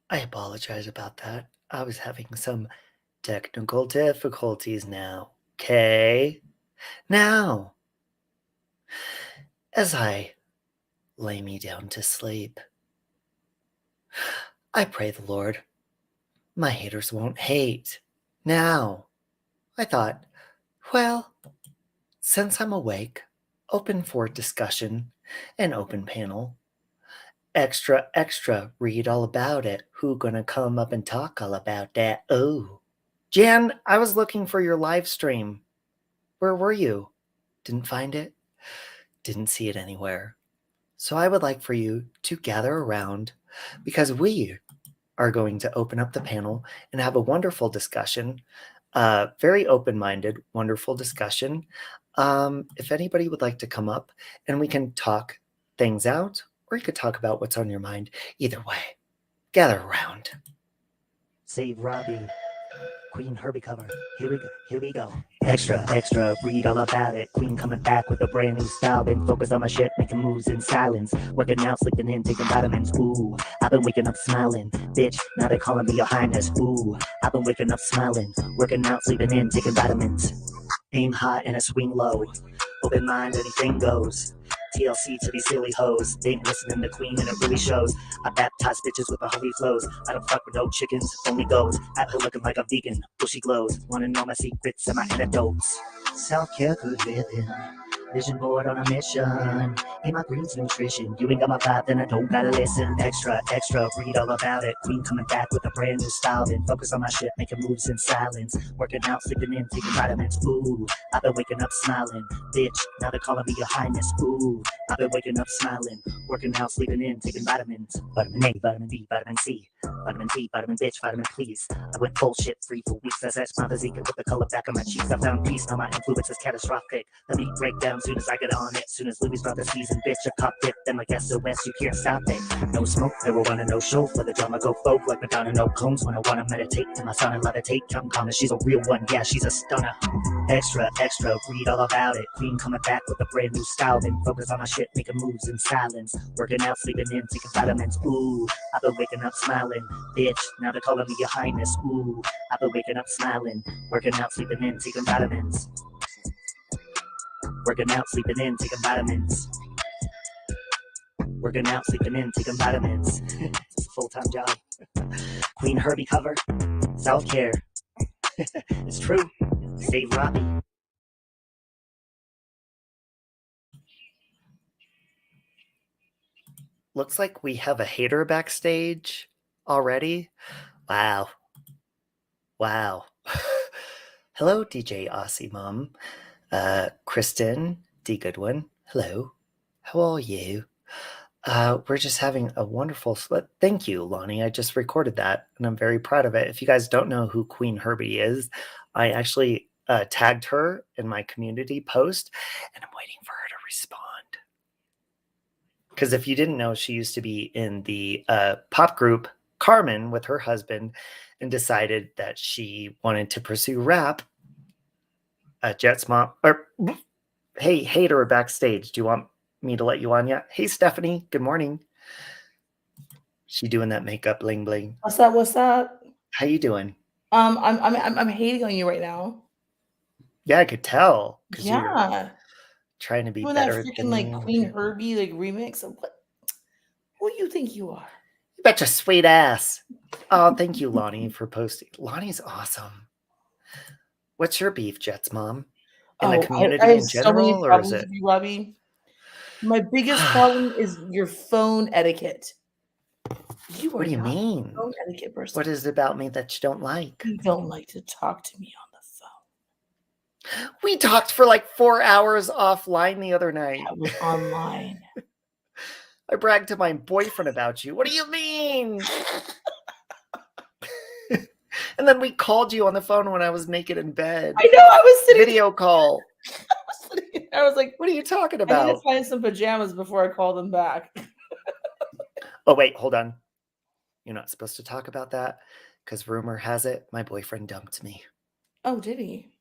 I apologize about that. I was having some technical difficulties now. Okay? Now, as I lay me down to sleep, I pray the Lord my haters won't hate. Now, I thought, well, since I'm awake, open for discussion, an open panel, extra, extra, read all about it. Who gonna come up and talk all about that? Oh. Jan, I was looking for your live stream. Where were you? Didn't find it? Didn't see it anywhere. So I would like for you to gather around because we are going to open up the panel and have a wonderful discussion. Very open-minded, wonderful discussion. If anybody would like to come up and we can talk things out, or you could talk about what's on your mind. Either way, gather around. Save Robbie. Queen Herbie cover. Here we go. Extra, extra, read all about it. Queen coming back with a brand new style. Been focused on my shit, making moves in silence. Working out, sleeping in, taking vitamins. Ooh, I've been waking up smiling. Bitch, now they calling me your highness. Ooh, I've been waking up smiling. Working out, sleeping in, taking vitamins. Aim high and I swing low. Open mind, anything goes. TLC to these silly hoes. They ain't listening to Queen and it really shows. I baptize bitches with my holy flows. I don't fuck with no chickens, only goats. At her looking like a vegan, bushy glows. Wanna know my secrets and my anecdotes. Self-care, good living. Vision board on a mission. Eat my greens, nutrition. You ain't got my vibe, then I don't gotta listen. Extra, extra, read all about it. Queen coming back with a brand new style. Then focus on my shit, making moves in silence. Working out, sleeping in, taking vitamins. Ooh, I've been waking up smiling. Bitch, now they're calling me your highness. Ooh, I've been waking up smiling. Working out, sleeping in, taking vitamins. Vitamin A, vitamin B, vitamin C. Vitamin T, vitamin bitch, vitamin please. I went bullshit free for weeks. As my physique and put the color back on my cheeks. I found peace, now my influence is catastrophic. The beat break down soon as I get on it. Soon as Louis brought the season, bitch, I copped it. Then like SOS, you can't stop it. No smoke, marijuana, no show. For the drama, go folk like Madonna, no combs. When I wanna meditate, to my son and levitate. Come calm, she's a real one, yeah, she's a stunner. Extra, extra, read all about it. Queen coming back with a brand new style. Then focus on my shit, making moves in silence. Working out, sleeping in, taking vitamins. Ooh, I've been waking up smiling. Bitch, now they're calling me your highness. Ooh, I've been waking up smiling. Working out, sleeping in, taking vitamins. Working out, sleeping in, taking vitamins. Working out, sleeping in, taking vitamins. It's a full-time job. Queen Herbie cover, self-care. It's true. Save Robbie. Looks like we have a hater backstage already. Wow. Wow. Hello, DJ Aussie Mom. Kristen D. Goodwin. Hello. How are you? We're just having a wonderful. Thank you, Lonnie. I just recorded that, and I'm very proud of it. If you guys don't know who Queen Herbie is, I actually tagged her in my community post, and I'm waiting for her to respond. Because if you didn't know, she used to be in the pop group Carmen with her husband, and decided that she wanted to pursue rap. Jet's mom, or hey, hater backstage. Do you want me to let you on yet? Hey, Stephanie. Good morning. She doing that makeup bling bling. What's up? What's up? How you doing? I'm hating on you right now. Yeah, I could tell because you're Yeah, trying to be doing that better freaking than like me. Queen Herbie like remix of what? Who do you think you are? You bet your sweet ass. Oh, thank you, Lonnie, for posting. Lonnie's awesome. What's your beef, Jet's mom? In the Oh, I community have in so many general, or is problems it? with you, Robbie. My biggest problem is your phone etiquette. You What are do you not a mean? phone etiquette person. What is it about me that you don't like? You don't like to talk to me on the phone. We talked for like 4 hours offline the other night. That was online. I bragged to my boyfriend about you. What do you mean? And then we called you on the phone when I was naked in bed. I know. I was sitting. Video call. I was like, what are you talking I need to about? find some pajamas before I call them back. Oh, wait, hold on. You're not supposed to talk about that because rumor has it my boyfriend dumped me. Oh, did he?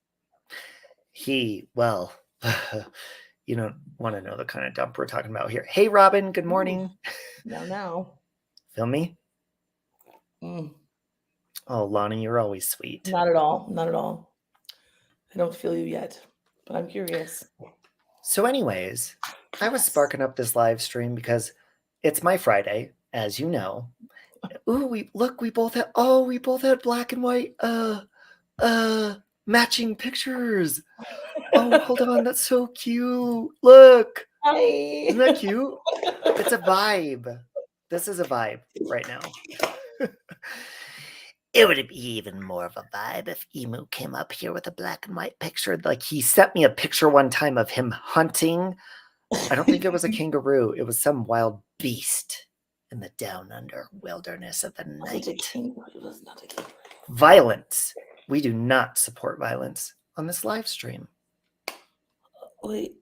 Well, you don't want to know the kind of dump we're talking about here. Hey, Robin, good morning. No. Feel me? Mm, Oh, Lonnie, you're always sweet. not at all. Not at all. I don't feel you yet, but I'm curious. So, anyways, I was Yes. sparking up this live stream because it's my Friday, as you know. Ooh, we both had black and white matching pictures. Oh, hold on, that's so cute. Look, Hi. isn't that cute? It's a vibe. This is a vibe right now. It would be even more of a vibe if Emu came up here with a black and white picture. Like, he sent me a picture one time of him hunting. I don't think it was a kangaroo. It was some wild beast in the down under wilderness of the Was it a night. king? It was not a king. Violence. We do not support violence on this live stream. Wait.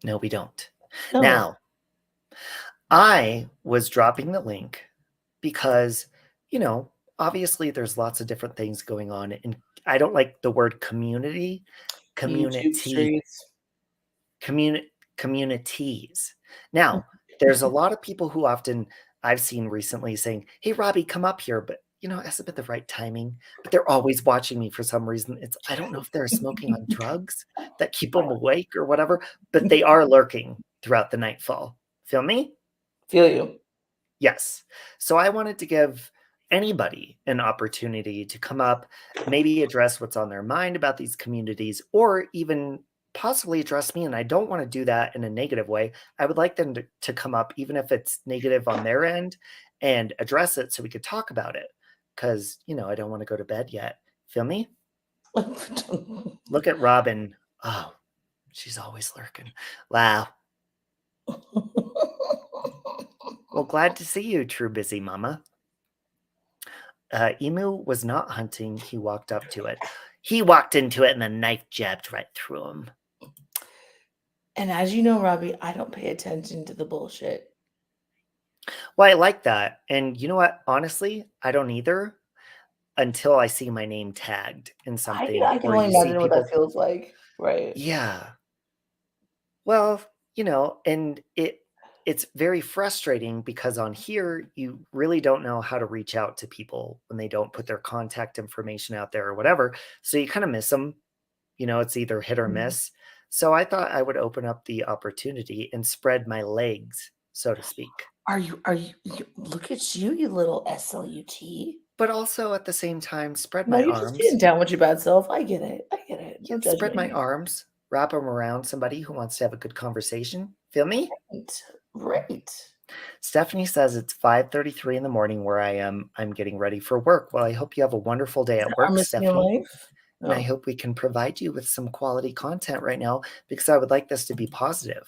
No, we don't. No. Now, I was dropping the link because, obviously there's lots of different things going on. And I don't like the word community. YouTube streets. Communities. Now, there's a lot of people who often I've seen recently saying, "Hey, Robbie, come up here," but it hasn't been the right timing. But they're always watching me for some reason. I don't know if they're smoking on drugs that keep them awake or whatever, but they are lurking throughout the nightfall. Feel me? Feel you. Yes. So I wanted to give anybody an opportunity to come up, maybe address what's on their mind about these communities, or even possibly address me. And I don't want to do that in a negative way. I would like them to come up, even if it's negative on their end, and address it so we could talk about it. Because, I don't want to go to bed yet. Feel me? Look at Robin. Oh, she's always lurking. Wow. Well, glad to see you, true busy mama. Emu was not hunting. He walked up to it. He walked into it and the knife jabbed right through him. And as you know, Robbie, I don't pay attention to the bullshit. Well, I like that. And you know what? Honestly, I don't either until I see my name tagged in something. I can or only you see imagine what people. that feels like. Right. Yeah. Well, and it's very frustrating because on here, you really don't know how to reach out to people when they don't put their contact information out there or whatever. So you kind of miss them. It's either hit or miss. So I thought I would open up the opportunity and spread my legs, so to speak. Are you look at you, you little SLUT. But also at the same time, spread No, my you're just being arms. down with your bad self. I get it. I get it. No Spread judgment my here. arms, wrap them around somebody who wants to have a good conversation. Feel me? Right. Stephanie says it's 5:33 in the morning where I am. I'm getting ready for work. Well, I hope you have a wonderful day at work, Stephanie. Life? And I hope we can provide you with some quality content right now because I would like this to be positive.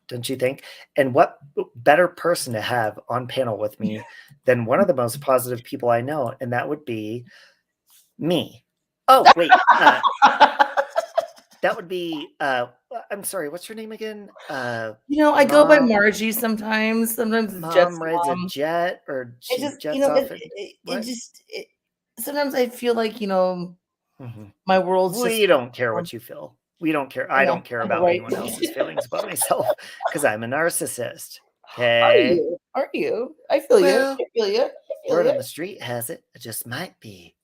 Don't you think? And what better person to have on panel with me than one of the most positive people I know, and that would be me. Oh, wait. That would be, I'm sorry, what's your name again? I go by Margie sometimes. Sometimes it's Jeff's Mom rides a mom. jet, or It she just, jets off. sometimes I feel like, Mhm. my world's just We don't care what you feel. We don't care. I don't care about right. anyone else's feelings but myself because I'm a narcissist. Are Okay. you? Are you? I feel you. Well, I feel you. I feel word you. on the street has it. It just might be.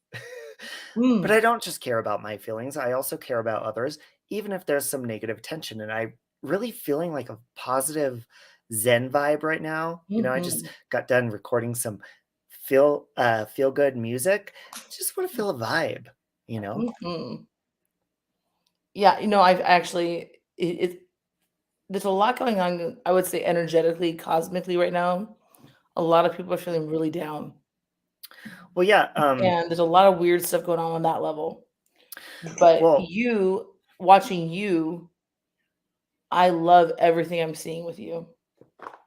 Mm. But I don't just care about my feelings. I also care about others, even if there's some negative tension. And I really feeling like a positive Zen vibe right now. I just got done recording some feel good music. Just want to feel a vibe, Mhm. Yeah, I've actually there's a lot going on, I would say energetically, cosmically right now. A lot of people are feeling really down. Well, yeah. And there's a lot of weird stuff going on that level. But Well, watching you, I love everything I'm seeing with you.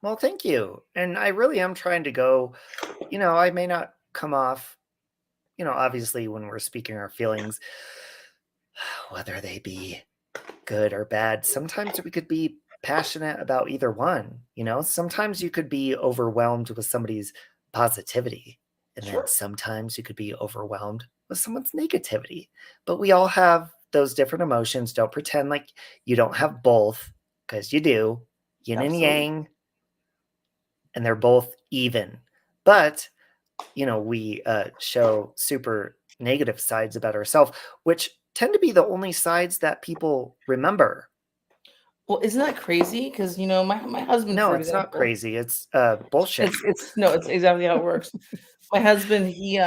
Well, thank you. And I really am trying to go, I may not come off, obviously when we're speaking our feelings, whether they be good or bad, sometimes we could be passionate about either one, Sometimes you could be overwhelmed with somebody's positivity, and then Sure. sometimes you could be overwhelmed with someone's negativity. But we all have those different emotions. Don't pretend like you don't have both, because you do. Yin and Absolutely. yang. and they're both even. But, we show super negative sides about ourselves, which tend to be the only sides that people remember. Well, isn't that crazy? Because my husband, No, for it's not example, crazy. It's bullshit. it's no, it's exactly how it works. My husband, he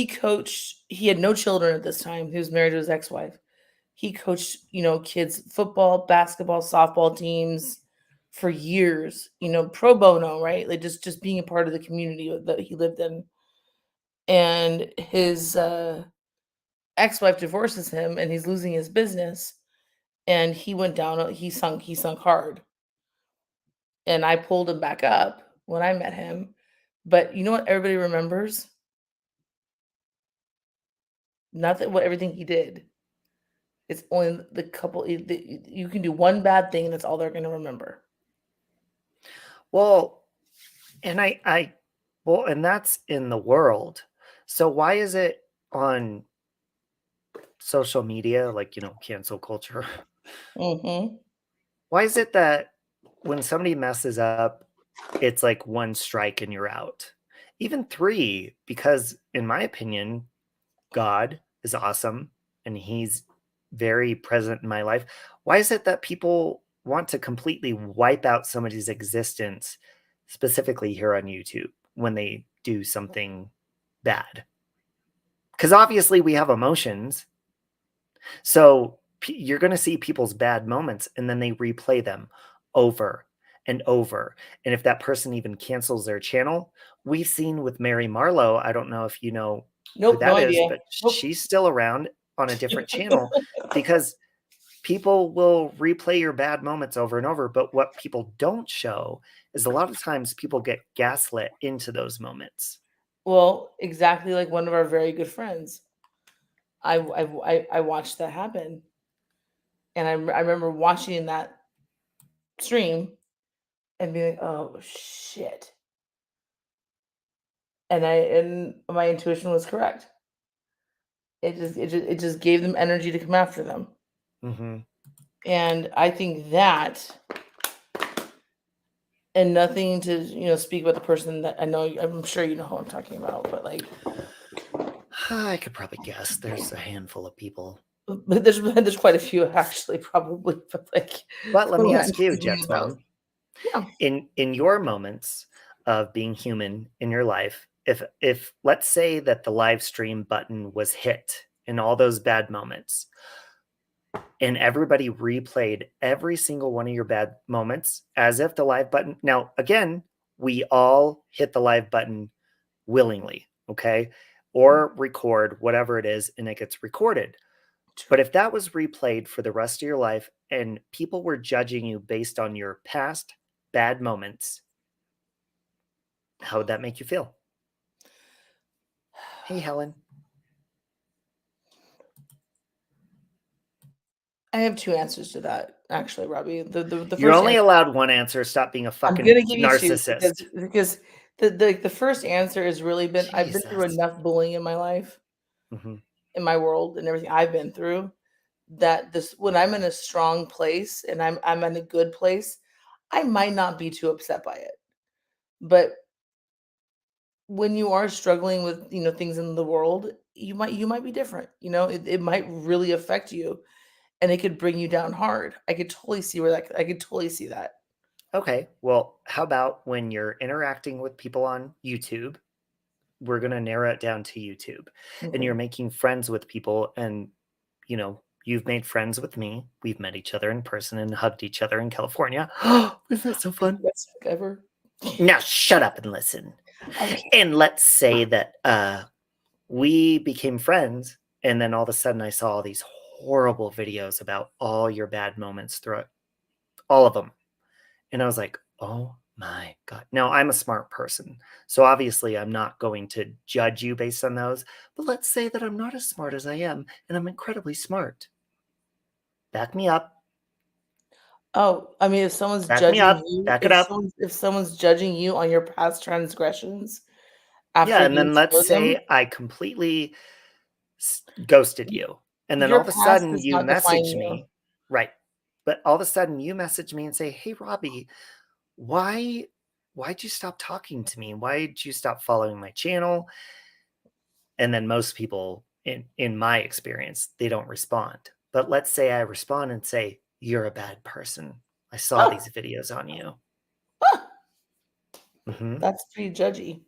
coached. He had no children at this time. He was married to his ex-wife. He coached, kids football, basketball, softball teams for years. Pro bono, right? Like just being a part of the community that he lived in. And his ex-wife divorces him, and he's losing his business. And he went down. He sunk hard. And I pulled him back up when I met him. But you know what everybody remembers? Not that what everything he did. It's only the couple. You can do one bad thing, and that's all they're going to remember. Well, and and that's in the world. So why is it on social media, like, cancel culture? Hmm. Why is it that when somebody messes up, it's like one strike and you're out? Even three, because in my opinion, God is awesome and he's very present in my life. Why is it that people want to completely wipe out somebody's existence, specifically here on YouTube, when they do something bad? Because obviously we have emotions. So you're going to see people's bad moments and then they replay them over and over. And if that person even cancels their channel, we've seen with Mary Marlowe, I don't know if you know who Nope, no that is, idea. but Nope. she's still around on a different channel because people will replay your bad moments over and over. But what people don't show is a lot of times people get gaslit into those moments. Well, exactly like one of our very good friends. I watched that happen, and I remember watching that stream and being like, "Oh shit!" And my intuition was correct. It just gave them energy to come after them, Hmm. and I think that, and nothing to speak about the person that I know. I'm sure you know who I'm talking about, but like, I could probably guess there's a handful of people. but there's quite a few actually, probably, but like, But let me who I'm ask you, thinking Jets about. Mom, Yeah. in your moments of being human in your life, if let's say that the live stream button was hit in all those bad moments and everybody replayed every single one of your bad moments as if the live button, now again, we all hit the live button willingly, okay? Or record whatever it is and it gets recorded. But if that was replayed for the rest of your life and people were judging you based on your past bad moments, how would that make you feel? Hey, Helen. I have two answers to that, actually, Robbie. The You're first only answer, allowed one answer. Stop being a I'm fucking gonna give you two narcissist. because the first answer has really been, I've been through Jesus. enough bullying in my life, Hmm. in my world, and everything I've been through, that this when I'm in a strong place and I'm in a good place, I might not be too upset by it. But when you are struggling with things in the world, you might be different. It might really affect you, and it could bring you down hard. I could totally see that. Okay. Well, how about when you're interacting with people on YouTube? We're going to narrow it down to YouTube. And Okay. you're making friends with people and, you've made friends with me. We've met each other in person and hugged each other in California. Isn't that so fun? Best thing ever. Now shut up and listen. Okay. And let's say that we became friends, and then all of a sudden I saw all these horrible videos about all your bad moments throughout all of them. And I was like, oh my God. Now I'm a smart person. So obviously I'm not going to judge you based on those. But let's say that I'm not as smart as I am, and I'm incredibly smart. Back me up. Oh, I mean, if someone's Back me judging up. you, Back it up. if someone's judging you on your past transgressions after Yeah. And getting then to let's know them, say I completely ghosted you. And then all your of a past sudden does you not define message you. me. Right. But all of a sudden you message me and say, hey, Robbie, why'd you stop talking to me? Why'd you stop following my channel? And then most people in my experience, they don't respond. But let's say I respond and say, "You're a bad person. I saw Oh, these videos on you." Mhm. that's pretty judgy.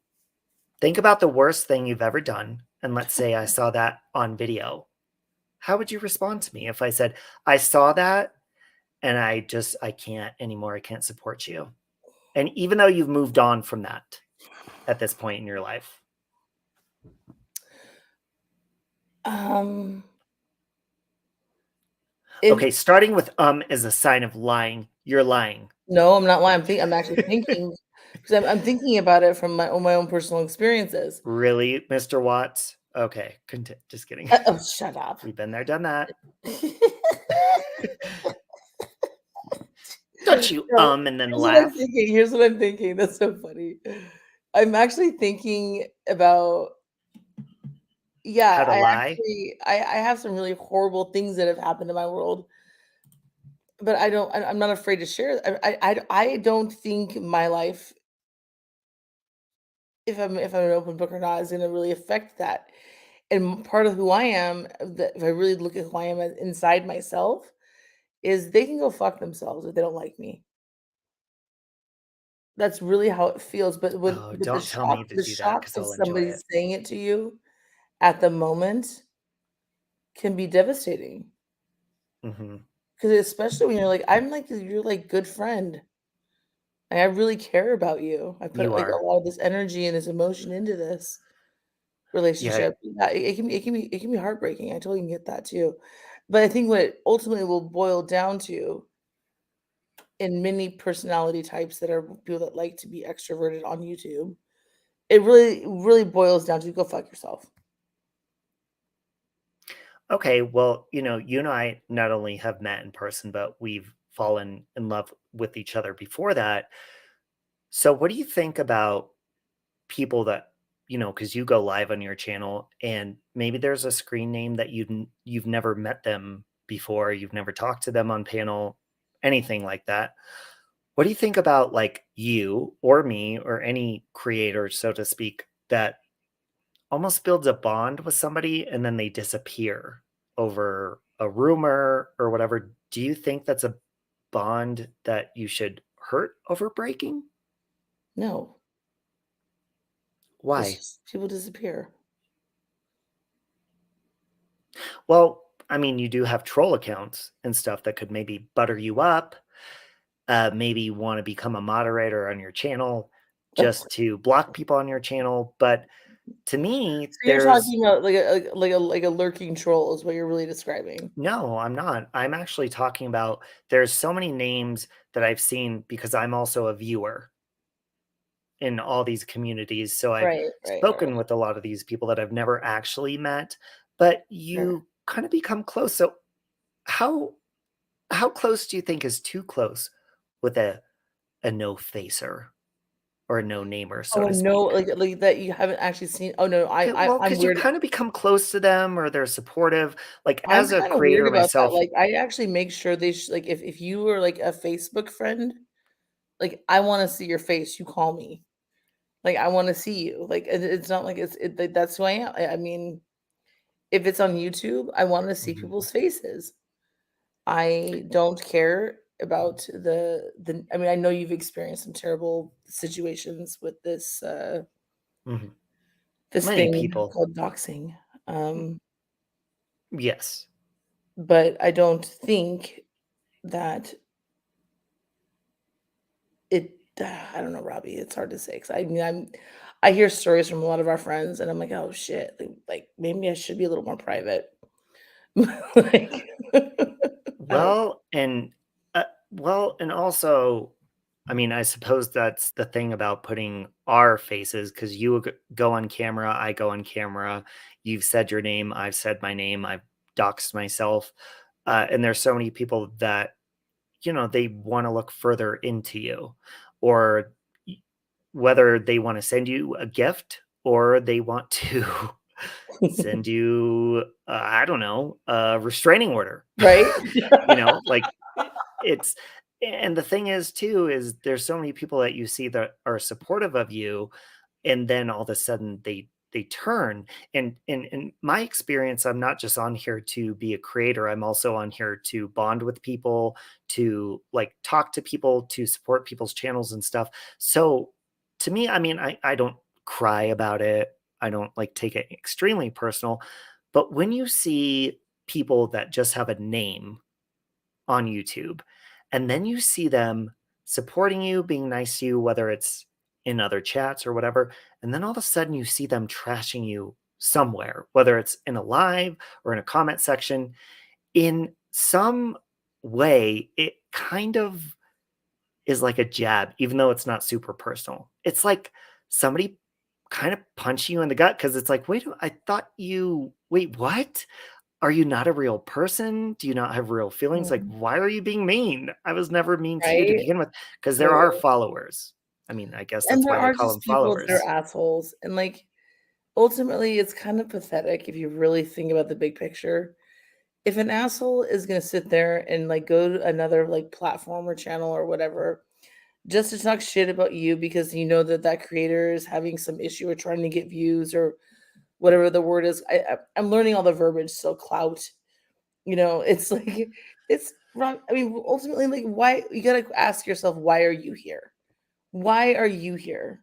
Think about the worst thing you've ever done, and let's say I saw that on video. How would you respond to me if I said, "I saw that and I can't anymore. I can't support you." And even though you've moved on from that at this point in your life. Um, if Okay, starting with is a sign of lying. You're lying. No, I'm not lying. I'm actually thinking because I'm thinking about it from my own personal experiences. Really, Mr. Watts? Okay, just kidding. Oh, shut up. We've been there, done that. Don't you No, and then here's what I'm laugh? thinking. Here's what I'm thinking. That's so funny. I'm actually thinking about How yeah, to lie? I have some really horrible things that have happened in my world, but I'm not afraid to share. I don't think my life, if I'm an open book or not, is gonna really affect that. And part of who I am, that if I really look at who I am inside myself, is they can go fuck themselves if they don't like me. That's really how it feels. But Oh, don't tell me to the do that shock because of I'll enjoy somebody it. saying it to you at the moment can be devastating. Mhm. Because especially when I'm like you're like good friend. Like, I really care about you. I put You like a are. lot of this energy and this emotion into this Yeah, relationship. Yeah, it can be heartbreaking. I totally get that too. But I think what it ultimately will boil down to in many personality types that are people that like to be extroverted on YouTube, it really boils down to go fuck yourself. okay, well, you and I not only have met in person, but we've fallen in love with each other before that. So what do you think about people that, because you go live on your channel and maybe there's a screen name that you've never met them before, you've never talked to them on panel, anything like that. What do you think about like you or me or any creator, so to speak, that almost builds a bond with somebody and then they disappear over a rumor or whatever? Do you think that's a bond that you should hurt over breaking? No, it's Why? just people disappear. Well, I mean, you do have troll accounts and stuff that could maybe butter you up, maybe want to become a moderator on your channel So just to block people on your channel. But to me, you're there's talking about like a lurking troll is what you're really describing. no, I'm not. I'm actually talking about there's so many names that I've seen because I'm also a viewer in all these communities. So I've Right, right, right, spoken with a lot of these people that I've never actually met, but sure. you kind of become close. So how how close do you think is too close with a no facer or a no namer, so Oh, to no, speak? like that you haven't actually seen. Oh no, Well, I'm because you weird. kind of become close to them or they're supportive. Like I'm as a kind of weird creator about that. myself, Like I actually make sure like if you were like a Facebook friend, like I want to see your face. You call me. Like I want to see you. Like it's not like that's who I am. I mean, if it's on YouTube, I want to see Mhm, people's faces. I don't care about the I mean, I know you've experienced some terrible situations with mhm. this Many thing people. called doxing. Um, Yes. but I don't think that it I don't know, Robbie, it's hard to say 'cause I mean, I hear stories from a lot of our friends and I'm like, "Oh shit, like maybe I should be a little more private." Like I don't And also, I mean, I suppose that's the thing about putting our faces because you go on camera, I go on camera. You've said your name, I've said my name, I've doxed myself. And there's so many people that, they want to look further into you or y- whether they want to send you a gift or they want to send you, I don't know, a restraining order. right? Like it's And the thing is too, is there's so many people that you see that are supportive of you, and then all of a sudden they turn. And in my experience, I'm not just on here to be a creator, I'm also on here to bond with people, to like talk to people, to support people's channels and stuff. So to me, I mean, I don't cry about it, I don't like take it extremely personal. But when you see people that just have a name on YouTube, and then you see them supporting you, being nice to you, whether it's in other chats or whatever, and then all of a sudden you see them trashing you somewhere, whether it's in a live or in a comment section, in some way, it kind of is like a jab, even though it's not super personal. It's like somebody kind of punching you in the gut because it's like, wait, I thought you, wait, what? Are you not a real person? Do you not have real feelings? Like, Mm, why are you being mean? I was never mean to you to right? begin with, because there are True. followers. I mean, I guess And that's there why they are call just them people that are followers. assholes, and, like, ultimately, it's kind of pathetic if you really think about the big picture. If an asshole is gonna sit there and, like, go to another, like, platform or channel or whatever, just to talk shit about you because you know that that creator is having some issue or trying to get views or whatever the word is. I'm learning all the verbiage, so clout, it's like it's wrong. I mean, ultimately, like, why you gotta ask yourself, why are you here? Why are you here?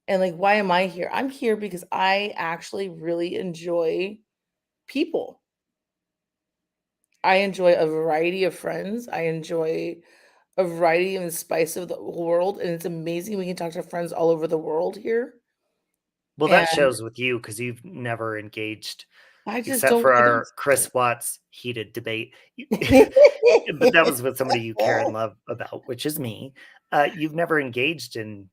And like, why am I here? I'm here because I actually really enjoy people. I enjoy a variety of friends. I enjoy a variety and spice of the world, and it's amazing we can talk to friends all over the world here. Well, that And shows with you because you've never engaged, I just except don't for I don't our see Chris Watts heated debate. But that was with somebody you care and it. love about, which is me. You've never engaged in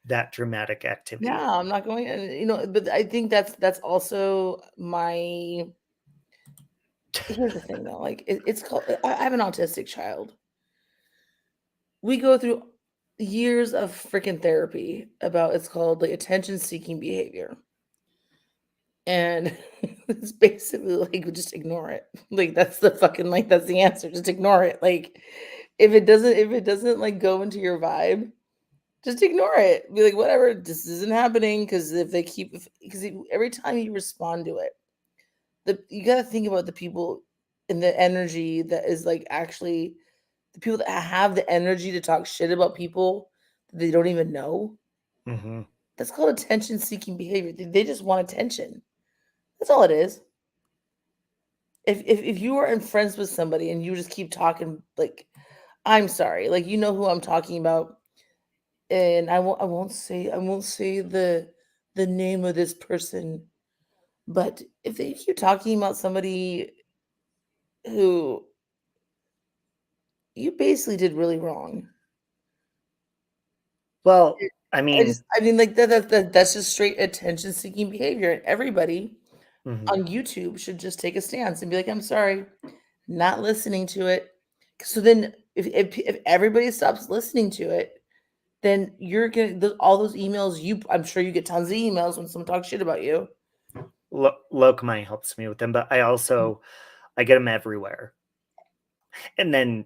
that dramatic Yeah, activity. I'm not going and, but I think that's also my here's the thing though, like, it's called I have an autistic child. We go through years of freaking therapy about it's called, like, attention-seeking behavior, and it's basically, like, just ignore it. Like, that's the fucking like, that's the answer, just ignore it. Like, if it doesn't, like, go into your vibe, just ignore it. Be like, "Whatever, this isn't happening because if they keep because every time you respond to it, you gotta think about the people and the energy that is, like, actually the people that have the energy to talk shit about people that they don't even know. Hmm. That's called attention-seeking behavior. They just want attention. That's all it is. If you are in friends with somebody and you just keep talking, like, I'm sorry, like, you know who I'm talking about, and I won't say the name of this person, but if they keep talking about somebody who you basically did really wrong. Well, It I mean, I mean, like, that's just straight attention-seeking behavior, and everybody mhm. on YouTube should just take a stance and be like, "I'm sorry, not listening to it." So then if everybody stops listening to it, then you're gonna all those emails I'm sure you get tons of emails when someone talks shit about you. Lokamai helps me with them, but I also I get them everywhere. And then,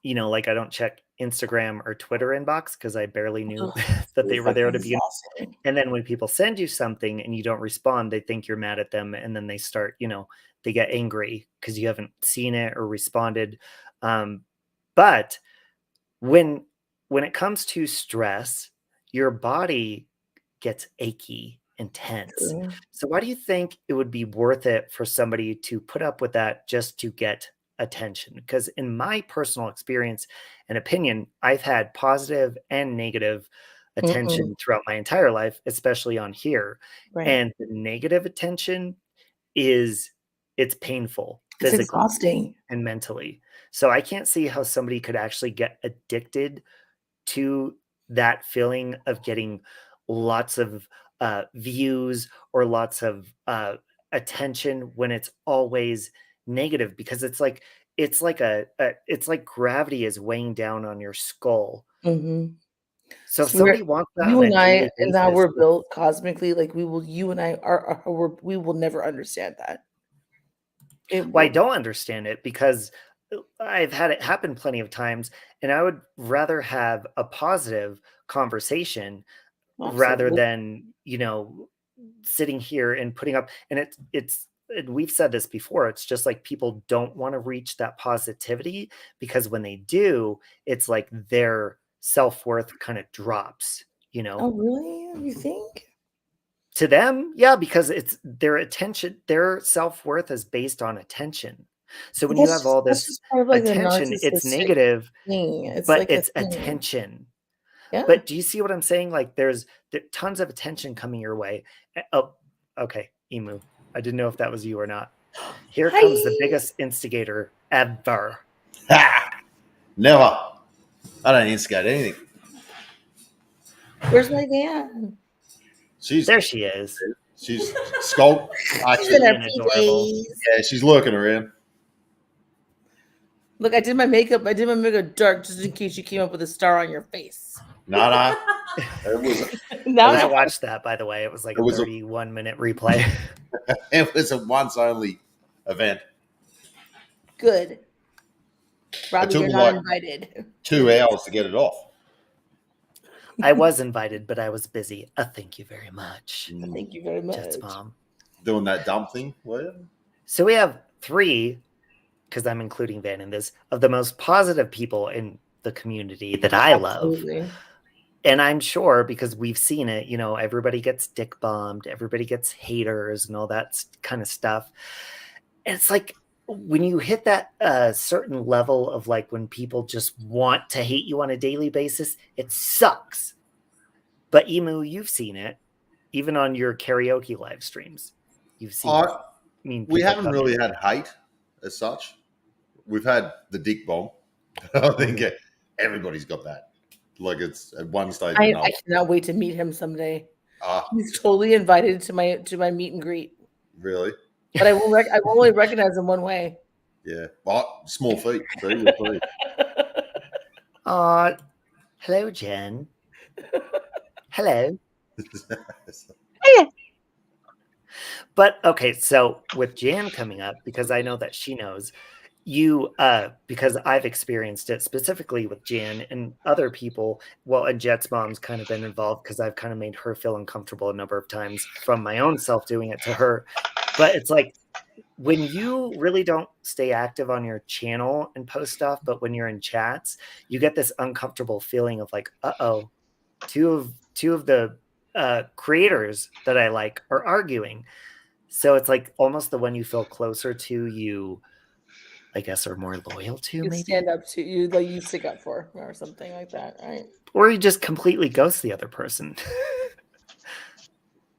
like I don't check Instagram or Twitter inbox because I barely knew Ugh, that so they were there fucking to begin. exhausting. And then when people send you something and you don't respond, they think you're mad at them, and then they start, they get angry because you haven't seen it or responded. Um, but when when it comes to stress, your body gets achy and tense. True. So why do you think it would be worth it for somebody to put up with that just to get attention? Because in my personal experience and opinion, I've had positive and negative Mm-mm. attention throughout my entire life, especially on here. Right. And the negative attention is it's painful It's physically exhausting. and mentally. So I can't see how somebody could actually get addicted to that feeling of getting lots of views or lots of attention when it's always negative, because it's like it's like gravity is weighing down on your skull. Mhm. So if So we're somebody wants that you on a and I daily and how basis, we're built cosmically, like, you and I we will never understand that. It well, I will don't understand it because I've had it happen plenty of times, and I would rather have a positive conversation rather Absolutely. than, sitting here and putting up, and it's and we've said this before, it's just like people don't want to reach that positivity, because when they do, it's like their self-worth kind of drops, you know. Oh, really? You think? To them, yeah, because it's their attention, their self-worth is based on attention. So But when you have all that's this just part of like the attention, it's narcissistic negative, thing. It's but like a it's thing. attention. Yeah. But do you see what I'm saying? Like there tons of attention coming your way. Oh, okay, Emu. I didn't know if that was you or not. Here comes the Hi. biggest instigator ever. Ha! Never. I don't instigate anything. Where's my van? She's There she is. skulk. She's Actually, in her Being adorable. PJs. yeah, she's lurking around. Look, I did my makeup. I did my makeup dark just in case you came up with a star on your face. No. It was Now And I I watched that, by the way. It was like It was a- 31-minute replay. a once only event. good. Robbie, took you're me not like- invited. 2 hours to get it off. I was invited, but I was busy. Thank you very much, Thank you very much. Jet's mom. Doing that dumb thing. Well, So we have 3, because I'm including Van in this, of the most positive people in the community that I love. Absolutely. And I'm sure, because we've seen it, everybody gets dick bombed, everybody gets haters and all that kind of stuff. And it's like when you hit that certain level of like when people just want to hate you on a daily basis, it sucks. But Emu, you've seen it, even on your karaoke live streams. You've seen it. I mean, we people haven't come really in. had hate as such. We've had the dick bomb. I think everybody's got that. Like it's at one stage or I another. cannot wait to meet him someday. Ah, He's totally invited to my meet and greet, really? but I will only recognize him one way. Yeah. Well, small feet. So you're free. Hello, Jen. Hello. But okay, so with Jan coming up, because I know that she knows you, because I've experienced it specifically with Jan and other people. Well, and Jet's mom's kind of been involved because I've kind of made her feel uncomfortable a number of times from my own self doing it to her. But it's like when you really don't stay active on your channel and post stuff, but when you're in chats, you get this uncomfortable feeling of like, uh-oh, two of the creators that I like are arguing. So it's like almost the one you feel closer to, you, I guess, are more loyal to, You maybe. stand up to you, like you stick up for, or something like that, right? Or you just completely ghost the other person.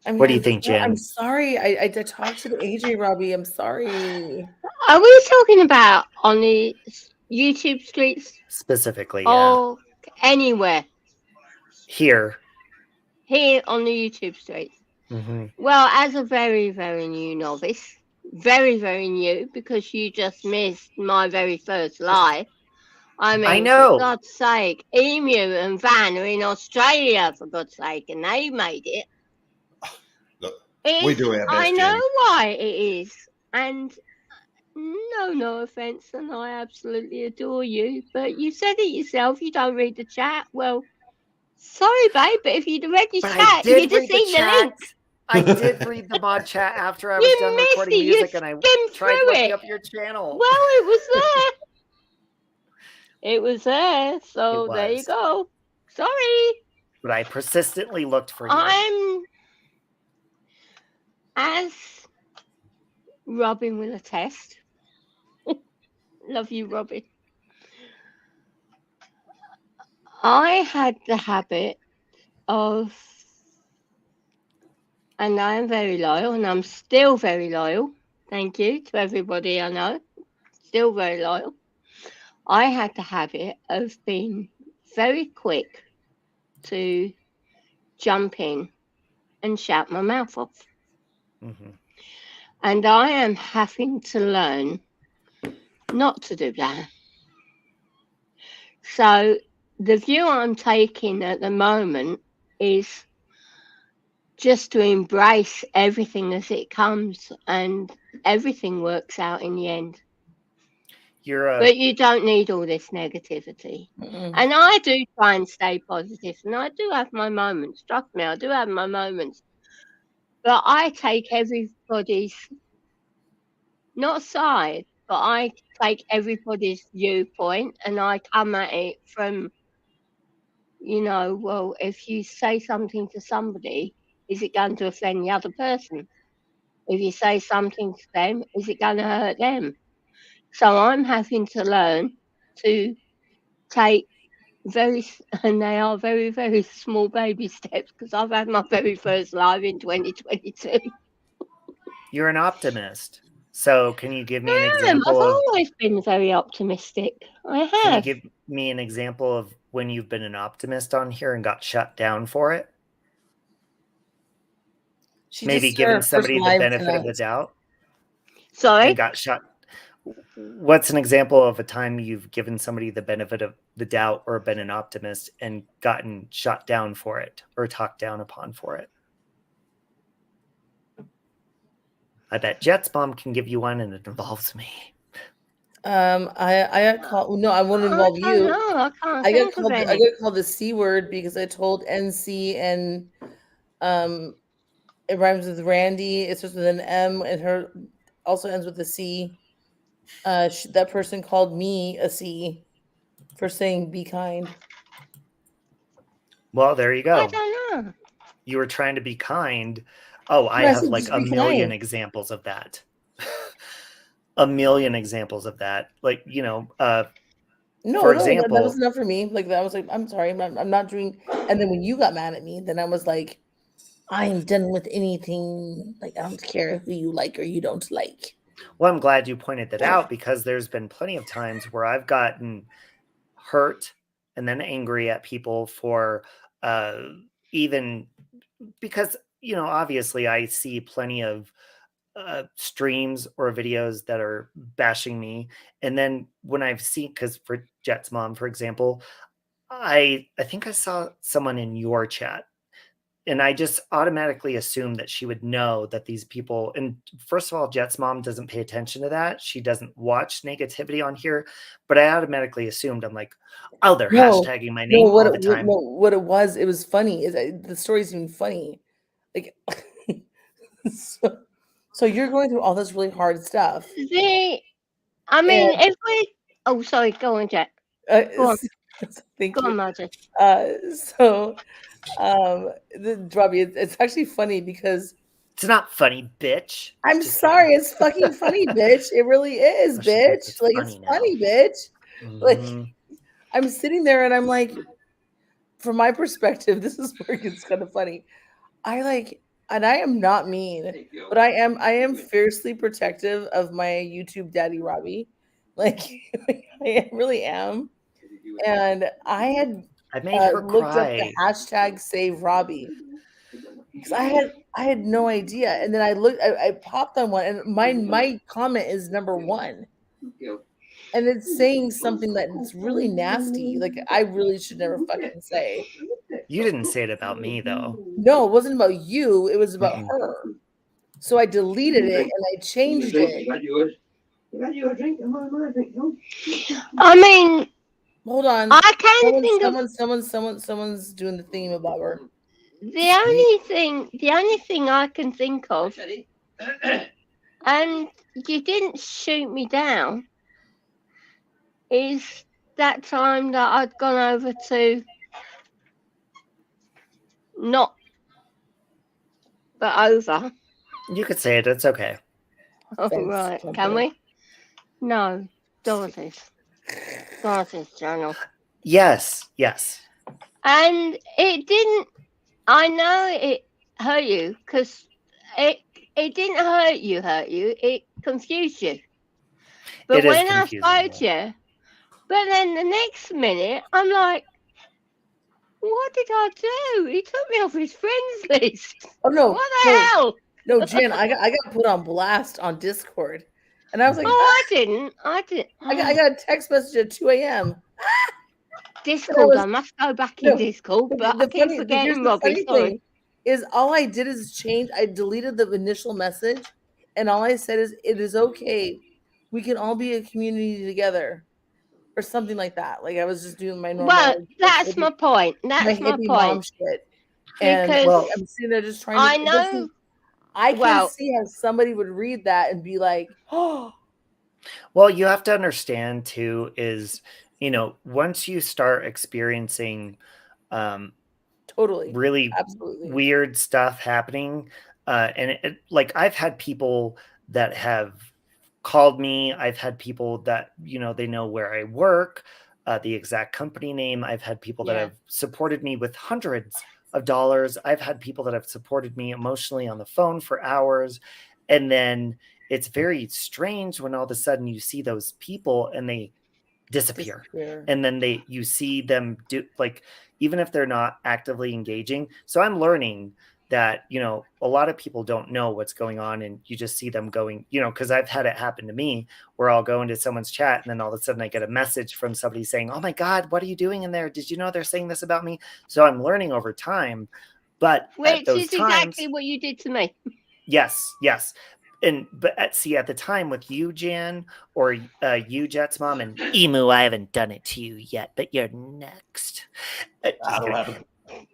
I mean, What do you think, Jan? I'm sorry. I talked to the AJ, Robbie. I'm sorry. Are we talking about on the YouTube streets Specifically, yeah. or anywhere Here. here on the YouTube streets? Mm-hmm. Well, as a very, very new novice, very, very new, because you just missed my very first live. I mean, know. for God's sake, Emu and Van are in Australia, for God's sake, and they made it. Look, It we is- do our best, I know Jen. why it is. And no offense, and I absolutely adore you, but you said it yourself, you don't read the chat. Well, sorry, babe, but if you'd read your But I chat, did you'd have read the seen the chat. links. I did read the mod chat after I was You done missed recording it. You music, and I skimmed tried through looking it. up your channel. Well, it was there. It was there, so It there you was. go. Sorry. But I persistently looked for you. I'm, as Robin will attest, love you, Robin. I had the habit of, and I am very loyal, and I'm still very loyal. Thank you to everybody I know. Still very loyal. I had the habit of being very quick to jump in and shout my mouth off. Mm-hmm. And I am having to learn not to do that. So the view I'm taking at the moment is just to embrace everything as it comes, and everything works out in the end. But you don't need all this negativity. Mm-mm. And I do try and stay positive, and I do have my moments. Trust me, I do have my moments. But I take everybody's, not side, but I take everybody's viewpoint and I come at it from, well, if you say something to somebody, is it going to offend the other person? If you say something to them, is it going to hurt them? So I'm having to learn to take and they are very, very small baby steps, because I've had my very first live in 2022. You're an optimist. So can you give me an I've example of always been very optimistic. I can you have. give me an example of when you've been an optimist on here and got shut down for it? She Maybe just did her giving first somebody the live benefit of the tonight. doubt Sorry? and got shut. What's an example of a time you've given somebody the benefit of the doubt or been an optimist and gotten shot down for it or talked down upon for it? I bet Jet's mom can give you one, and it involves me. I got called. No, I won't involve I don't you. know. I can't I got think of called. I any. got called the C word because I told NC and it rhymes with Randy. It starts with an M and her also ends with a C. That person called me a C for saying be kind. Well, there you I go. don't know. You were trying to be kind. Oh, I No, I have said like just a be million kind. examples of that. A million examples of that. Like, No, for that example, was enough for me. Like that was like, I'm sorry, I'm not doing. And then when you got mad at me, then I was like, I am done with anything. Like I don't care who you like or you don't like. well, I'm glad you pointed that out, because there's been plenty of times where I've gotten hurt and then angry at people for even because, obviously I see plenty of streams or videos that are bashing me. And then when I've seen, because for Jet's mom, for example, I think I saw someone in your chat, and I just automatically assumed that she would know that these people, and first of all, Jet's mom doesn't pay attention to that. She doesn't watch negativity on here, but I automatically assumed, I'm like, oh, they're hashtagging my name all the time. What it was funny. The story's even funny. Like, so you're going through all this really hard stuff. I mean, if we... Oh, sorry. Go on, Jack. Go on. Thank Go you. on, Margie. Robbie, it's actually funny because It's not funny, bitch. I'm Just sorry, kidding. it's fucking funny, bitch. It really is, Oh, she thinks bitch. it's Like funny it's now. funny, bitch. Like Mhm. I'm sitting there and I'm like, from my perspective, this is where it's kind of funny. And I am not mean, but I am fiercely protective of my YouTube daddy Robbie. Like I really am. And I had I made her looked up the cry. hashtag save Robbie. Because I had no idea. And then I popped on one and my comment is number 1. And it's saying something that's really nasty. Like I really should never fucking say. You didn't say it about me, though. No, it wasn't about you. It was about her. So I deleted it and I changed it. I mean, Hold on. I can think of... Someone's doing the theme about her. The only thing I can think of, and you didn't shoot me down, is that time that I'd gone over to not, but over. You could say it. It's okay. Oh, Thanks, right. Jumper. Can we? No. Dorothy's channel. Yes. And it didn't... I know it hurt you because it didn't hurt you. It confused you. But It is when I confusing, spoke to you, but then the next minute, I'm like, what did I do? He took me off his friends list. Oh no. What the hell? No, Jen, I got put on blast on Discord. And I was like, Oh, I didn't. I got a text message at 2 a.m. Discord. I must go back in Discord, but I keep forgetting, here's the Robbie. funny Sorry. thing is all I did is change. I deleted the initial message, and all I said is, "It is okay we can all be a community together, or something like that. Like I was just doing my normal, Well, like, that's hippie, my point. my That's my hippie mom point. shit, and Because Well, I'm sitting there just trying I to. know. I can Well, see how somebody would read that and be like, "Oh, well, you have to understand too is, once you start experiencing um, totally, really absolutely, weird stuff happening, and like I've had people that have called me. I've had people that they know where I work, the exact company name. I've had people that yeah. have supported me with hundreds of dollars. I've had people that have supported me emotionally on the phone for hours, and then it's very strange when all of a sudden you see those people and they disappear, disappear." and then you see them do, like, even if they're not actively engaging. So I'm learning that a lot of people don't know what's going on, and you just see them going, because I've had it happen to me where I'll go into someone's chat and then all of a sudden I get a message from somebody saying, oh my god, what are you doing in there? Did you know they're saying this about me? So I'm learning over time, but at Which those is exactly times, what you did to me. yes. But at the time with you, Jan, or you, Jet's mom, and Emu, I haven't done it to you yet, but you're next. Just That'll kidding. happen.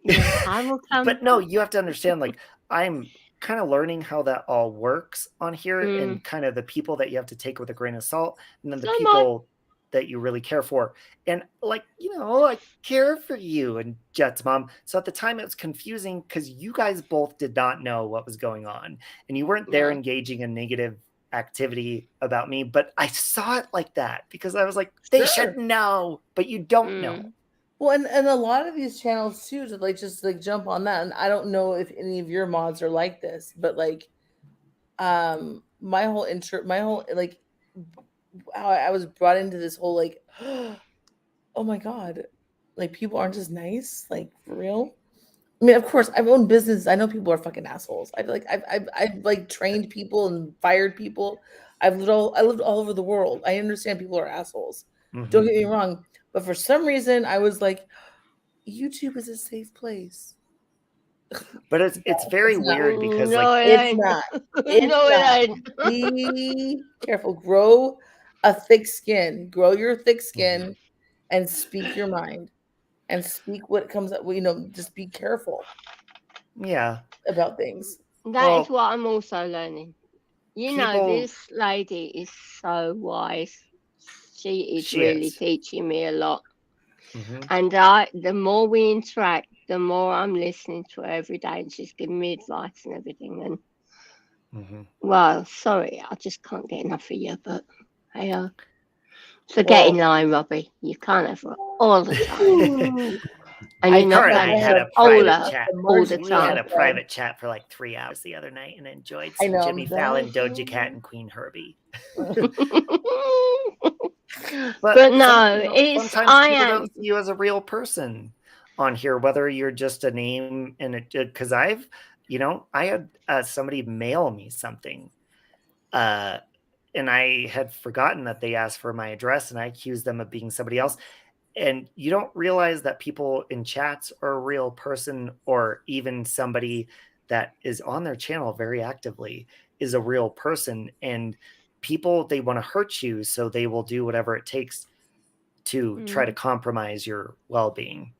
Your time will come. But no, you have to understand, like, I'm kind of learning how that all works on here, and kind of the people that you have to take with a grain of salt, and then the So am I. people that you really care for. And like, I care for you and Jet's mom. So at the time it was confusing because you guys both did not know what was going on, and you weren't there No. engaging in negative activity about me. But I saw it like that because I was like, they Sure. should know, but you don't know. Well, and a lot of these channels too, to like just like jump on that. And I don't know if any of your mods are like this, but like, my whole like, how I was brought into this whole like, oh my god, like people aren't just nice, like for real. I mean, of course, I've owned business. I know people are fucking assholes. I've like trained people and fired people. I lived all over the world. I understand people are assholes. Don't get me wrong, but for some reason, I was like, YouTube is a safe place. But it's very weird because No, like it It's ain't. not. It's No, not. it ain't. Be careful. Grow a thick skin. Grow your thick skin and speak your mind and speak what comes up. Just be careful yeah. about things. That is Well, what I'm also learning. people This lady is so wise. She is she really is. teaching me a lot. Mhm. And the more we interact, the more I'm listening to her every day, and she's giving me advice and everything. And Mhm. well, sorry, I just can't get enough of you. But hey, so get in Well, line, Robbie. You can't have her all the time, and I you're not her and going I to had have a all private her chat. all the We had time. a private chat for like 3 hours the other night and enjoyed I some know. Jimmy Fallon, Doja Cat, and Queen Herbie. But no, sometimes I people am. don't see you as a real person on here, whether you're just a name. And it, because I had somebody mail me something, and I had forgotten that they asked for my address, and I accused them of being somebody else. And you don't realize that people in chats are a real person, or even somebody that is on their channel very actively is a real person. And people, they want to hurt you, so they will do whatever it takes to try to compromise your well-being.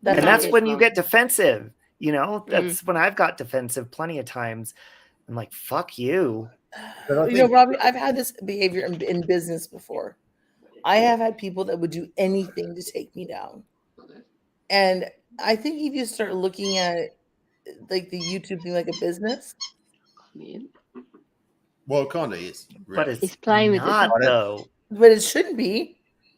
That's And That that's is when you wrong. get defensive. That's when I've got defensive plenty of times. I'm like, fuck you. But I think Robbie, I've had this behavior in business before. I have had people that would do anything to take me down. And I think if you start looking at like the YouTube thing like a business, well, it kind of is, But really. it's He's playing with the not, I don't- though. but it shouldn't be.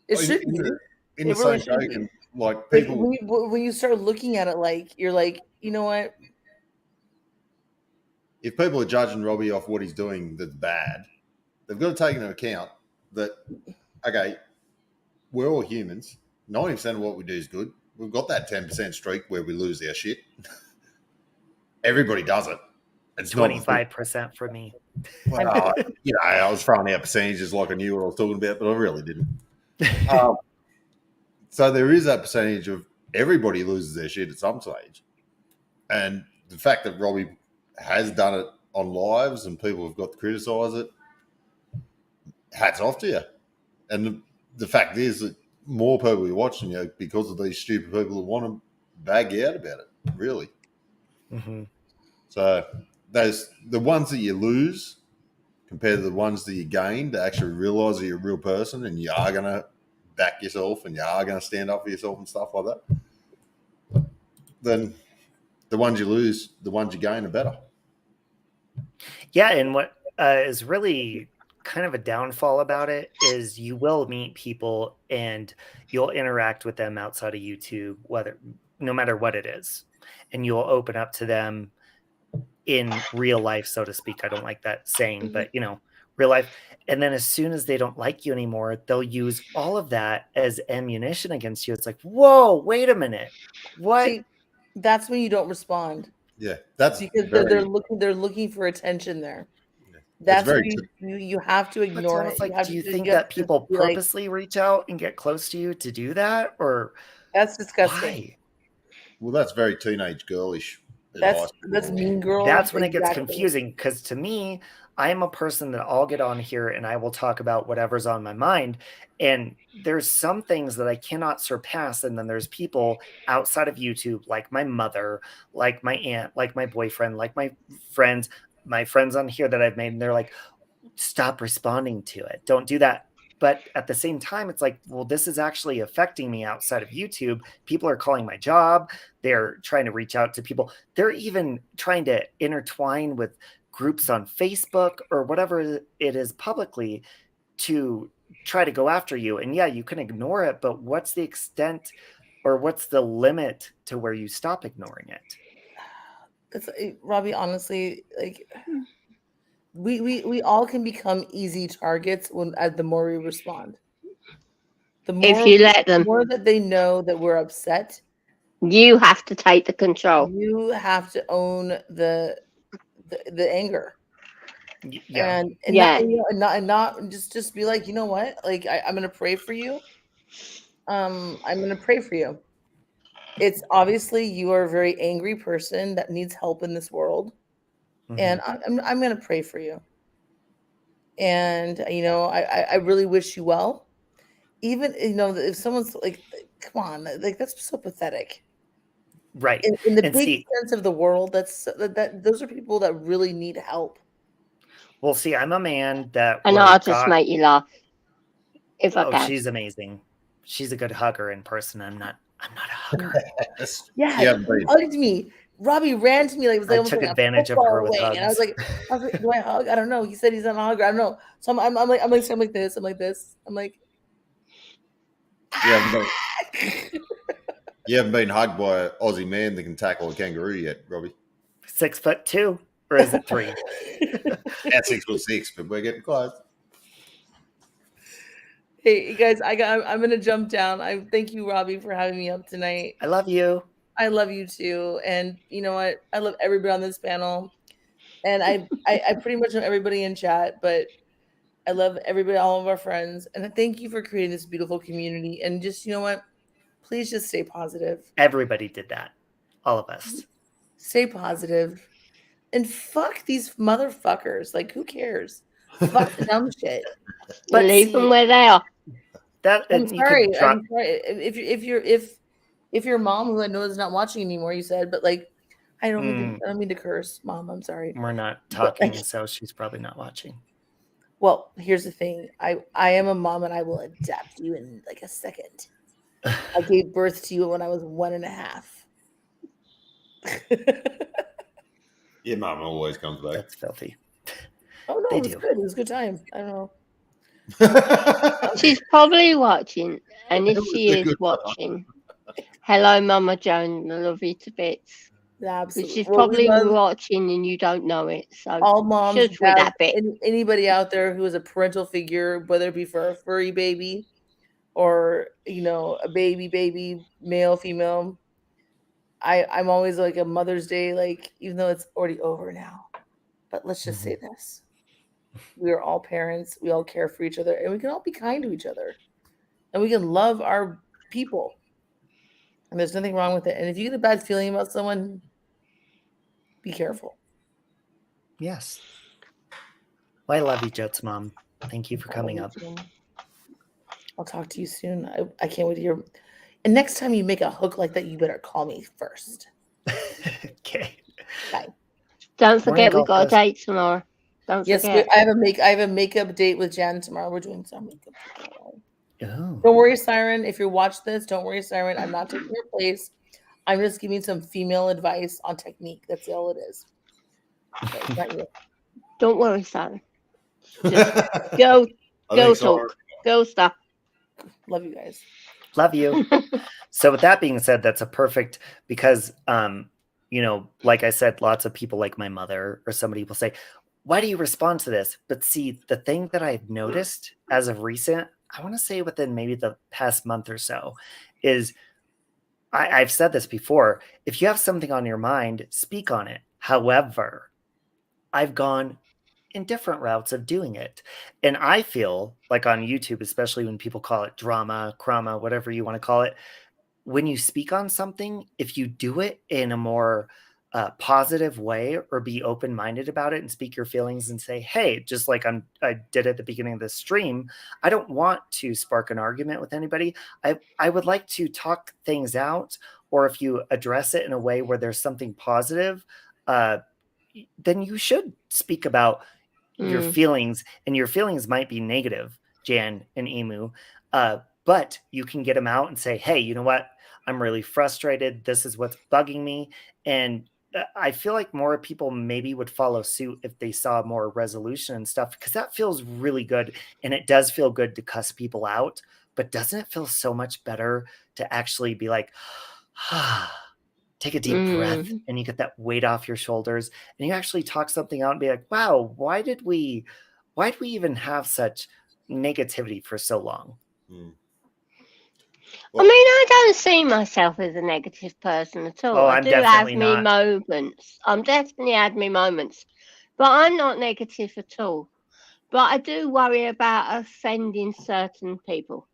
It in, shouldn't in be. the, in It the really same shouldn't be. token, like Like people, when you start looking at it, like you're like, you know what? if people are judging Robbie off what he's doing that's bad, they've got to take into account that, okay, we're all humans. 90% of what we do is good. We've got that 10% streak where we lose our shit. Everybody does it. It's not 25% for me. well, I was throwing out percentages like I knew what I was talking about, but I really didn't. So there is that percentage of everybody loses their shit at some stage. And the fact that Robbie has done it on lives and people have got to criticise it, hats off to you. And the fact is that more people are watching you because of these stupid people who want to bag you out about it, really. Mm-hmm. So the ones that you lose compared to the ones that you gain to actually realize that you're a real person and you are going to back yourself and you are going to stand up for yourself and stuff like that, then the ones you lose, the ones you gain are better. Yeah, and what is really kind of a downfall about it is you will meet people and you'll interact with them outside of YouTube, no matter what it is, and you'll open up to them in real life, so to speak. I don't like that saying, but real life. And then as soon as they don't like you anymore, they'll use all of that as ammunition against you. It's like, whoa, wait a minute. What? See, that's when you don't respond. Yeah, that's because very, they're looking for attention there. Yeah. That's very where you have to It's ignore it. almost like, do you think have that to people be like, purposely reach out and get close to you to do that? Or that's disgusting. why? well, that's very teenage girlish. in high That's school. mean girl. That's when it gets Exactly. confusing, because to me, I am a person that I'll get on here and I will talk about whatever's on my mind. And there's some things that I cannot surpass. And then there's people outside of YouTube, like my mother, like my aunt, like my boyfriend, like my friends on here that I've made. And they're like, stop responding to it. Don't do that. But at the same time, it's like, well, this is actually affecting me outside of YouTube. People are calling my job. They're trying to reach out to people. They're even trying to intertwine with groups on Facebook or whatever it is publicly to try to go after you. And yeah, you can ignore it, but what's the extent or what's the limit to where you stop ignoring it? It's Robbie, honestly, like we all can become easy targets the more we respond. The more If you let them, the more that they know that we're upset, you have to take the control. you have to own the anger. Yeah. And Yeah. not just be like, you know what? Like I'm gonna pray for you. I'm gonna pray for you. It's obviously you are a very angry person that needs help in this world. Mhm. And I'm gonna pray for you. And I really wish you well. Even if someone's like, come on, like that's so pathetic. Right. In the And big see, sense of the world, that those are people that really need help. well, see, I'm a man that And was I'll just got. make you laugh if I Oh, can. she's amazing. She's a good hugger in person. I'm not a hugger. Yeah, You he haven't been. hugged me. Robbie ran to me like it was I almost took like advantage a of her football with away, and I was hugs. like, do I hug? I don't know. He said he's not a hugger. I don't know. So I'm like this. I'm like this. I'm like, You haven't been hugged by an Aussie man that can tackle a kangaroo yet, Robbie. 6'2", or is it 3? At 6'6", but we're getting close. Hey, you guys, I'm gonna jump down. I thank you, Robbie, for having me up tonight. I love you. I love you too, and you know what? I love everybody on this panel, and I pretty much know everybody in chat, but I love everybody, all of our friends, and I thank you for creating this beautiful community. And just what? Please just stay positive. Everybody did that. All of us. Stay positive, and fuck these motherfuckers. Like, who cares? Fuck the dumb shit. But Leave see, them where they are. that I'm you sorry. could drop. I'm sorry. If your mom, who I know is not watching anymore, you said, but like, I don't mean to curse, Mom. I'm sorry. We're not But, talking, like, so she's probably not watching. well, here's the thing. I am a mom, and I will adapt you in like a second. I gave birth to you when I was 1.5. Your mum always comes back. That's filthy. Oh no, They it was do. good. It was a good time. I don't know. She's probably watching, and if It was she a is good watching, hello, Mama Joan. I love you to bits. But Absolutely. she's Well, probably we love watching, and you don't know it. So all moms, shush with dads, that bit. anybody out there who is a parental figure, whether it be for a furry baby or a baby, male, female. I'm always like a Mother's Day, like, even though it's already over now. But let's just say this. We are all parents, we all care for each other, and we can all be kind to each other. And we can love our people. And there's nothing wrong with it. And if you get a bad feeling about someone, be careful. Yes. Well, I love you, Jets Mom. Thank you for coming up. I'll talk to you soon. I can't wait to hear. And next time you make a hook like that, you better call me first. Okay. Okay. Don't forget, we Golf got a Coast. date tomorrow. Don't Yes, forget. I have a makeup date with Jan tomorrow. We're doing some makeup tomorrow. Oh. Don't worry, Siren. If you watch this, don't worry, Siren. I'm not taking your place. I'm just giving some female advice on technique. That's all it is. Okay, not you. Don't worry, Simon. Just go talk. Go stuff. Love you guys. Love you. So with that being said, that's a perfect, because you know, like I said, lots of people like my mother or somebody will say, why do you respond to this? But see, the thing that I've noticed as of recent, I want to say within maybe the past month or so, is I've said this before, if you have something on your mind, speak on it. However, I've gone in different routes of doing it. And I feel like on YouTube, especially when people call it drama, crama, whatever you want to call it, when you speak on something, if you do it in a more positive way, or be open-minded about it and speak your feelings and say, hey, just like I did at the beginning of the stream, I don't want to spark an argument with anybody. I would like to talk things out, or if you address it in a way where there's something positive, then you should speak about your feelings, and your feelings might be negative, Jan and Emu, but you can get them out and say, hey, you know what? I'm really frustrated. This is what's bugging me. And I feel like more people maybe would follow suit if they saw more resolution and stuff, because that feels really good. And it does feel good to cuss people out, but doesn't it feel so much better to actually be like, take a deep breath, and you get that weight off your shoulders, and you actually talk something out and be like, wow, why did we even have such negativity for so long? I mean, I don't see myself as a negative person at all. Oh, I I'm do have definitely me not. moments. I'm definitely had me moments, but I'm not negative at all. But I do worry about offending certain people.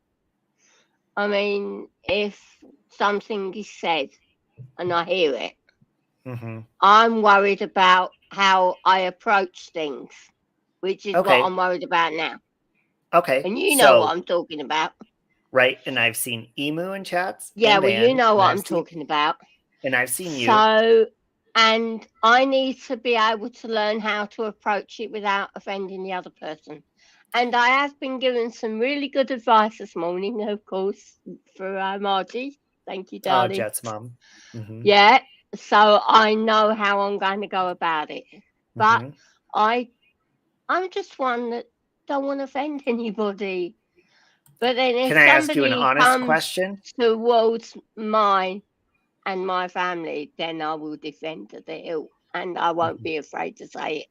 I mean, if something is said and I hear it, I'm worried about how I approach things, which is what I'm worried about now. Okay. And you know what I'm talking about. Right. And I've seen Emu in chats. Yeah, well, you know what I'm talking about. And I've seen you. So, and I need to be able to learn how to approach it without offending the other person. And I have been given some really good advice this morning, of course, for Margie. Thank you, darling. Oh, Jet's mom. Yeah. So I know how I'm going to go about it. But I'm just one that don't want to offend anybody. But then if Can I ask you an somebody honest comes question? towards mine and my family, then I will defend to the hill, and I won't be afraid to say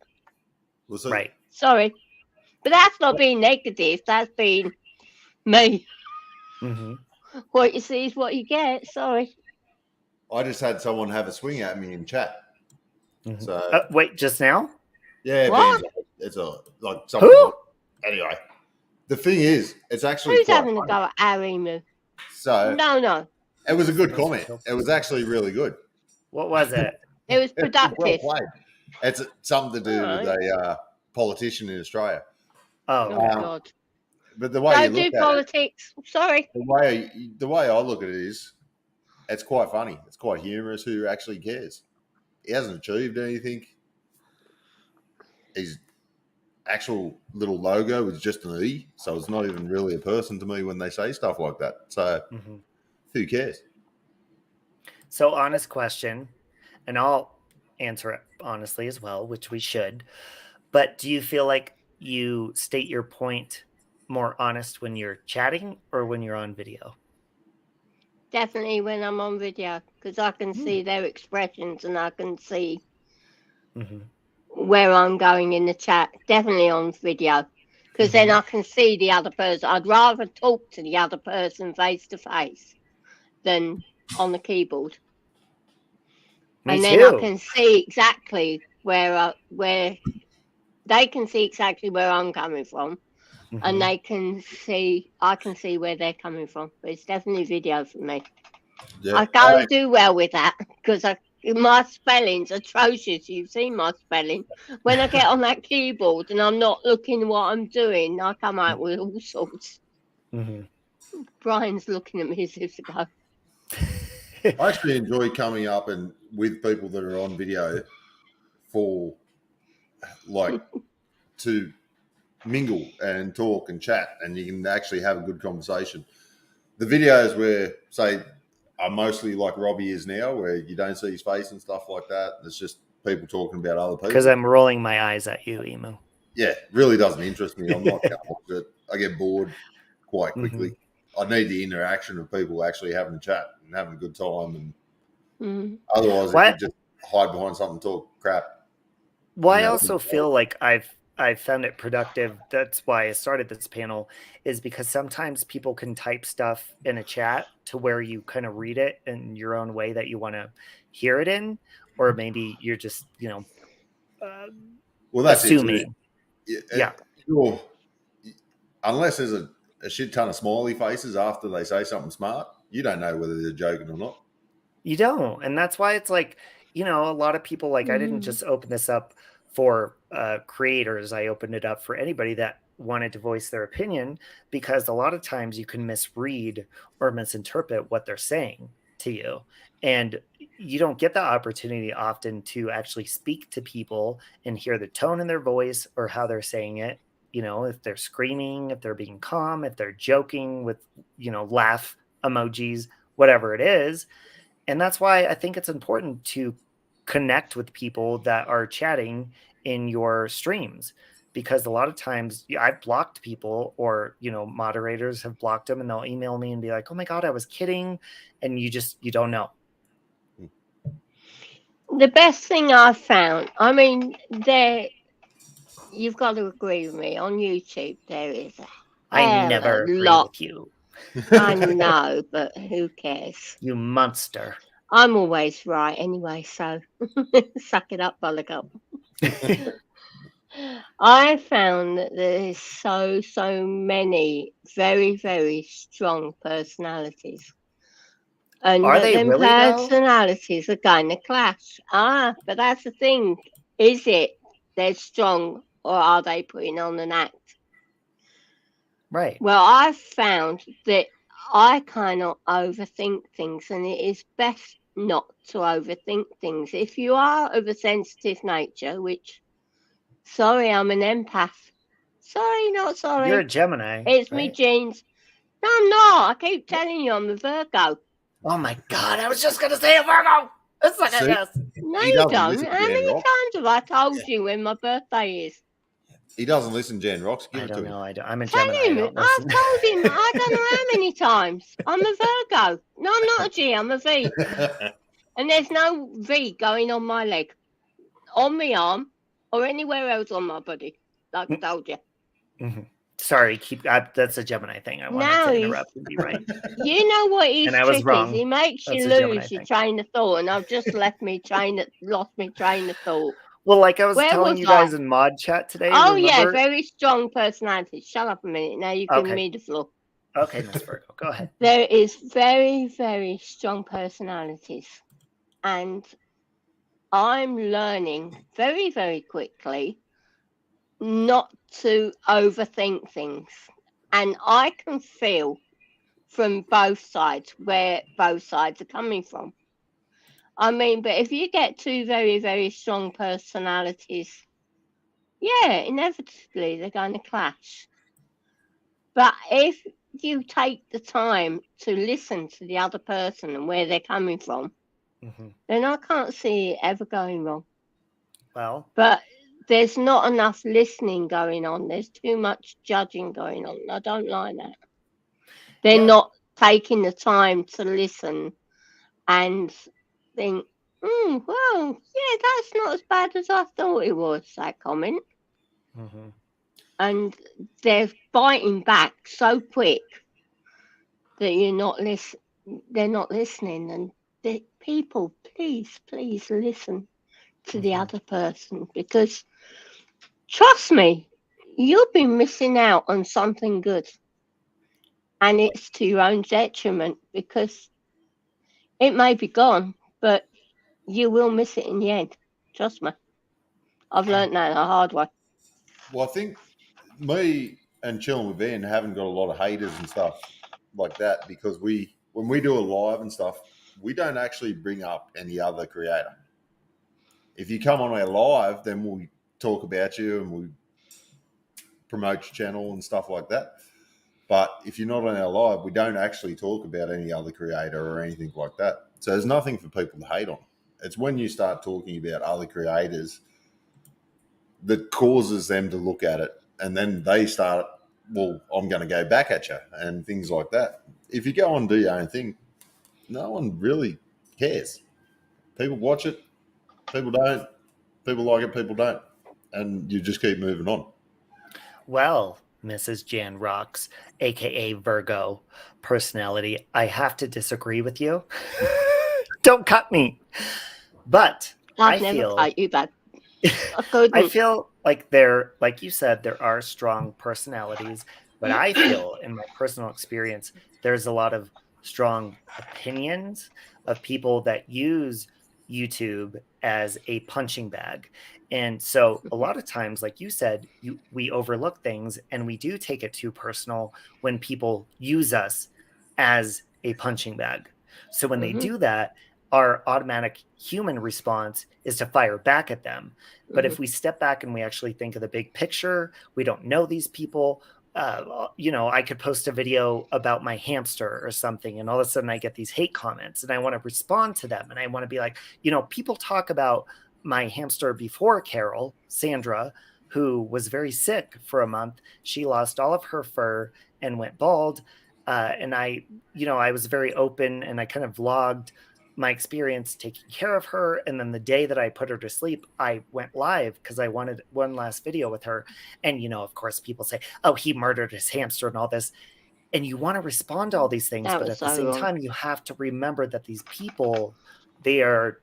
it. Right. Sorry. But that's not being negative. That's being me. What you see is what you get. Sorry. I just had someone have a swing at me in chat. So wait, just now? Yeah, what? it's like someone. Who? Anyway, the thing is, it's actually Who's quite having funny. a go at our Emu? So no. It was a good comment. It was actually really good. What was it? It was productive. Well played. It's something to do with a politician in Australia. Oh God. But the way Don't you look do at politics. Sorry. the way I look at it is, it's quite funny. It's quite humorous. Who actually cares? He hasn't achieved anything. His actual little logo is just an E, so it's not even really a person to me when they say stuff like that. So who cares? So, honest question, and I'll answer it honestly as well, which we should. But do you feel like you state your point more honest when you're chatting or when you're on video? Definitely when I'm on video, because I can see their expressions and I can see where I'm going in the chat. Definitely on video, because then I can see the other person. I'd rather talk to the other person face to face than on the keyboard. Me then too. I can see exactly where they can see exactly where I'm coming from, and I can see where they're coming from. But it's definitely video for me. Yeah, I can't do well with that because My spelling's atrocious. You've seen my spelling. When I get on that keyboard and I'm not looking what I'm doing, I come out with all sorts. Mm-hmm. Brian's looking at me as if to go, I actually enjoy coming up and with people that are on video for like to mingle and talk and chat, and you can actually have a good conversation. The videos where, say, are mostly like Robbie is now, where you don't see his face and stuff like that. It's just people talking about other people. Because I'm rolling my eyes at you, Emu. Yeah, really doesn't interest me. I'm not going to watch it. I get bored quite quickly. I need the interaction of people actually having a chat and having a good time. And otherwise, if you just hide behind something and talk crap. Well, I also feel like I've found it productive. That's why I started this panel, is because sometimes people can type stuff in a chat to where you kind of read it in your own way that you want to hear it in, or maybe you're just, well, that's assuming. Yeah. Sure. Unless there's a shit ton of smiley faces after they say something smart, you don't know whether they're joking or not. You don't. And that's why it's like, a lot of people, like, I didn't just open this up for creators. I opened it up for anybody that wanted to voice their opinion, because a lot of times you can misread or misinterpret what they're saying to you. And you don't get the opportunity often to actually speak to people and hear the tone in their voice or how they're saying it. If they're screaming, if they're being calm, if they're joking with, laugh emojis, whatever it is. And that's why I think it's important to connect with people that are chatting in your streams, because a lot of times I've blocked people, or, moderators have blocked them, and they'll email me and be like, oh my God, I was kidding. And you don't know. the best thing I've found, I mean, you've got to agree with me, on YouTube there is I never agree with you. I know, but who cares? You monster. I'm always right anyway, so suck it up, buttercup. I found that there's so many very, very strong personalities. And are they them really, personalities are going to clash. But that's the thing. Is it they're strong, or are they putting on an act? Right. Well, I've found that I cannot overthink things, and it is best not to overthink things. If you are of a sensitive nature, which, sorry, I'm an empath. Sorry, not sorry. You're a Gemini. It's right? me genes. No, I'm not. I keep telling you I'm a Virgo. Oh my God, I was just going to say a Virgo. It's like yes. No, you don't. How many times have I told you when my birthday is? He doesn't listen, Jan Rocks. Give it to him. I'm a Gemini. I've told him I don't know how many times. I'm a Virgo. No, I'm not a G. I'm a V. And there's no V going on my leg, on my arm, or anywhere else on my body, like I told you. Mm-hmm. Sorry, that's a Gemini thing. I wanted to interrupt and be right. You know what his trick is? He makes you lose your train of thought, and I've just lost my train of thought. Well, like I was telling you guys in mod chat today. Oh, yeah, very strong personality. Shut up a minute. Now you can me the floor. Okay, Miss Virgo, go ahead. There is very, very strong personalities. And I'm learning very, very quickly not to overthink things. And I can feel from both sides where both sides are coming from. I mean, but if you get two very, very strong personalities, yeah, inevitably they're going to clash. But if you take the time to listen to the other person and where they're coming from, then I can't see it ever going wrong. Well, but there's not enough listening going on. There's too much judging going on. I don't like that. They're not taking the time to listen and think, well, yeah, that's not as bad as I thought it was, that comment. And they're biting back so quick that they're not listening. And people, please listen to the other person, because trust me, you'll be missing out on something good, and it's to your own detriment, because it may be gone, but you will miss it in the end. Trust me. I've learned that the hard way. Well, I think me and chilling with Ben haven't got a lot of haters and stuff like that because when we do a live and stuff, we don't actually bring up any other creator. If you come on our live, then we'll talk about you and we promote your channel and stuff like that. But if you're not on our live, we don't actually talk about any other creator or anything like that. So there's nothing for people to hate on. It's when you start talking about other creators that causes them to look at it, and then they start, well, I'm going to go back at you and things like that. If you go on and do your own thing, no one really cares. People watch it, people don't, people like it, people don't, and you just keep moving on. Well, Mrs. Jan Rocks, aka Virgo personality, I have to disagree with you. Don't cut me. But I've I never feel cut you back. I couldn't. I feel like there, like you said, there are strong personalities, but I feel in my personal experience, there's a lot of strong opinions of people that use YouTube as a punching bag. And so a lot of times, like you said, we overlook things and we do take it too personal when people use us as a punching bag. So when they do that, our automatic human response is to fire back at them. But if we step back and we actually think of the big picture, we don't know these people. I could post a video about my hamster or something, and all of a sudden I get these hate comments and I want to respond to them. And I want to be like, people talk about my hamster before Carol, Sandra, who was very sick for a month. She lost all of her fur and went bald. And I was very open and I kind of vlogged my experience taking care of her. And then the day that I put her to sleep, I went live because I wanted one last video with her. And, of course, people say, oh, he murdered his hamster and all this. And you want to respond to all these things. But at the same time, you have to remember that these people, they're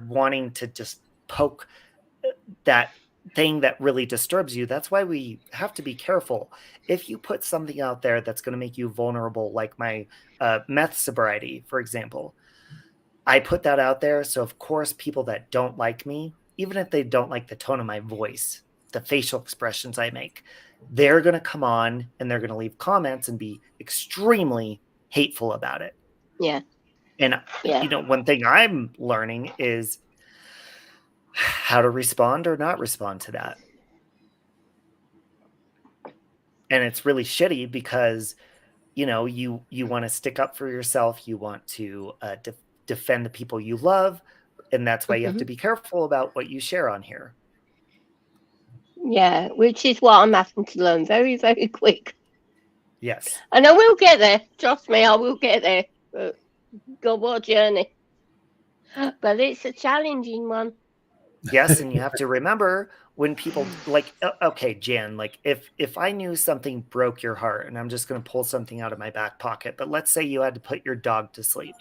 wanting to just poke that thing that really disturbs you. That's why we have to be careful. If you put something out there that's going to make you vulnerable, like my meth sobriety, for example, I put that out there. So of course, people that don't like me, even if they don't like the tone of my voice, the facial expressions I make, they're going to come on and they're going to leave comments and be extremely hateful about it. Yeah. And, one thing I'm learning is how to respond or not respond to that. And it's really shitty because, you want to stick up for yourself. You want to defend the people you love. And that's why you have to be careful about what you share on here. Yeah, which is what I'm having to learn very, very quick. Yes. And I will get there. Trust me, I will get there. But God, what a journey. But it's a challenging one. Yes, and you have to remember when people okay, Jan, if I knew something broke your heart, and I'm just going to pull something out of my back pocket, but let's say you had to put your dog to sleep,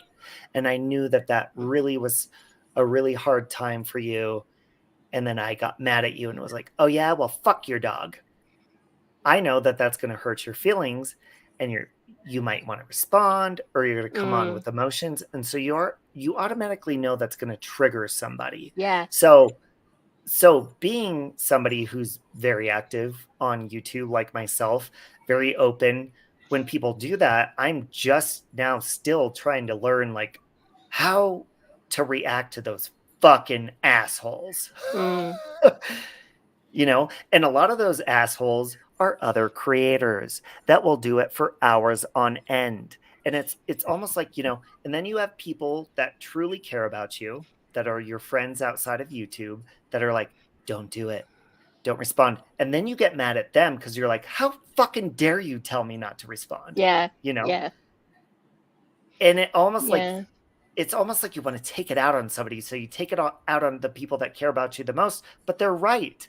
and I knew that really was a really hard time for you, and then I got mad at you and was like, oh yeah, well, fuck your dog. I know that that's going to hurt your feelings, and you might want to respond, or you're going to come on with emotions. And so you automatically know that's going to trigger somebody. Yeah. So being somebody who's very active on YouTube, like myself, very open, when people do that, I'm just now still trying to learn how to react to those fucking assholes. And a lot of those assholes are other creators that will do it for hours on end. And it's almost like, and then you have people that truly care about you, that are your friends outside of YouTube, that are like, don't do it. Don't respond. And then you get mad at them because you're like, how fucking dare you tell me not to respond? Yeah. Yeah. And it almost it's almost like you want to take it out on somebody. So you take it out on the people that care about you the most, but they're right.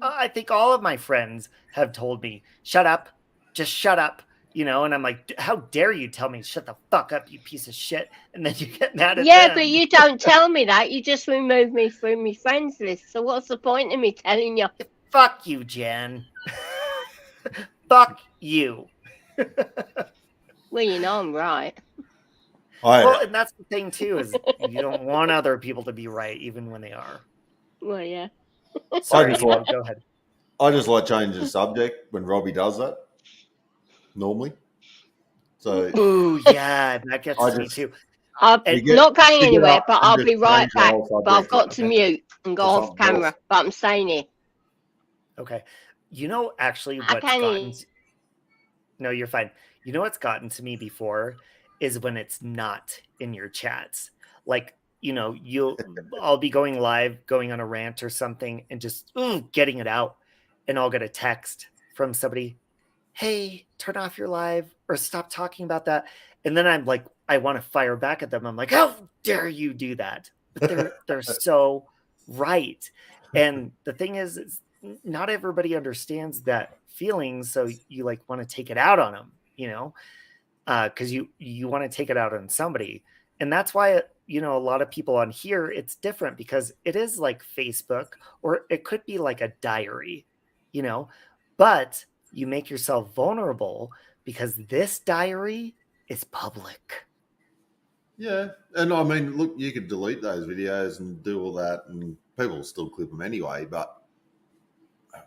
I think all of my friends have told me, shut up, just shut up, and I'm like, how dare you tell me, shut the fuck up, you piece of shit. And then you get mad at them. But you don't tell me that. You just remove me from my friends list. So what's the point of me telling you? Fuck you, Jan. Fuck you. Well, I'm right. Well, and that's the thing too, is you don't want other people to be right, even when they are. Well, yeah. Sorry, just Emo, like- go ahead. I just like changing the subject when Robbie does that. Normally, so Ooh, yeah, that gets I me just- too. I'm And- not going you get anywhere, up but and I'll just be right change the back. whole But I've subject. got to mute and go to off something else. camera. But I'm staying here. Okay. You know, actually, I what's can't gotten... eat. No, you're fine. You know what's gotten to me before is when it's not in your chats. Like, you know, I'll be going live, going on a rant or something, and just getting it out. And I'll get a text from somebody, hey, turn off your live or stop talking about that. And then I'm like, I want to fire back at them. I'm like, how dare you do that? But they're so right. And the thing is not everybody understands that feeling. So you like want to take it out on them, you know, because you want to take it out on somebody. And that's why, you know, a lot of people on here, it's different because it is like Facebook, or it could be like a diary, you know, but you make yourself vulnerable because this diary is public. Yeah, and I mean, look, you could delete those videos and do all that, and people will still clip them anyway. But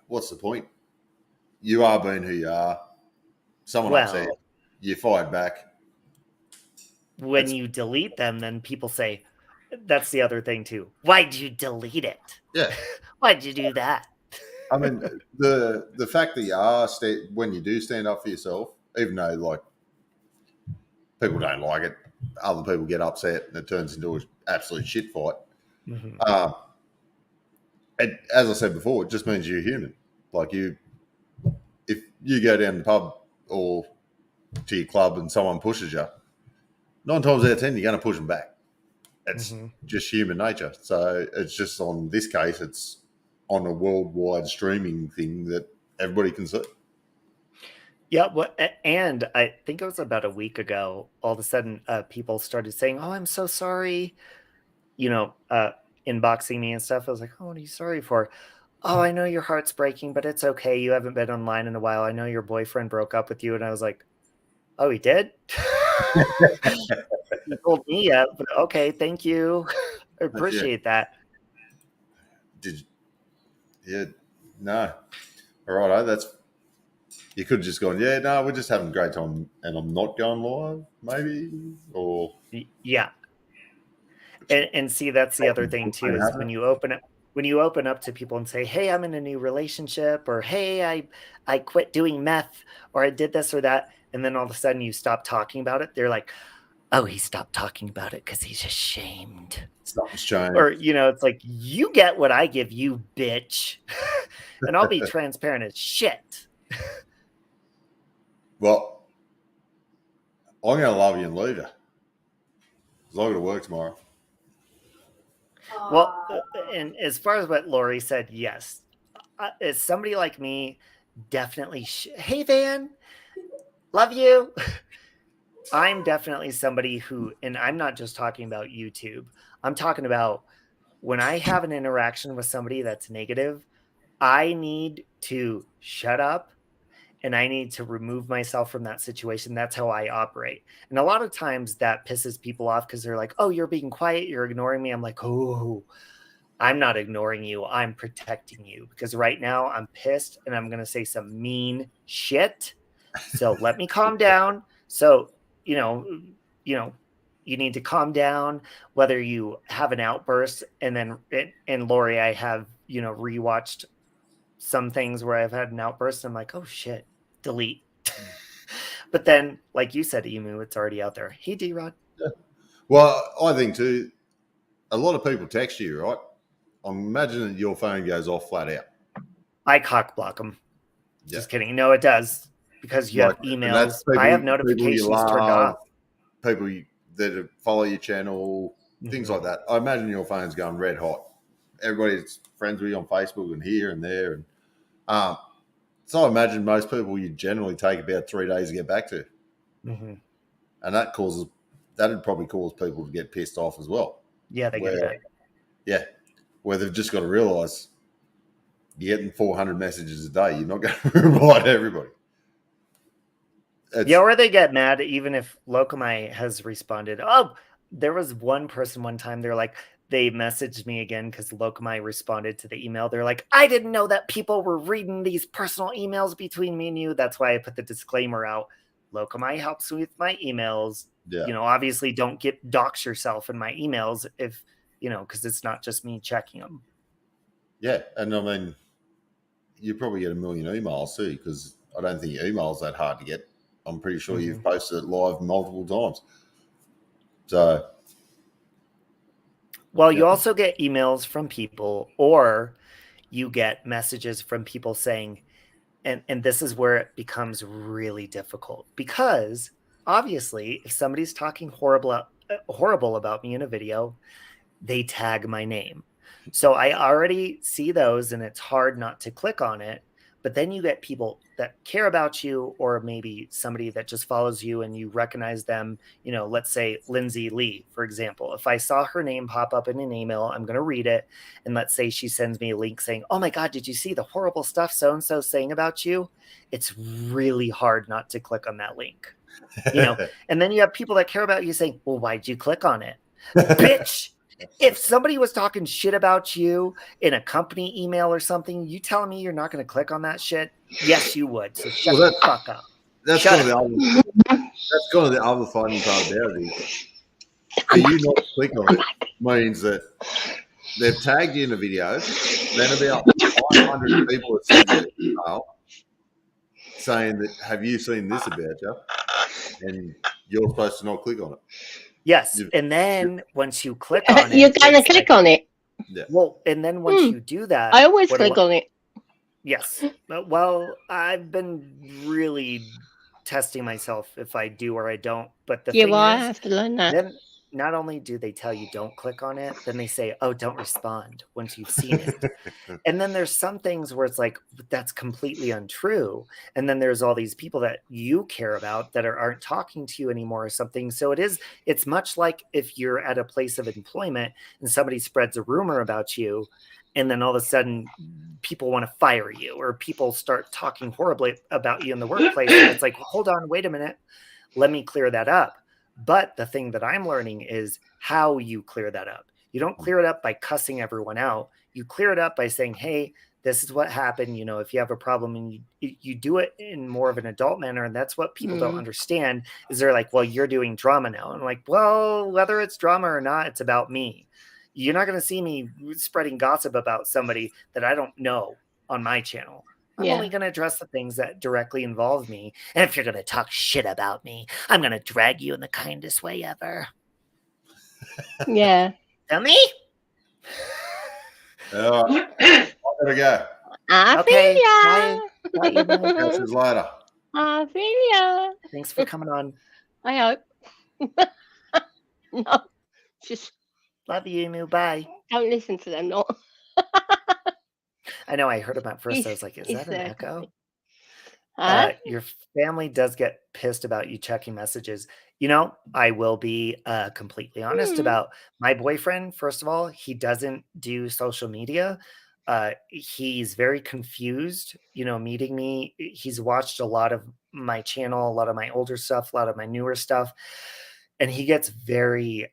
what's the point? You are being who you are. Someone upset, Well, you fired back. when It's- you delete them, then people say, that's the other thing too. Why'd you delete it? Yeah, Why'd you do that? I mean, the fact that you are when you do stand up for yourself, even though like people don't like it, other people get upset, and it turns into an absolute shit fight. Mhm. And as I said before, it just means you're human. Like if you go down the pub or to your club and someone pushes you, 9 times out of 10 you're going to push them back. It's just human nature. So it's just on this case, it's on a worldwide streaming thing that everybody can see. Yeah, and I think it was about a week ago, all of a sudden people started saying, oh, I'm so sorry, you know, inboxing me and stuff. I was like, oh, what are you sorry for? Oh, I know your heart's breaking, but it's okay. You haven't been online in a while. I know your boyfriend broke up with you. And I was like, oh, he did? He told me yet, but okay, thank you. I appreciate that. Yeah, no. All right, that's... You could have just gone, yeah, no, we're just having a great time, and I'm not going live, maybe, or... Yeah. And see, that's the other thing too, is when you open up to people and say, hey, I'm in a new relationship, or hey, I quit doing meth, or I did this or that, and then all of a sudden you stop talking about it, they're like, oh, he stopped talking about it because he's ashamed. Something's changed. Or, you know, it's like, you get what I give you, bitch. And I'll be transparent as shit. Well, I'm going to love you and leave you. Because I've got to work tomorrow. Well, and as far as what Lori said, yes. As somebody like me, definitely. Hey, Van, love you. I'm definitely somebody who, and I'm not just talking about YouTube. I'm talking about when I have an interaction with somebody that's negative, I need to shut up and I need to remove myself from that situation. That's how I operate. And a lot of times that pisses people off because they're like, oh, you're being quiet, you're ignoring me. I'm like, oh, I'm not ignoring you. I'm protecting you because right now I'm pissed and I'm going to say some mean shit. So let me calm down. So, you know, you need to calm down, whether you have an outburst. And then, and Lori, I have, you know, rewatched some things where I've had an outburst. I'm like, oh shit, delete. But then, like you said, Emu, it's already out there. Hey, D-Rod. Yeah. Well, I think too, a lot of people text you, right? I'm imagining your phone goes off flat out. I cock block them. Yeah. Just kidding. No, it does. Because you have emails. I have notifications turned off. People that follow your channel, things like that. I imagine your phone's going red hot. Everybody's friends with you on Facebook and here and there. And so I imagine most people you generally take about 3 days to get back to. Mm-hmm. And that'd probably cause people to get pissed off as well. Yeah, they get mad. Yeah, where they've just got to realise you're getting 400 messages a day. You're not going to reply to everybody. Yeah, or they get mad even if Locomai has responded. Oh, there was one person one time, they're like, they messaged me again because Locomai responded to the email. They're like, I didn't know that people were reading these personal emails between me and you. That's why I put the disclaimer out. Locomai helps me with my emails. Yeah. Obviously don't dox yourself in my emails if, because it's not just me checking them. Yeah. And I mean, you probably get a million emails too, because I don't think your email's that hard to get. I'm pretty sure you've posted it live multiple times. So, well, you also get emails from people, or you get messages from people saying, and this is where it becomes really difficult, because obviously if somebody's talking horrible about me in a video, they tag my name. So I already see those and it's hard not to click on it. But then you get people that care about you, or maybe somebody that just follows you and you recognize them. Let's say Lindsay Lee, for example. If I saw her name pop up in an email, I'm going to read it. And let's say she sends me a link saying, oh my God, did you see the horrible stuff so-and-so saying about you? It's really hard not to click on that link. And then you have people that care about you saying, well, why'd you click on it? Bitch. If somebody was talking shit about you in a company email or something, you telling me you're not going to click on that shit? Yes, you would. So shut the fuck up. That's kind of the other funny part about it. For you not to click on it means that they've tagged you in a video, then about 500 people have sent you an email saying that, have you seen this about you? And you're supposed to not click on it. Yes, and then once you click on it, you're going to click on it. Yeah. Well, and then once you do that, I always click on it. Yes. Well, I've been really testing myself if I do or I don't. But the thing is, I have to learn that. Then not only do they tell you don't click on it, then they say, oh, don't respond once you've seen it. And then there's some things where it's like, that's completely untrue. And then there's all these people that you care about that aren't talking to you anymore or something. So it's much like if you're at a place of employment and somebody spreads a rumor about you, and then all of a sudden people want to fire you, or people start talking horribly about you in the workplace. And it's like, hold on, wait a minute. Let me clear that up. But the thing that I'm learning is how you clear that up. You don't clear it up by cussing everyone out. You clear it up by saying, hey, this is what happened. If you have a problem, and you do it in more of an adult manner. And that's what people don't understand, is they're like, well, you're doing drama now. And I'm like, well, whether it's drama or not, it's about me. You're not going to see me spreading gossip about somebody that I don't know on my channel. I'm only going to address the things that directly involve me. And if you're going to talk shit about me, I'm going to drag you in the kindest way ever. Yeah. Tell me? I gotta go. Okay. Bye. Catch you later. I feel ya. Thanks for coming on. I hope. No, just Love you, Emu. Bye. don't listen to them. Not. I know I heard him at first. I was like, is that an echo? Your family does get pissed about you checking messages. I will be completely honest about my boyfriend. First of all, he doesn't do social media. He's very confused, meeting me. He's watched a lot of my channel, a lot of my older stuff, a lot of my newer stuff. And he gets very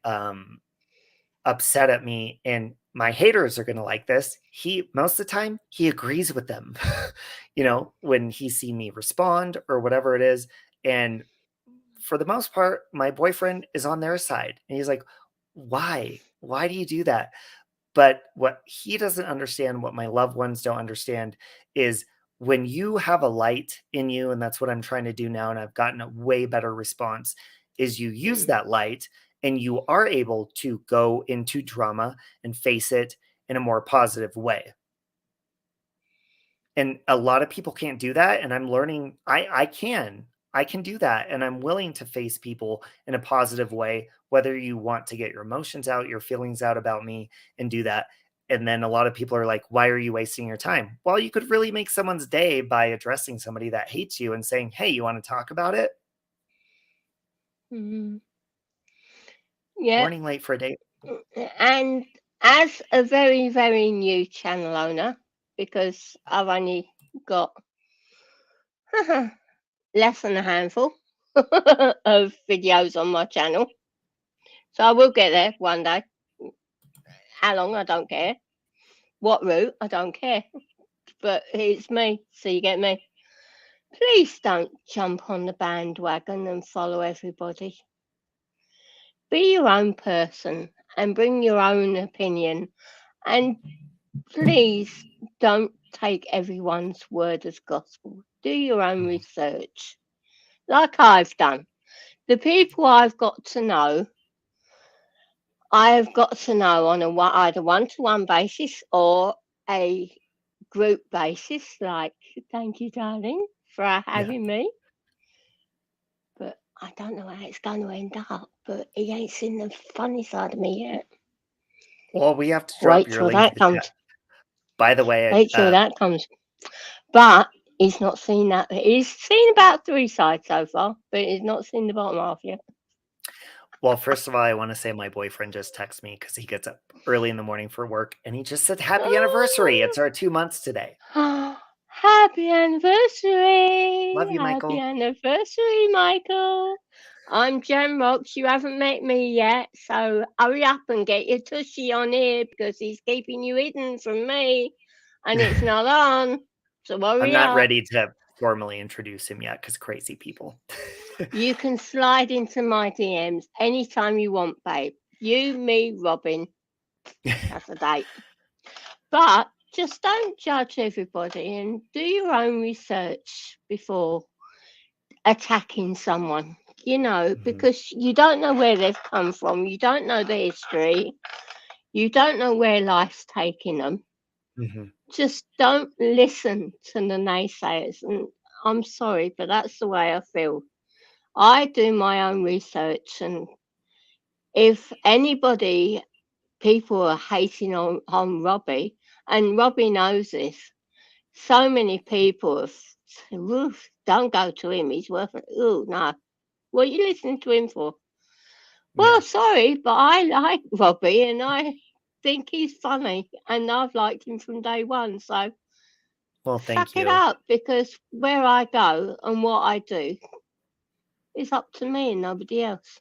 upset at me, and my haters are going to like this. Most of the time, he agrees with them, when he see me respond or whatever it is. And for the most part, my boyfriend is on their side, and he's like, why do you do that? But what he doesn't understand, what my loved ones don't understand, is when you have a light in you, and that's what I'm trying to do now, and I've gotten a way better response, is you use that light and you are able to go into drama and face it in a more positive way. And a lot of people can't do that. And I'm learning I can do that. And I'm willing to face people in a positive way, whether you want to get your emotions out, your feelings out about me, and do that. And then a lot of people are like, why are you wasting your time? Well, you could really make someone's day by addressing somebody that hates you and saying, hey, you want to talk about it? Yeah. Morning late for a date. And as a very, very new channel owner, because I've only got less than a handful of videos on my channel. So I will get there one day. How long, I don't care. What route, I don't care. But it's me, so you get me. Please don't jump on the bandwagon and follow everybody. Be your own person and bring your own opinion. And please don't take everyone's word as gospel. Do your own research, like I've done. The people I've got to know, I've got to know on either one-to-one basis or a group basis, like, thank you, darling, for having me. But I don't know how it's going to end up, but he ain't seen the funny side of me yet. Well, we have to drop Wait your till link that in the comes. chat. By the way, Wait till that comes. But he's not seen that. He's seen about 3 sides so far, but he's not seen the bottom half yet. well, first of all, I want to say my boyfriend just texted me because he gets up early in the morning for work, and he just said, happy anniversary. It's our 2 months today. Happy anniversary. Love you, Michael. Happy anniversary, Michael. I'm Jen Rocks. You haven't met me yet, so hurry up and get your tushy on here because he's keeping you hidden from me and it's not on. So hurry I'm not up. ready to formally introduce him yet because crazy people. You can slide into my DMs anytime you want, babe. You, me, Robin. That's a date. But just don't judge everybody and do your own research before attacking someone, because you don't know where they've come from. You don't know their history. You don't know where life's taking them. Just don't listen to the naysayers. And I'm sorry, but that's the way I feel. I do my own research, and if people are hating on Robbie, and Robbie knows this, so many people have said, don't go to him, he's worth it. Oh, no. What are you listening to him for? Well, sorry, but I like Robbie, and I think he's funny, and I've liked him from day one, so well, thank suck you. it up, because where I go and what I do is up to me and nobody else.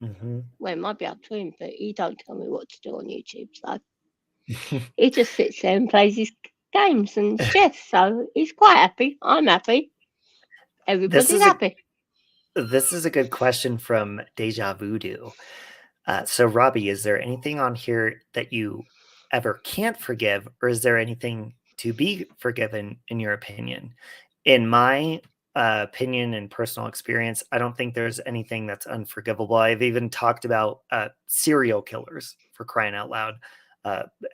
Well, it might be up to him, but he don't tell me what to do on YouTube, so he just sits there and plays his games and chess, so he's quite happy. I'm happy. Everybody's happy. This is a good question from Deja Voodoo. So, Robbie, is there anything on here that you ever can't forgive, or is there anything to be forgiven, in your opinion? In my opinion and personal experience, I don't think there's anything that's unforgivable. I've even talked about serial killers, for crying out loud,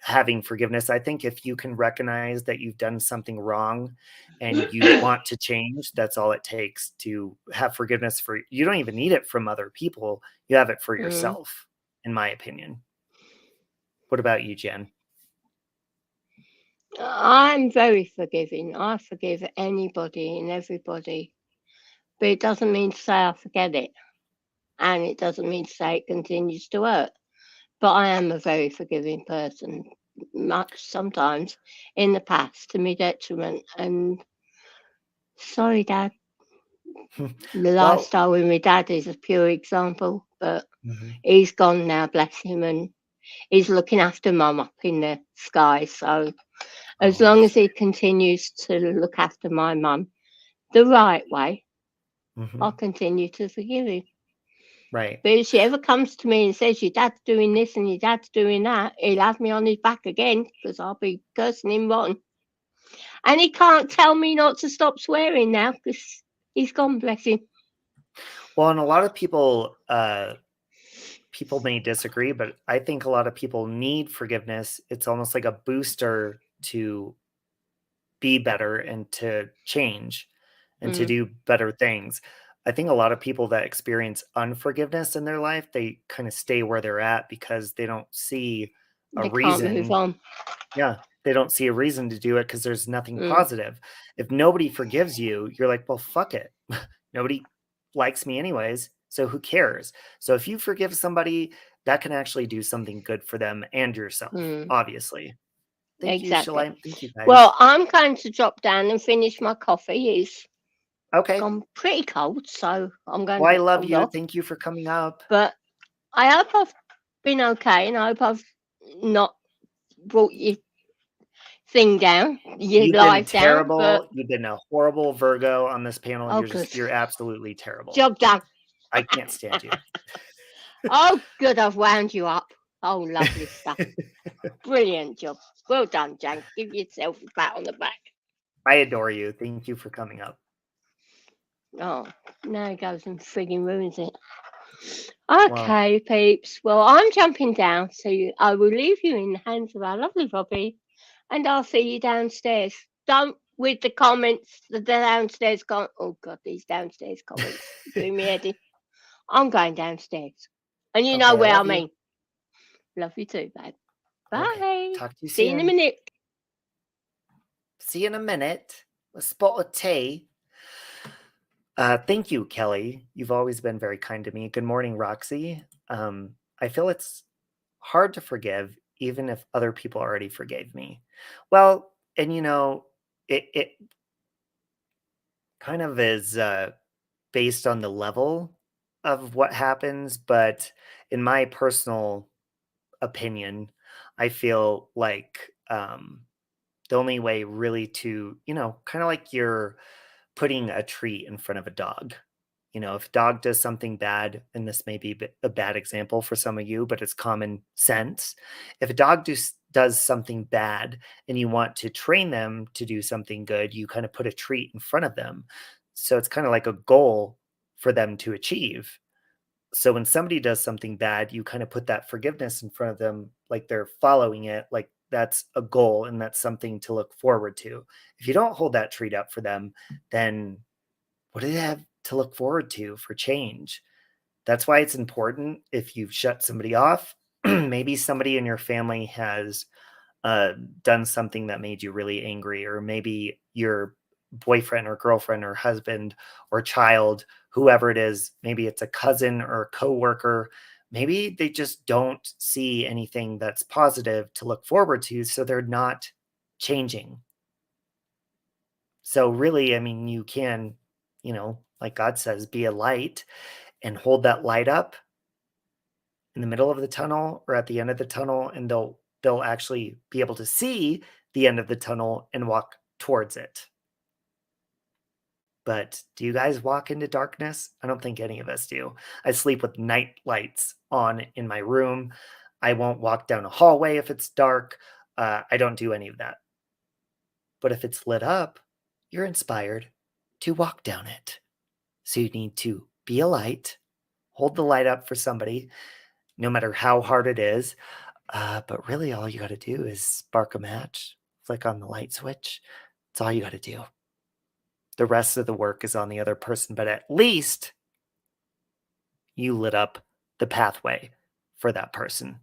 having forgiveness. I think if you can recognize that you've done something wrong and you want to change, that's all it takes to have forgiveness. For you don't even need it from other people. You have it for yourself, in my opinion. What about you, Jen? I'm very forgiving. I forgive anybody and everybody. But it doesn't mean to say I forget it. And it doesn't mean to say it continues to hurt. But I am a very forgiving person, much sometimes in the past to my detriment. And sorry, Dad. The lifestyle with my dad is a pure example, but he's gone now, bless him, and he's looking after Mum up in the sky. So as long as he continues to look after my mum the right way, I'll continue to forgive him. Right. But if she ever comes to me and says, your dad's doing this and your dad's doing that, he'll have me on his back again because I'll be cursing him rotten. And he can't tell me not to stop swearing now because he's gone, bless him. Well, and a lot of people may disagree, but I think a lot of people need forgiveness. It's almost like a booster to be better and to change and to do better things. I think a lot of people that experience unforgiveness in their life, they kind of stay where they're at because they don't see a reason. Can't move on. Yeah, they don't see a reason to do it because there's nothing positive. If nobody forgives you, you're like, well, fuck it. Nobody likes me anyways, so who cares? So if you forgive somebody, that can actually do something good for them and yourself, obviously. Thank you, Shalai. Thank you, guys. Well, I'm going to drop down and finish my coffee. It's Okay. gone pretty cold, so I'm going Well, I to love hold you. off. Thank you for coming up. But I hope I've been okay, and I hope I've not brought your thing down, your You've been life down. But terrible. You've been a horrible Virgo on this panel. oh, You're absolutely terrible. job done. I can't stand you. Oh, good, I've wound you up. Oh, lovely stuff. Brilliant job. Well done, Jan. Give yourself a pat on the back. I adore you. Thank you for coming up. Oh, now he goes and frigging ruins it. Well, Okay, peeps. Well, I'm jumping down, so I will leave you in the hands of our lovely Robbie, and I'll see you downstairs. Don't with the comments, the downstairs oh God, these downstairs comments doing me heady. I'm going downstairs, and you know okay, I where I love you. mean. Love you too, babe. Bye. Okay, talk to you See you in a soon. minute. See you in a minute. A spot of tea. Thank you, Kelly. You've always been very kind to me. Good morning, Roxy. I feel it's hard to forgive, even if other people already forgave me. Well, and it kind of is based on the level of what happens, but in my personal opinion, I feel like the only way really to, kind of like you're putting a treat in front of a dog. If a dog does something bad, and this may be a bad example for some of you, but it's common sense. If a dog does something bad and you want to train them to do something good, you kind of put a treat in front of them. So it's kind of like a goal for them to achieve. So when somebody does something bad, you kind of put that forgiveness in front of them, like they're following it, like that's a goal and that's something to look forward to. If you don't hold that treat up for them, then what do they have to look forward to for change? That's why it's important if you've shut somebody off. Maybe somebody in your family has done something that made you really angry, or maybe your boyfriend or girlfriend or husband or child, whoever it is, maybe it's a cousin or a coworker, maybe they just don't see anything that's positive to look forward to, so they're not changing. So really, I mean, you can, like God says, be a light and hold that light up in the middle of the tunnel or at the end of the tunnel, and they'll actually be able to see the end of the tunnel and walk towards it. But do you guys walk into darkness? I don't think any of us do. I sleep with night lights on in my room. I won't walk down a hallway if it's dark. I don't do any of that. But if it's lit up, you're inspired to walk down it. So you need to be a light, hold the light up for somebody, no matter how hard it is. But really, all you got to do is spark a match, flick on the light switch. That's all you got to do. The rest of the work is on the other person, but at least you lit up the pathway for that person.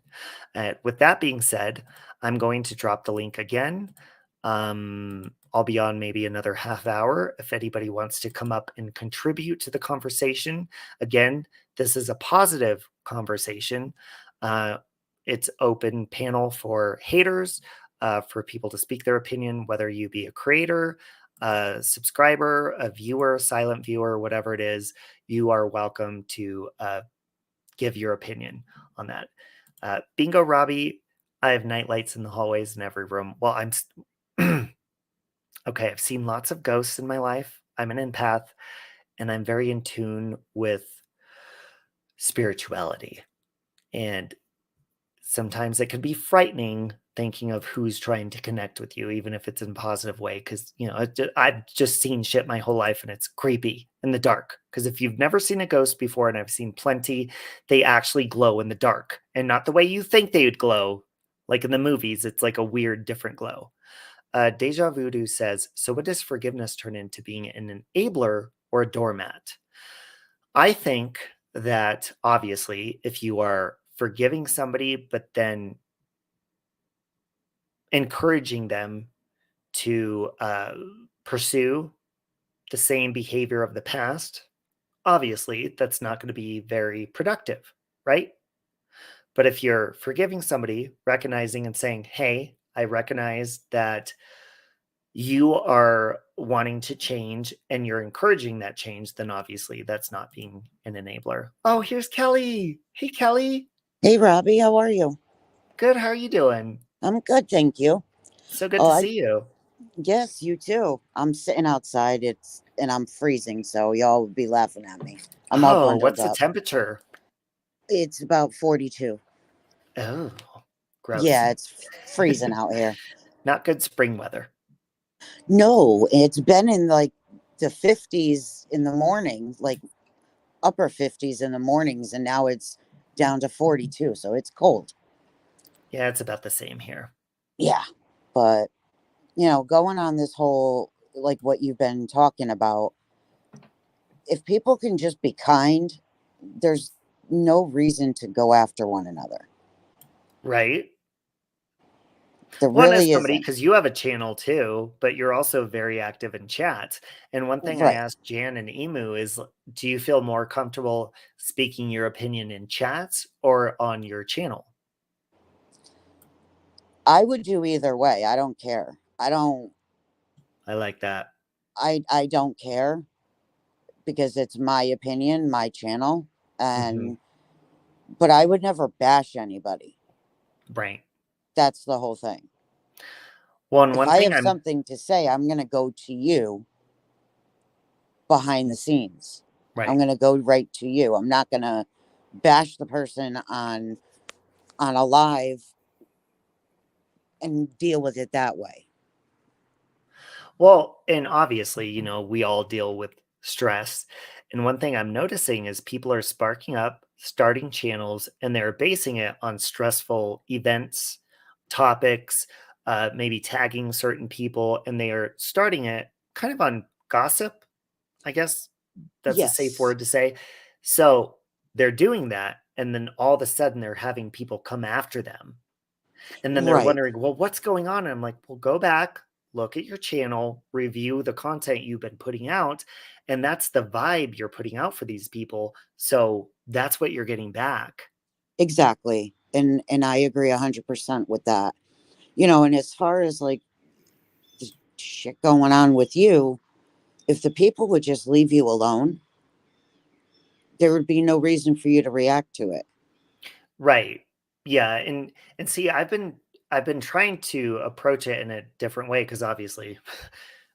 With that being said, I'm going to drop the link again. I'll be on maybe another half hour if anybody wants to come up and contribute to the conversation. Again, this is a positive conversation. It's open panel for haters, for people to speak their opinion, whether you be a creator, a subscriber, a viewer, silent viewer, whatever it is, you are welcome to give your opinion on that. Bingo Robbie, I have night lights in the hallways in every room. Well, okay, I've seen lots of ghosts in my life. I'm an empath, and I'm very in tune with spirituality. And sometimes it can be frightening thinking of who's trying to connect with you, even if it's in a positive way. Because, I've just seen shit my whole life, and it's creepy in the dark. Because if you've never seen a ghost before, and I've seen plenty, they actually glow in the dark. And not the way you think they would glow. Like in the movies, it's like a weird, different glow. Deja Voodoo says, so what does forgiveness turn into, being an enabler or a doormat? I think that obviously if you are forgiving somebody, but then encouraging them to pursue the same behavior of the past, obviously that's not going to be very productive, right? But if you're forgiving somebody, recognizing and saying, hey, I recognize that you are wanting to change and you're encouraging that change, then obviously that's not being an enabler. Oh, here's Kelly. Hey, Kelly. Hey, Robbie, how are you? Good. How are you doing? I'm good, thank you. So good Oh, to see you. yes, you too. I'm sitting outside. And I'm freezing, so y'all would be laughing at me. I'm all Oh, bundled what's the up. temperature? It's about 42. Oh, gross. Yeah, it's freezing out here. Not good spring weather. No, it's been in like the 50s in the morning, like upper 50s in the mornings, and now it's down to 42, so it's cold. Yeah, it's about the same here. Yeah, but going on this whole, like what you've been talking about, if people can just be kind, there's no reason to go after one another. Right? There Well, and as really somebody, isn't. because you have a channel too, but you're also very active in chat. And one thing I Right. asked Jan and Emu is, do you feel more comfortable speaking your opinion in chats or on your channel? I would do either way. I don't care. I like that. I don't care because it's my opinion, my channel, Mhm. but I would never bash anybody. Right. That's the whole thing. Well, and If one I thing have something to say, I'm going to go to you behind the scenes. I'm right. going to go right to you. I'm not going to bash the person on a live and deal with it that way. Well, and obviously, we all deal with stress. And one thing I'm noticing is people are sparking up, starting channels, and they're basing it on stressful events, topics, maybe tagging certain people, and they are starting it kind of on gossip. I guess that's a safe Yes. word to say. So they're doing that, and then all of a sudden they're having people come after them. And then they're Right. wondering, well, what's going on? And I'm like, well, go back, look at your channel, review the content you've been putting out. And that's the vibe you're putting out for these people. So that's what you're getting back. Exactly. And I agree 100% with that. And as far as like the shit going on with you, if the people would just leave you alone, there would be no reason for you to react to it. Right. Yeah. And see, I've been trying to approach it in a different way because obviously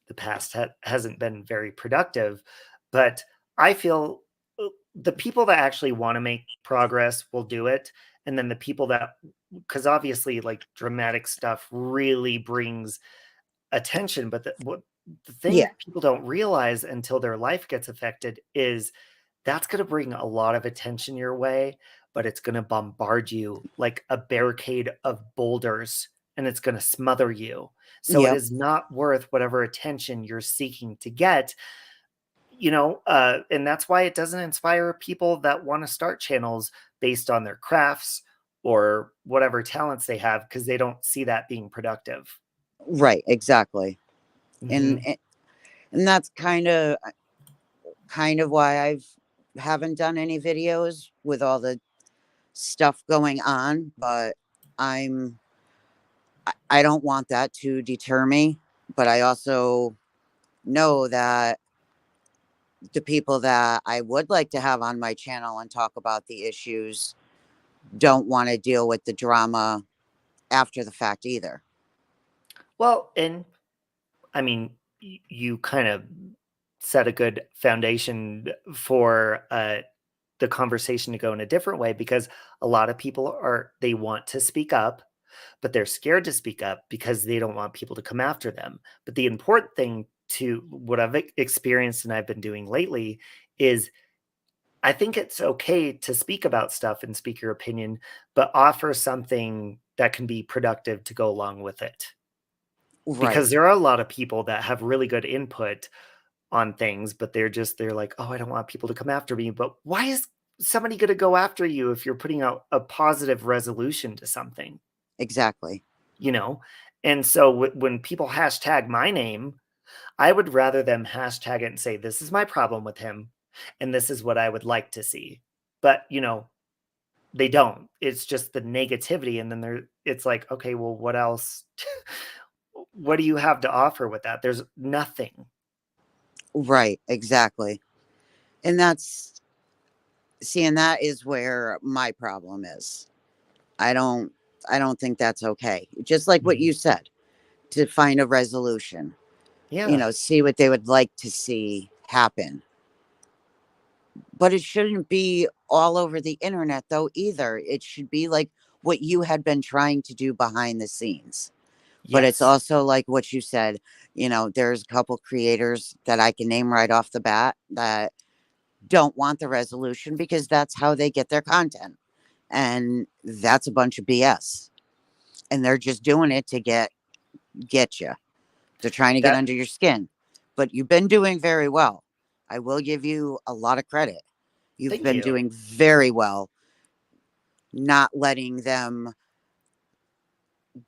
the past hasn't been very productive. But I feel the people that actually want to make progress will do it. And then the people that, because obviously, like dramatic stuff really brings attention. But the thing Yeah. people don't realize until their life gets affected is that's going to bring a lot of attention your way, but it's going to bombard you like a barricade of boulders and it's going to smother you. So it Yep. is not worth whatever attention you're seeking to get, and that's why it doesn't inspire people that want to start channels based on their crafts or whatever talents they have because they don't see that being productive. Right. Exactly. And Mhm. and that's kind of why I've haven't done any videos with all the stuff going on, but I don't want that to deter me, but I also know that the people that I would like to have on my channel and talk about the issues don't want to deal with the drama after the fact either. Well, and I mean, you kind of set a good foundation for the conversation to go in a different way because a lot of people they want to speak up, but they're scared to speak up because they don't want people to come after them. But the important thing to what I've experienced and I've been doing lately is I think it's okay to speak about stuff and speak your opinion, but offer something that can be productive to go along with it. Right. Because there are a lot of people that have really good input on things, but they're like, "Oh, I don't want people to come after me." But why is somebody going to go after you if you're putting out a positive resolution to something, Exactly. you know? And so when people hashtag my name, I would rather them hashtag it and say, "This is my problem with him and this is what I would like to see." But, they don't. It's just the negativity and then it's like, "Okay, well, what else what do you have to offer with that? There's nothing. Right, exactly. And that's, see, and that is where my problem is. I don't I don't think that's okay. Just like what Mhm. you said, to find a resolution, Yeah. see what they would like to see happen. But it shouldn't be all over the internet though either. It should be like what you had been trying to do behind the scenes. But it's Yes. also like what you said, there's a couple creators that I can name right off the bat that don't want the resolution because that's how they get their content. And that's a bunch of BS. And they're just doing it to get you. They're trying to get That under your skin. But you've been doing very well. I will give you a lot of credit. You've Thank been you. doing very well, not letting them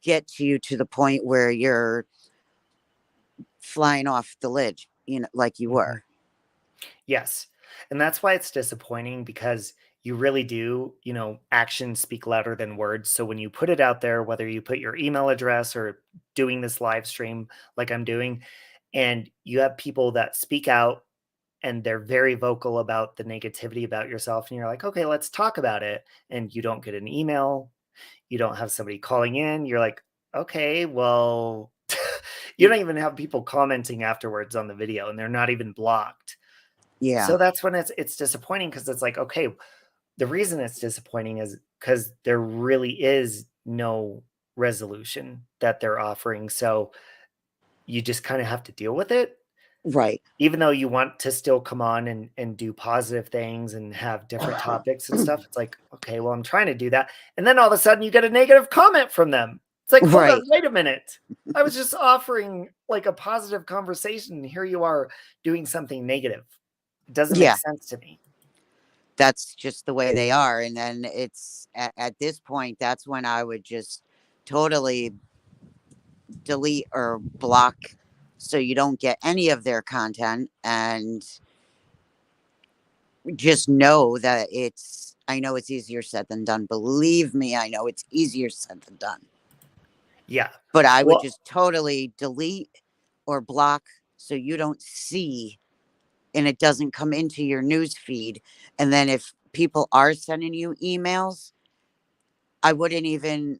get to you to the point where you're flying off the lid, like you Mhm. were. Yes. And that's why it's disappointing because you really do, actions speak louder than words. So when you put it out there, whether you put your email address or doing this live stream like I'm doing, and you have people that speak out and they're very vocal about the negativity about yourself, and you're like, okay, let's talk about it. And you don't get an email, you don't have somebody calling in, you're like, okay, well, you don't even have people commenting afterwards on the video and they're not even blocked. Yeah, So that's when it's disappointing because it's like, okay, the reason it's disappointing is because there really is no resolution that they're offering. So you just kind of have to deal with it. right. Even though you want to still come on and do positive things and have different topics and stuff, it's like, okay, well, I'm trying to do that. And then all of a sudden you get a negative comment from them. It's like, hold on, Right. wait a minute. I was just offering like a positive conversation. And here you are doing something negative. It doesn't make Yeah, sense to me. that's just the way they are. And then it's at this point, that's when I would just totally delete or block so you don't get any of their content, and just know that I know it's easier said than done. Believe me, I know it's easier said than done. Yeah. But I would Well, just totally delete or block so you don't see and it doesn't come into your news feed. And then if people are sending you emails, I wouldn't even,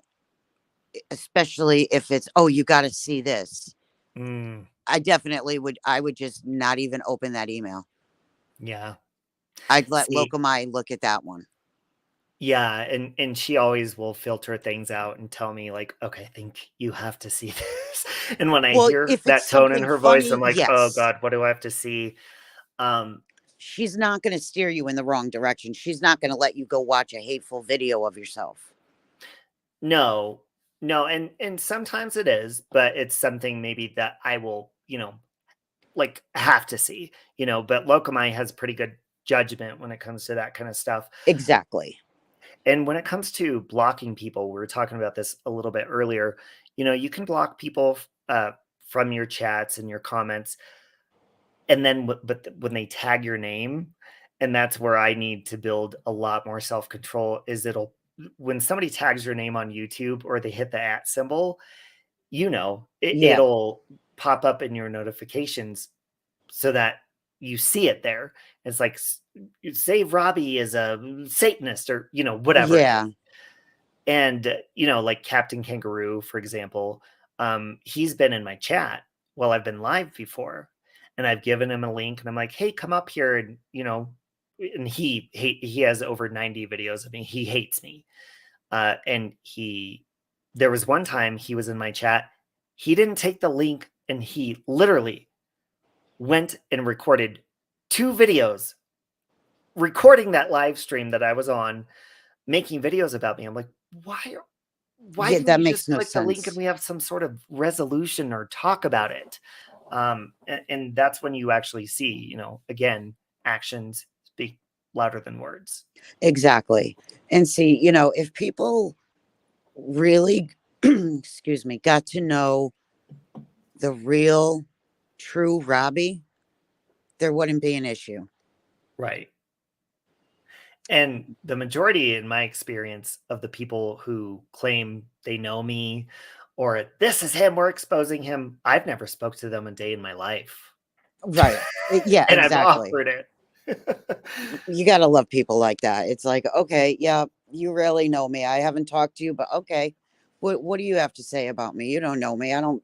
especially if it's, oh, you got to see this. mm, I would just not even open that email. yeah. I'd let See, Locomai look at that one. yeah, and she always will filter things out and tell me like, okay, I think you have to see this. And when I Well, hear if it's that tone in something her voice, I'm funny, like, oh yes. God, what do I have to see? Um, She's not going to steer you in the wrong direction. She's not going to let you go watch a hateful video of yourself. no, no, and sometimes it is, but it's something maybe that I will, like have to see, but Locomai has pretty good judgment when it comes to that kind of stuff. Exactly. And when it comes to blocking people, we were talking about this a little bit earlier. You can block people from your chats and your comments, and then when they tag your name, and that's where I need to build a lot more self control. Is it'll when somebody tags your name on YouTube or they hit the @ symbol, Yeah. it'll pop up in your notifications so that you see it there. It's like save Robbie is a Satanist or whatever it Yeah. is. And, like Captain Kangaroo, for example, he's been in my chat while I've been live before. And I've given him a link and I'm like, hey, come up here. And, and he has over 90 videos of me. He hates me. And there was one time he was in my chat. He didn't take the link and he literally went and recorded 2 videos, recording that live stream that I was on, making videos about me. I'm like, why Yeah, didn't that you makes just no click the link and sense. we have some sort of resolution or talk about it? And that's when you actually see, again, actions speak louder than words. Exactly. And see, if people really, excuse me, got to know the real, true Robbie, there wouldn't be an issue. Right. And the majority, in my experience, of the people who claim they know me or this is him, we're exposing him. I've never spoke to them a day in my life. Right. Yeah, And I've exactly. offered it. You got to love people like that. It's like, okay, yeah, you really know me. I haven't talked to you, but okay. What do you have to say about me? You don't know me. I don't.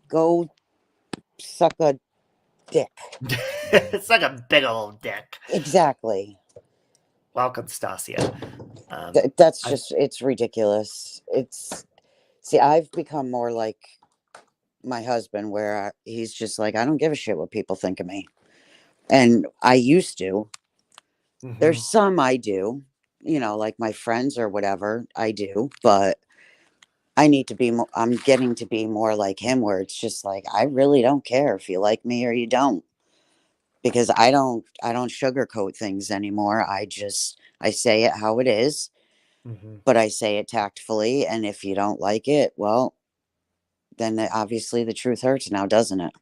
Go suck a dick. It's like a big old dick. Exactly. Welcome, Stasia. That's just, it's ridiculous. See, I've become more like my husband, where he's just like, I don't give a shit what people think of me. And I used to. There's some I do, like my friends or whatever, I do, but I need to be more, I'm getting to be more like him, where it's just like, I really don't care if you like me or you don't, because I don't sugarcoat things anymore. I say it how it is, but I say it tactfully. And if you don't like it, well, then obviously the truth hurts now, doesn't it?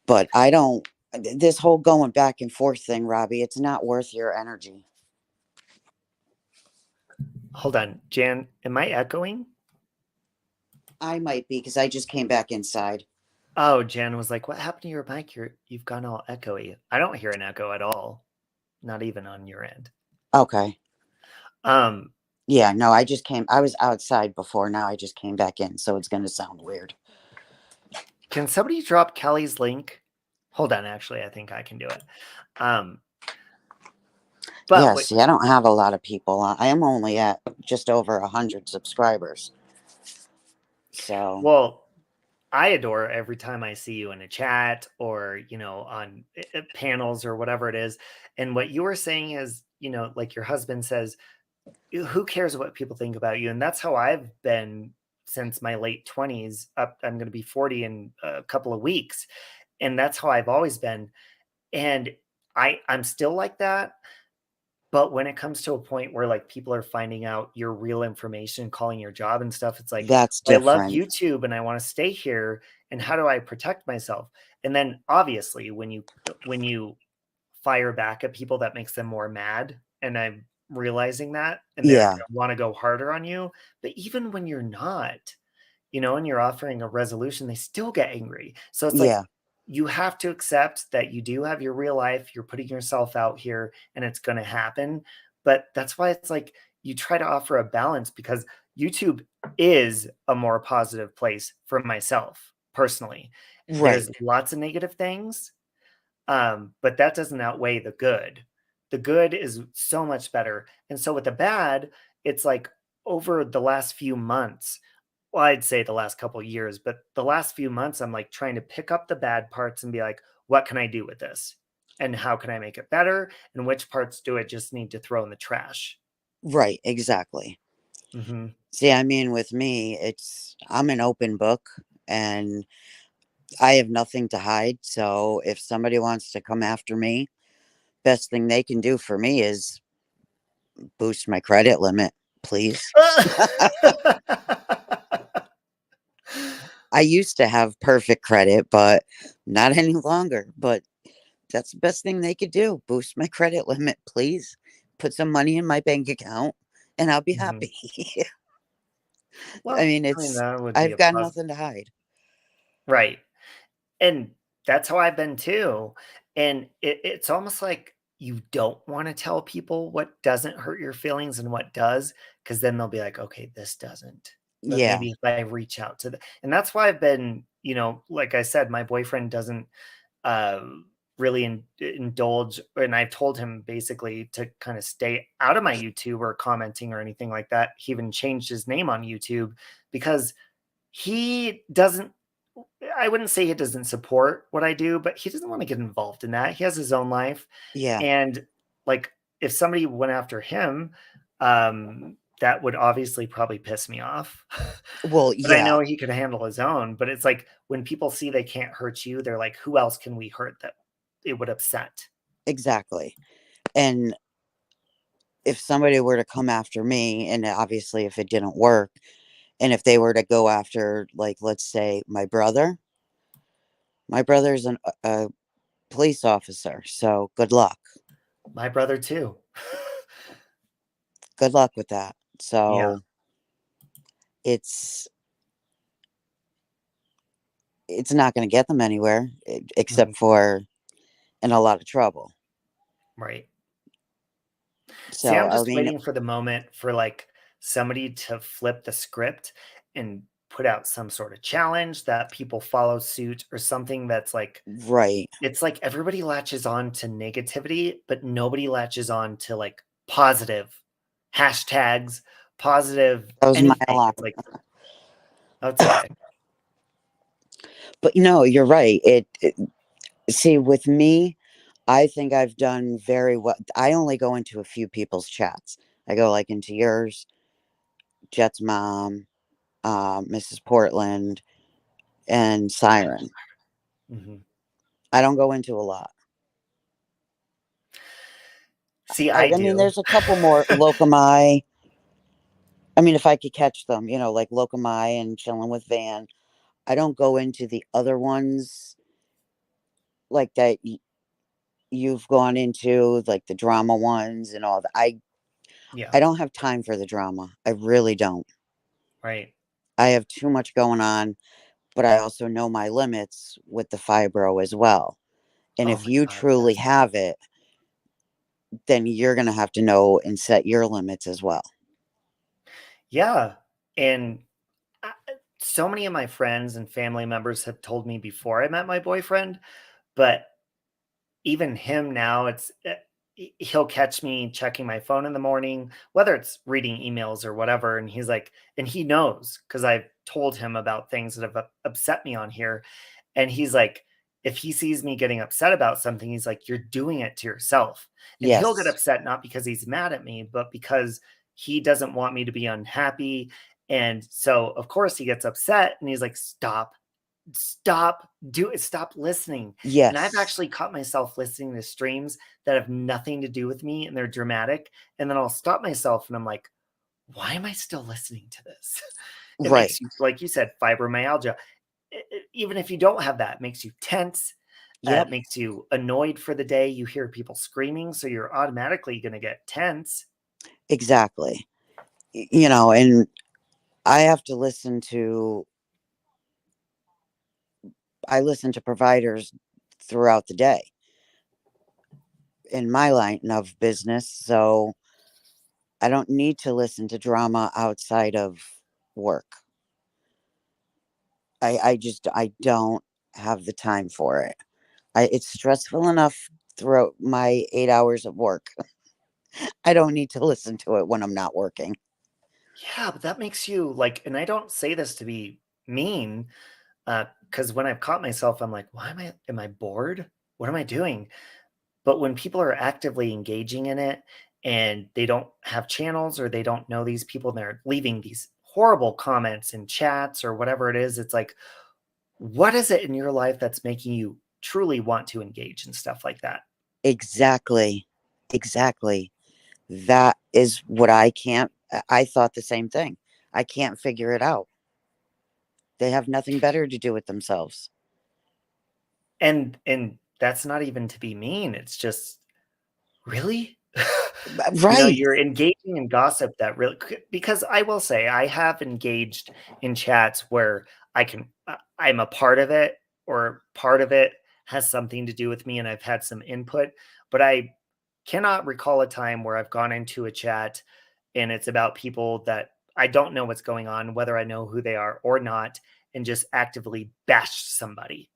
But I don't, this whole going back and forth thing, Robbie, it's not worth your energy. Hold on, Jan, am I echoing? I might be, because I just came back inside. Oh, Jan was like, what happened to your mic? You've gone all echoey. I don't hear an echo at all. Not even on your end. Okay. Um, Yeah, no, I was outside before. Now I just came back in, so it's going to sound weird. Can somebody drop Kelly's link? Hold on, actually, I think I can do it. But yeah, see, I don't have a lot of people. I am only at just over 100 subscribers. So, well, I adore every time I see you in a chat or, on panels or whatever it is. And what you were saying is, like your husband says, who cares what people think about you? And that's how I've been since my late 20s up. I'm going to be 40 in a couple of weeks. And that's how I've always been. And I'm still like that. But when it comes to a point where like people are finding out your real information, calling your job and stuff, it's like, that's I love different. YouTube and I want to stay here. And how do I protect myself? And then obviously when you fire back at people, that makes them more mad. And I'm realizing that, and they want to go harder on you. But even when you're not, and you're offering a resolution, they still get angry. So it's like, you have to accept that you do have your real life. You're putting yourself out here and it's going to happen. But that's why it's like you try to offer a balance, because YouTube is a more positive place for myself personally. Right. There's lots of negative things, but that doesn't outweigh the good. The good is so much better. And so with the bad, it's like over the last few months, well, I'd say the last couple of years, but the last few months, I'm like trying to pick up the bad parts and be like, what can I do with this? And how can I make it better? And which parts do I just need to throw in the trash? Right, exactly. Mm-hmm. See, I mean, with me, I'm an open book and I have nothing to hide. So if somebody wants to come after me, best thing they can do for me is boost my credit limit, please. I used to have perfect credit, but not any longer. But that's the best thing they could do. Boost my credit limit, please. Put some money in my bank account and I'll be happy. Well, I mean, I've got nothing to hide. Right. And that's how I've been too. And it's almost like you don't want to tell people what doesn't hurt your feelings and what does, because then they'll be like, okay, this doesn't. But maybe if I reach out to them. And that's why I've been, like I said, my boyfriend doesn't really indulge. And I've told him basically to kind of stay out of my YouTube or commenting or anything like that. He even changed his name on YouTube because he doesn't, I wouldn't say he doesn't support what I do, but he doesn't want to get involved in that. He has his own life. Yeah. And like, if somebody went after him, that would obviously probably piss me off. Well, but I know he could handle his own. But it's like when people see they can't hurt you, they're like, who else can we hurt that it would upset? Exactly. And if somebody were to come after me, and obviously if it didn't work, and if they were to go after, like, let's say my brother's a police officer, so good luck. My brother too. Good luck with that. So it's not going to get them anywhere except for in a lot of trouble. Right. See, So I'm I just mean, waiting for the moment for like somebody to flip the script and put out some sort of challenge that people follow suit or something that's like right. it's like everybody latches on to negativity, but nobody latches on to like positive hashtags, positive That was my anything. alarm. It's like, oh, it's okay. But no, you're right. See, with me, I think I've done very well. I only go into a few people's chats. I go like into yours, Jet's mom, Mrs. Portland, and Siren. Mhm. I don't go into a lot. See, I I mean, do. there's a couple more Locumi. I mean, if I could catch them, you know, like Locumi and chilling with Van. I don't go into the other ones like that you've gone into, like the drama ones and all that. Yeah, I don't have time for the drama. I really don't. right. I have too much going on, but I also know my limits with the fibro as well. And Oh if my you God, truly yes. have it, then you're going to have to know and set your limits as well. Yeah. And so many of my friends and family members have told me before I met my boyfriend, but even him now, he'll catch me checking my phone in the morning, whether it's reading emails or whatever. And he's like, and he knows because I've told him about things that have upset me on here. And he's like, if he sees me getting upset about something, he's like, you're doing it to yourself. And he'll get Yes. upset not because he's mad at me, but because he doesn't want me to be unhappy. And so, of course, he gets upset and he's like, stop listening. And I've Yes. actually caught myself listening to streams that have nothing to do with me and they're dramatic. And then I'll stop myself and I'm like, why am I still listening to this? It Right. makes you, like you said, fibromyalgia. Even if you don't have that, it makes you tense. Yep. It makes you annoyed for the day. You hear people screaming, so you're automatically going to get tense. Exactly. You know, and I have to listen to providers throughout the day in my line of business. So I don't need to listen to drama outside of work. I don't have the time for it. It's stressful enough throughout my 8 hours of work. I don't need to listen to it when I'm not working. Yeah, but that makes you like, and I don't say this to be mean, because when I've caught myself, I'm like, why am I bored? What am I doing? But when people are actively engaging in it and they don't have channels or they don't know these people and they're leaving these horrible comments in chats or whatever it is, it's like, what is it in your life that's making you truly want to engage in stuff like that? Exactly. Exactly. That is what I can't. I thought the same thing. I can't figure it out. They have nothing better to do with themselves. And that's not even to be mean. It's just really? Right. You're engaging in gossip that really because I will say I have engaged in chats where I'm a part of it or part of it has something to do with me and I've had some input, but I cannot recall a time where I've gone into a chat and it's about people that I don't know what's going on, whether I know who they are or not, and just actively bashed somebody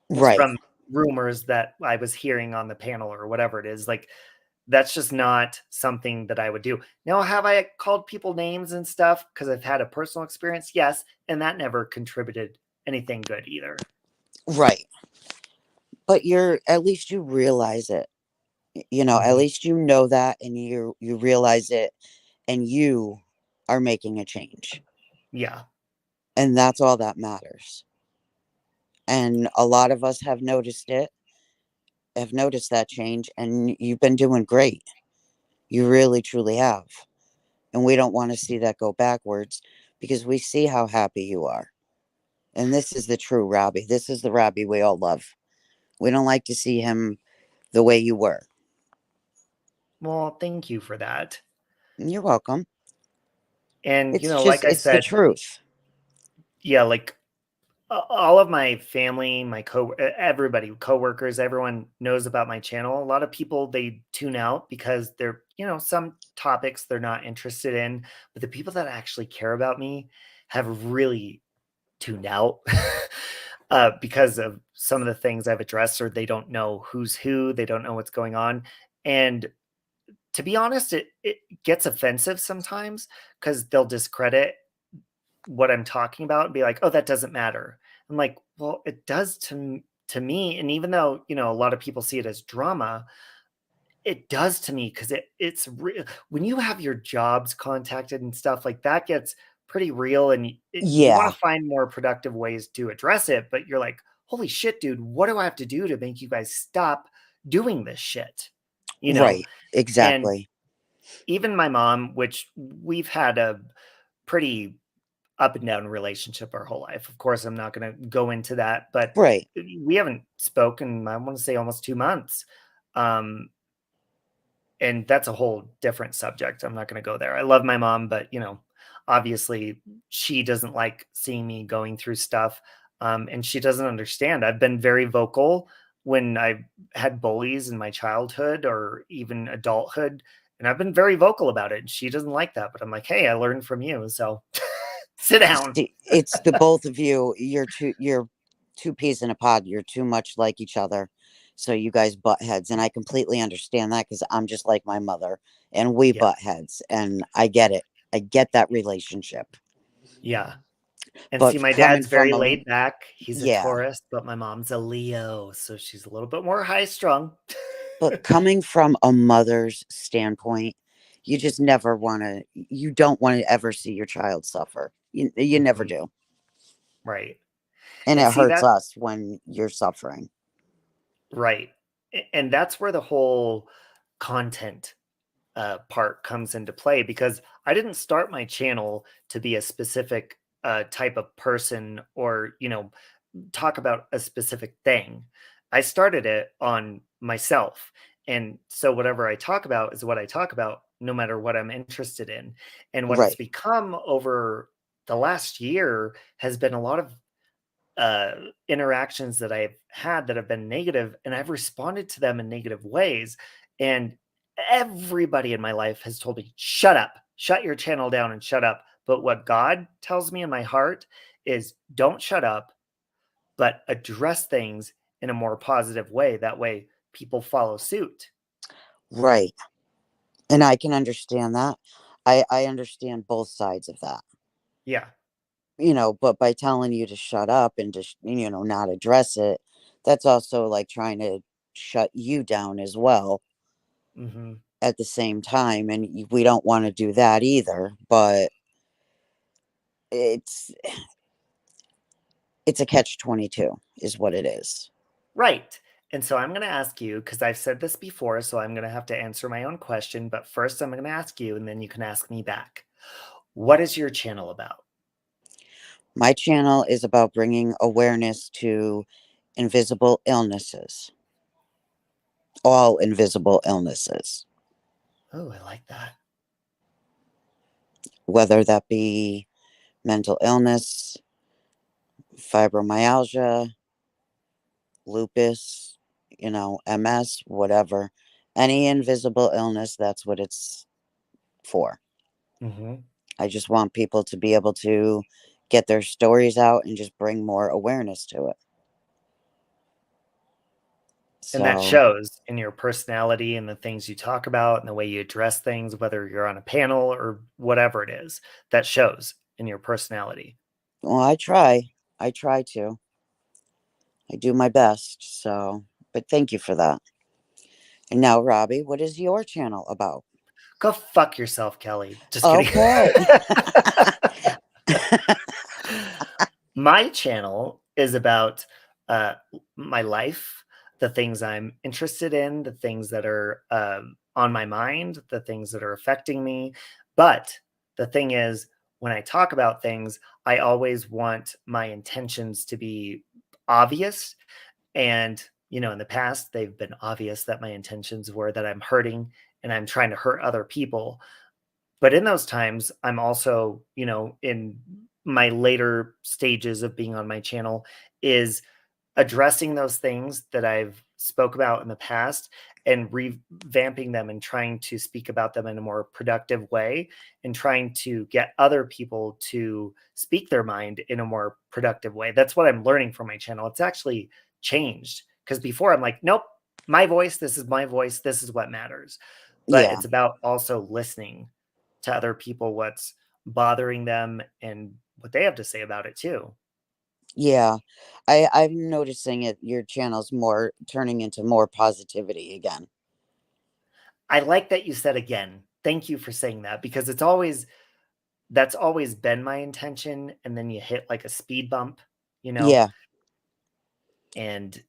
Right. from rumors that I was hearing on the panel or whatever it is. Like, that's just not something that I would do. Now, have I called people names and stuff because I've had a personal experience? Yes. And that never contributed anything good either. Right. But at least you realize it. You know, at Mhm. least you know that and you realize it and you are making a change. Yeah. And that's all that matters. And a lot of us have noticed that change, and you've been doing great. You really truly have. And we don't want to see that go backwards because we see how happy you are. And this is the true Robbie. This is the Robbie we all love. We don't like to see him the way you were. Well, thank you for that. You're welcome. And, It's like just, I it's the said, truth. yeah, like all of my family, everybody, coworkers, everyone knows about my channel. A lot of people, they tune out because they're, some topics they're not interested in, but the people that actually care about me have really tuned out because of some of the things I've addressed, or they don't know who's who, they don't know what's going on. And to be honest, it gets offensive sometimes because they'll discredit what I'm talking about and be like, "Oh, that doesn't matter." I'm like, "Well, it does to me." And even though, a lot of people see it as drama, it does to me because it's real. When you have your jobs contacted and stuff like that gets pretty real, and you want Yeah, to find more productive ways to address it, but you're like, "Holy shit, dude, what do I have to do to make you guys stop doing this shit?" You know? right. And Exactly. even my mom, which we've had a pretty up and down relationship our whole life. Of course, I'm not going to go into that, but Right. we haven't spoken, I want to say almost 2 months. Um, and that's a whole different subject. I'm not going to go there. I love my mom, but obviously she doesn't like seeing me going through stuff. And she doesn't understand. I've been very vocal when I had bullies in my childhood or even adulthood. And I've been very vocal about it. And she doesn't like that, but I'm like, hey, I learned from you. So sit down. See, it's the both of you. You're two peas in a pod. You're too much like each other. So you guys butt heads. And I completely understand that because I'm just like my mother and we Yeah. butt heads. And I get it. I get that relationship. Yeah. And But see, my coming dad's from very a, laid back. He's a yeah, Taurus, but my mom's a Leo, so she's a little bit more high strung. but coming from a mother's standpoint, you just never want to, you don't want to ever see your child suffer. You never Mhm. do. Right. And And it see hurts that us when you're suffering. right. And that's where the whole content part comes into play, because I didn't start my channel to be a specific type of person, or talk about a specific thing. I started it on myself. And so whatever I talk about is what I talk about, no matter what I'm interested in. And what it's Right. become over the last year has been a lot of uh, interactions that I've had that have been negative, and I've responded to them in negative ways. And everybody in my life has told me, shut up, shut your channel down and shut up. But what God tells me in my heart is, don't shut up, but address things in a more positive way. That way people follow suit. Right. And I can understand that. I understand both sides of that. Yeah. But by telling you to shut up and just, not address it, that's also like trying to shut you down as well Hmm. at the same time. And we don't want to do that either. But it's it's a catch 22 is what it is. Right. And so I'm going to ask you, because I've said this before, so I'm going to have to answer my own question. But first, I'm going to ask you, and then you can ask me back. What is your channel about? My channel is about bringing awareness to invisible illnesses, all invisible illnesses, Oh, I like that. whether that be mental illness, fibromyalgia, lupus, MS, whatever. Any invisible illness, that's what it's for. Hmm. I just want people to be able to get their stories out and just bring more awareness to it. And that So, shows in your personality and the things you talk about and the way you address things, whether you're on a panel or whatever it is, that shows in your personality. well, I try. I try to. I do my best. So, but thank you for that. And now, Robbie, what is your channel about? Go fuck yourself, Kelly. Just kidding. Okay. My channel is about uh, my life, the things I'm interested in, the things that are on my mind, the things that are affecting me. But the thing is, when I talk about things, I always want my intentions to be obvious. And, in the past, they've been obvious that my intentions were that I'm hurting and I'm trying to hurt other people. But in those times, I'm also, in my later stages of being on my channel, is addressing those things that I've spoke about in the past and revamping them and trying to speak about them in a more productive way and trying to get other people to speak their mind in a more productive way. That's what I'm learning from my channel. It's actually changed because before I'm like, nope, my voice, this is my voice, this is what matters. But Yeah. it's about also listening to other people, what's bothering them and what they have to say about it too. Yeah. I'm noticing it, your channel's more turning into more positivity again. I like that you said again. Thank you for saying that because that's always been my intention. And then you hit like a speed bump, Yeah. and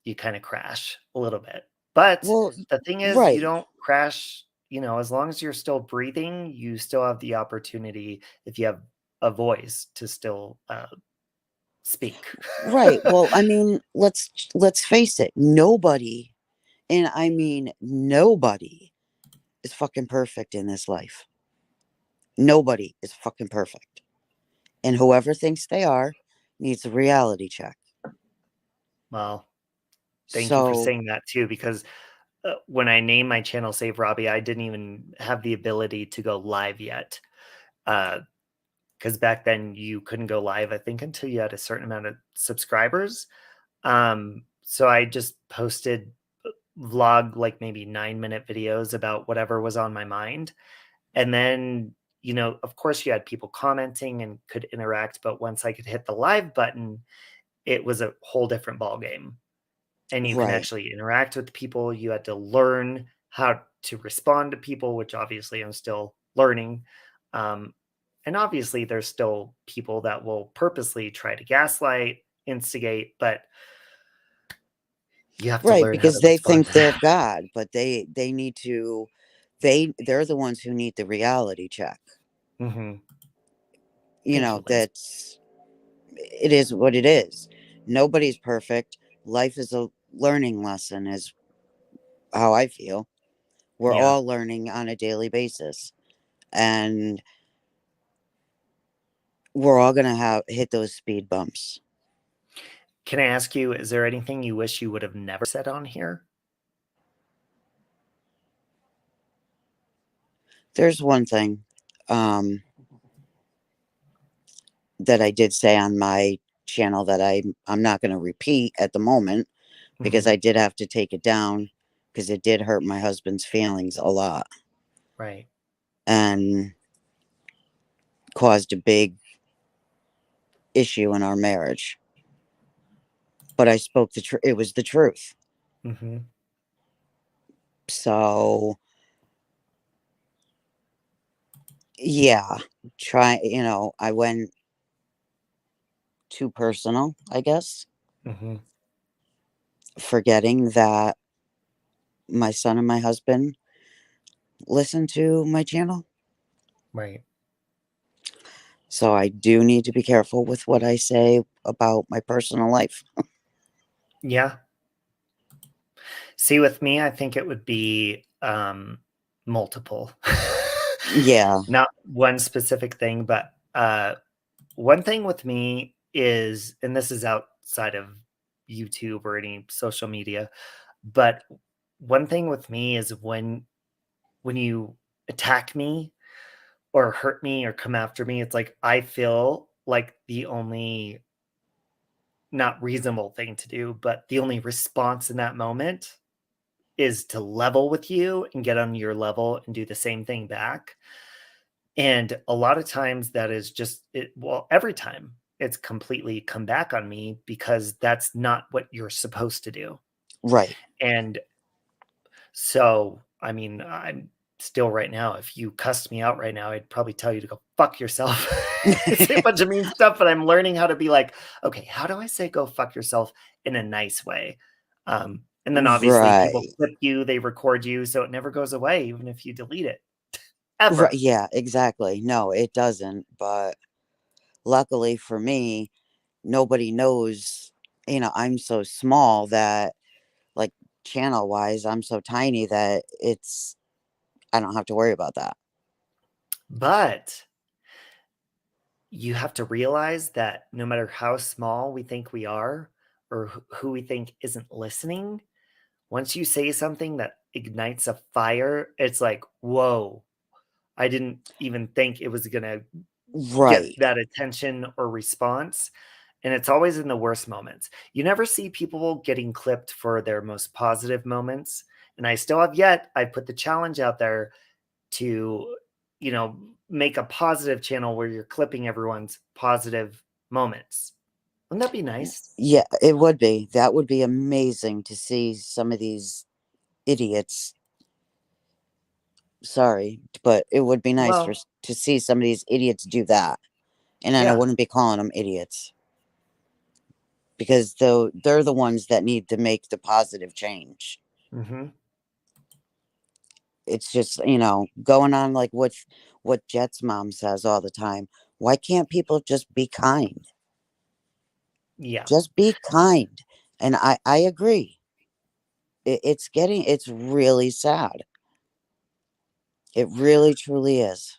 you kind of crash a little bit. But Well, the thing is, you right. don't crash, as long as you're still breathing, you still have the opportunity, if you have a voice, to still speak. Right. Well, I mean, let's face it. Nobody, and I mean nobody, is fucking perfect in this life. Nobody is fucking perfect. And whoever thinks they are needs a reality check. Well, thank you for So, saying that too, because when I named my channel Save Robbie, I didn't even have the ability to go live yet. Because back then you couldn't go live, I think, until you had a certain amount of subscribers. So I just posted vlog, like maybe 9-minute videos about whatever was on my mind. And then, of course you had people commenting and could interact, but once I could hit the live button, it was a whole different ball game. And you can right. actually interact with people. You had to learn how to respond to people, which obviously I'm still learning. And obviously there's still people that will purposely try to gaslight, instigate, but you have to Right, learn how to because they respond think to they're that. God, but they need to they're the ones who need the reality check. Hmm. You Thank you, know, Liz. it is what it is. Nobody's perfect. Life is a learning lesson, is how I feel. We're Yeah. all learning on a daily basis. And we're all gonna have hit those speed bumps. Can I ask you, is there anything you wish you would have never said on here? There's one thing that I did say on my channel that I'm not gonna repeat at the moment, because Hmm. I did have to take it down because it did hurt my husband's feelings a lot Right. and caused a big issue in our marriage. But I spoke the truth. It was the truth. Hmm. So, yeah, I went too personal, I guess, Hmm. forgetting that my son and my husband listen to my channel. Right. So I do need to be careful with what I say about my personal life. Yeah. See, with me, I think it would be multiple. Yeah. Not one specific thing, but one thing with me is, and this is outside of YouTube or any social media, but one thing with me is when you attack me or hurt me or come after me, it's like I feel like the only not reasonable thing to do, but the only response in that moment is to level with you and get on your level and do the same thing back. And a lot of times that is just it. Well, every time it's completely come back on me because that's not what you're supposed to do. Right. And so, I mean, I'm still right now, if you cussed me out right now, I'd probably tell you to go fuck yourself. Say a bunch of mean stuff, but I'm learning how to be like, okay, how do I say go fuck yourself in a nice way? And then obviously people Right. clip you, they record you, so it never goes away, even if you delete it. Ever. Right. Yeah, exactly. No, it doesn't. But luckily for me, nobody knows, I'm so small that, like, channel wise, I'm so tiny that I don't have to worry about that. But you have to realize that no matter how small we think we are or who we think isn't listening, once you say something that ignites a fire, it's like, whoa, I didn't even think it was going to get Right. that attention or response. And it's always in the worst moments. You never see people getting clipped for their most positive moments. And I still have yet, I put the challenge out there to, make a positive channel where you're clipping everyone's positive moments. Wouldn't that be nice? Yeah, it would be. That would be amazing to see some of these idiots. Sorry, but it would be nice Well, to see some of these idiots do that. And then I yeah. wouldn't be calling them idiots because they're the ones that need to make the positive change. Mm-hmm. It's just, going on like what Jet's mom says all the time. Why can't people just be kind? Yeah. Just be kind. And I agree. It's really sad. It really truly is.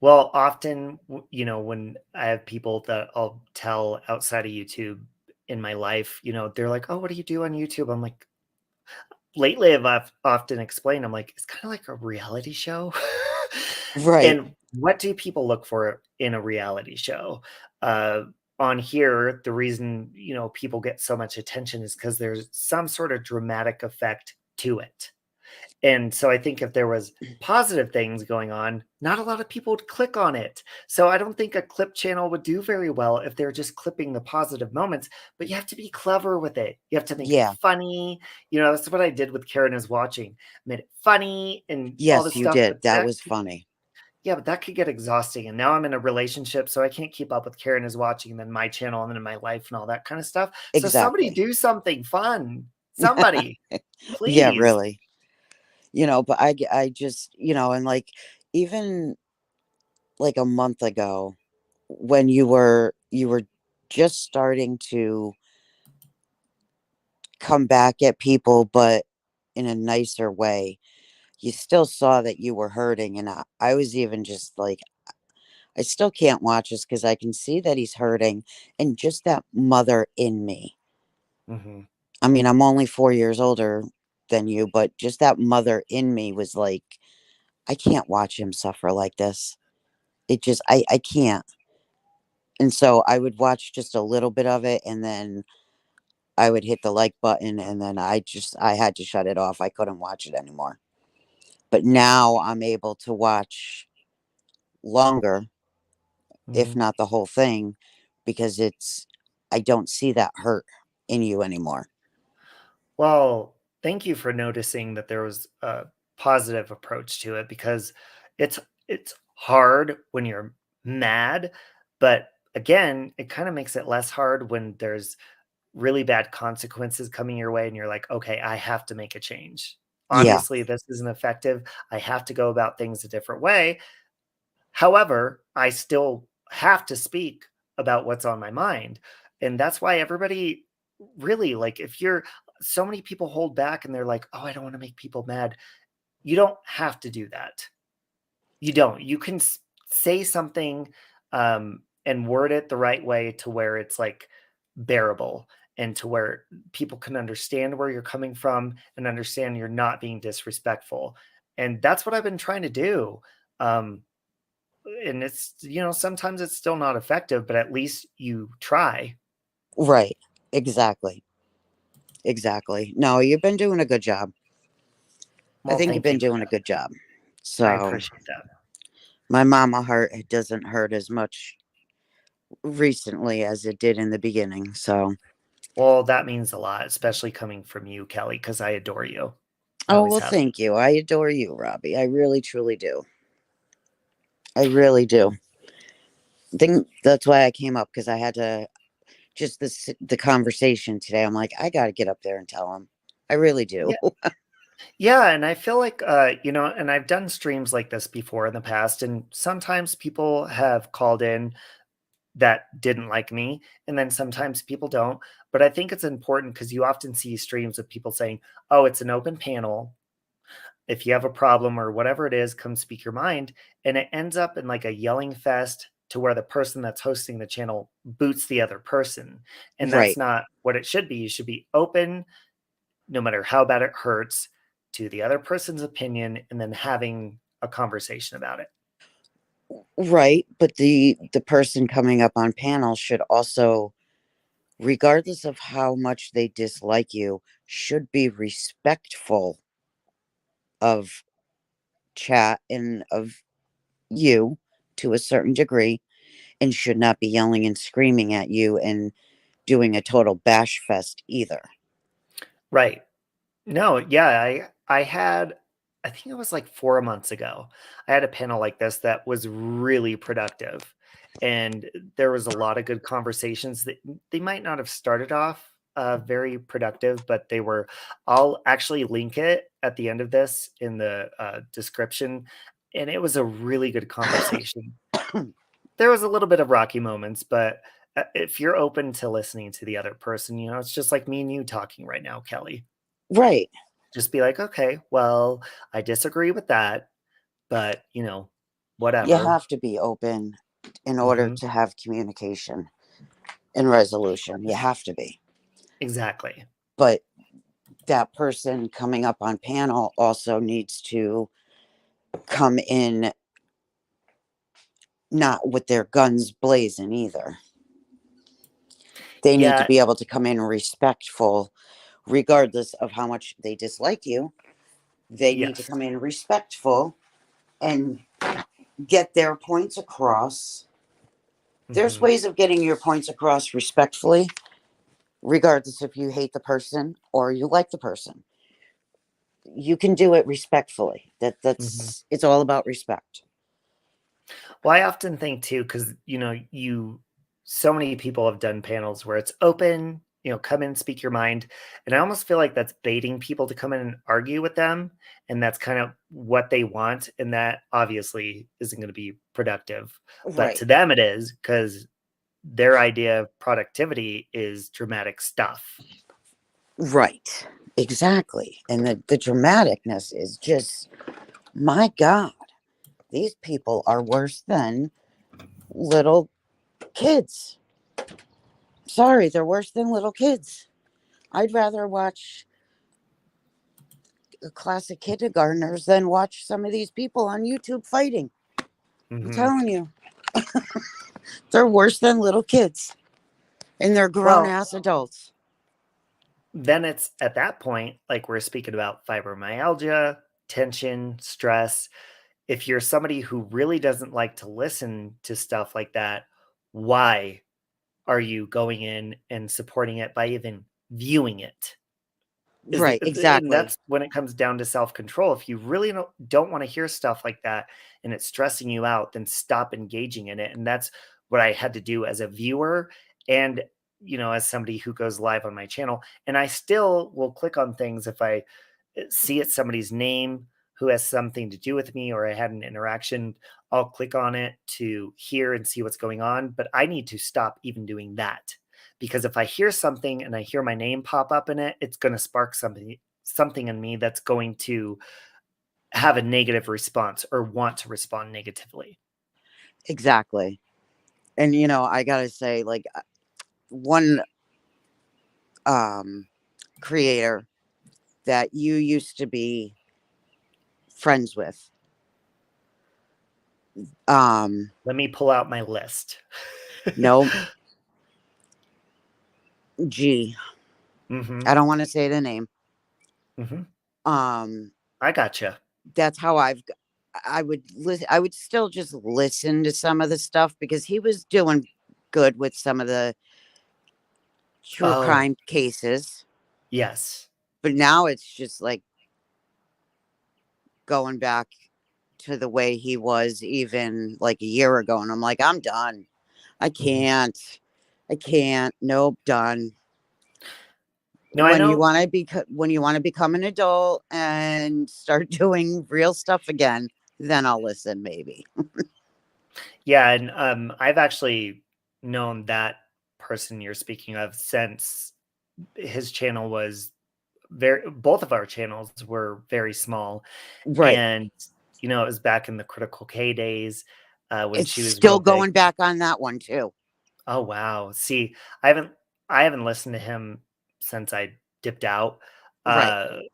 Well, often, when I have people that I'll tell outside of YouTube in my life, they're like, "Oh, what do you do on YouTube?" I'm like, lately I've often explained, I'm like, it's kind of like a reality show. Right. And what do people look for in a reality show? Uh, on here, the reason, people get so much attention is because there's some sort of dramatic effect to it. And so I think if there was positive things going on, not a lot of people would click on it. So I don't think a clip channel would do very well if they're just clipping the positive moments, but you have to be clever with it. You have to make it Yeah. funny. That's what I did with Karen is watching. Made it funny and all Yes, this you stuff. did. But That was funny. yeah, but that could get exhausting. And now I'm in a relationship, so I can't keep up with Karen is watching and then my channel and then my life and all that kind of stuff. So somebody Exactly. do something fun. Somebody, Yeah, please. really. But I just, and like even like a month ago when you were just starting to come back at people, but in a nicer way, you still saw that you were hurting. And I was even just like, I still can't watch this because I can see that he's hurting and just that mother in me. Mm-hmm. I mean, I'm only 4 years older than you, but just that mother in me was like, I can't watch him suffer like this. It just, I can't. And so I would watch just a little bit of it and then I would hit the like button and then I had to shut it off. I couldn't watch it anymore. But now I'm able to watch longer, if Mm-hmm. not the whole thing, because I don't see that hurt in you anymore. Well, thank you for noticing that there was a positive approach to it because it's it's hard when you're mad, but again, it kind of makes it less hard when there's really bad consequences coming your way and you're like, "Okay, I have to make a change. Yeah, Obviously, this isn't effective. I have to go about things a different way." However, I still have to speak about what's on my mind. And that's why everybody really like if you're so many people hold back and they're like, "Oh, I don't want to make people mad." You don't have to do that. You don't. You can say something and word it the right way to where it's like bearable and to where people can understand where you're coming from and understand you're not being disrespectful. And that's what I've been trying to do. Um, and it's sometimes it's still not effective, but at least you try. right. Exactly. Exactly. No, you've been doing a good job. I Well, think you've thank been you for doing a that. good job. I So appreciate that. my mama heart it doesn't hurt as much recently as it did in the beginning. So, Well, that means a lot, especially coming from you, Kelly, because I adore you. I oh, always well, have. thank you. I adore you, Robbie. I really, truly do. I really do. I think that's why I came up because I had to just the conversation today. I'm like, I got to get up there and tell him. I really do. Yeah. Yeah, and I feel like and I've done streams like this before in the past, and sometimes people have called in that didn't like me, and then sometimes people don't. But I think it's important because you often see streams of people saying, "Oh, it's an open panel. if you have a problem or whatever it is, come speak your mind. And it ends up in like a yelling fest to where the person that's hosting the channel boots the other person. And that's Right. not what it should be. You should be open, no matter how bad it hurts, to the other person's opinion and then having a conversation about it. Right. But the person coming up on panel should also, regardless of how much they dislike you, should be respectful of chat and of you to a certain degree, and should not be yelling and screaming at you and doing a total bash fest either. Right. No, yeah, I had, I think it was like 4 months ago. I had a panel like this that was really productive. And there was a lot of good conversations that they might not have started off very productive, but they were. I'll actually link it at the end of this in the description. And it was a really good conversation. There was a little bit of rocky moments, but if you're open to listening to the other person, it's just like me and you talking right now, Kelly. Right. Just be like, okay, well, I disagree with that, but You whatever. have to be open in order Mhm. to have communication and resolution. You have to be. Exactly. But that person coming up on panel also needs to come in not with their guns blazing either. They need to Yeah, be able to come in respectful, regardless of how much they dislike you. They need to yes. come in respectful and get their points across. There's Mhm. ways of getting your points across respectfully, regardless if you hate the person or you like the person. You can do it respectfully. Mhm. That's it's all about respect. Well, I often think too, because so many people have done panels where it's open, come in, speak your mind. And I almost feel like that's baiting people to come in and argue with them. And that's kind of what they want. And that obviously isn't going to be productive. But Right. to them it is, because their idea of productivity is dramatic stuff. Right. Exactly. And the dramaticness is just, my God, these people are worse than little kids. Sorry, they're worse than little kids. I'd rather watch classic kindergartners than watch some of these people on YouTube fighting. I'm Mhm. telling you, they're worse than little kids. And they're grown Well, ass adults. then it's at that point, like we're speaking about fibromyalgia, tension, stress. If you're somebody who really doesn't like to listen to stuff like that, why are you going in and supporting it by even viewing it? Right, And exactly. that's when it comes down to self-control. If you really don't want to hear stuff like that and it's stressing you out, then stop engaging in it. And that's what I had to do as a viewer and as somebody who goes live on my channel. And I still will click on things if I see it's somebody's name who has something to do with me or I had an interaction. I'll click on it to hear and see what's going on. But I need to stop even doing that, because if I hear something and I hear my name pop up in it, it's going to spark something in me that's going to have a negative response or want to respond negatively. Exactly. And I gotta say, like, one creator that you used to be friends with. Let me pull out my list. No, G. Mm-hmm. I don't want to say the name. Mm-hmm. Um, I gotcha. that's how I would listen. I would still just listen to some of the stuff because he was doing good with some of the true Oh, crime cases. yes. But now it's just like going back to the way he was even like a year ago. And I'm like, I'm done. I Mm-hmm. can't. I can't. Nope, done. No, I know. When you want to become an adult and start doing real stuff again, then I'll listen maybe. Yeah, and I've actually known that person you're speaking of since his channel was both of our channels were very small. Right. And, you know, it was back in the Critical K days when It's she was still real big. going back on that one too. Oh, wow. See, I haven't listened to him since I dipped out. Right.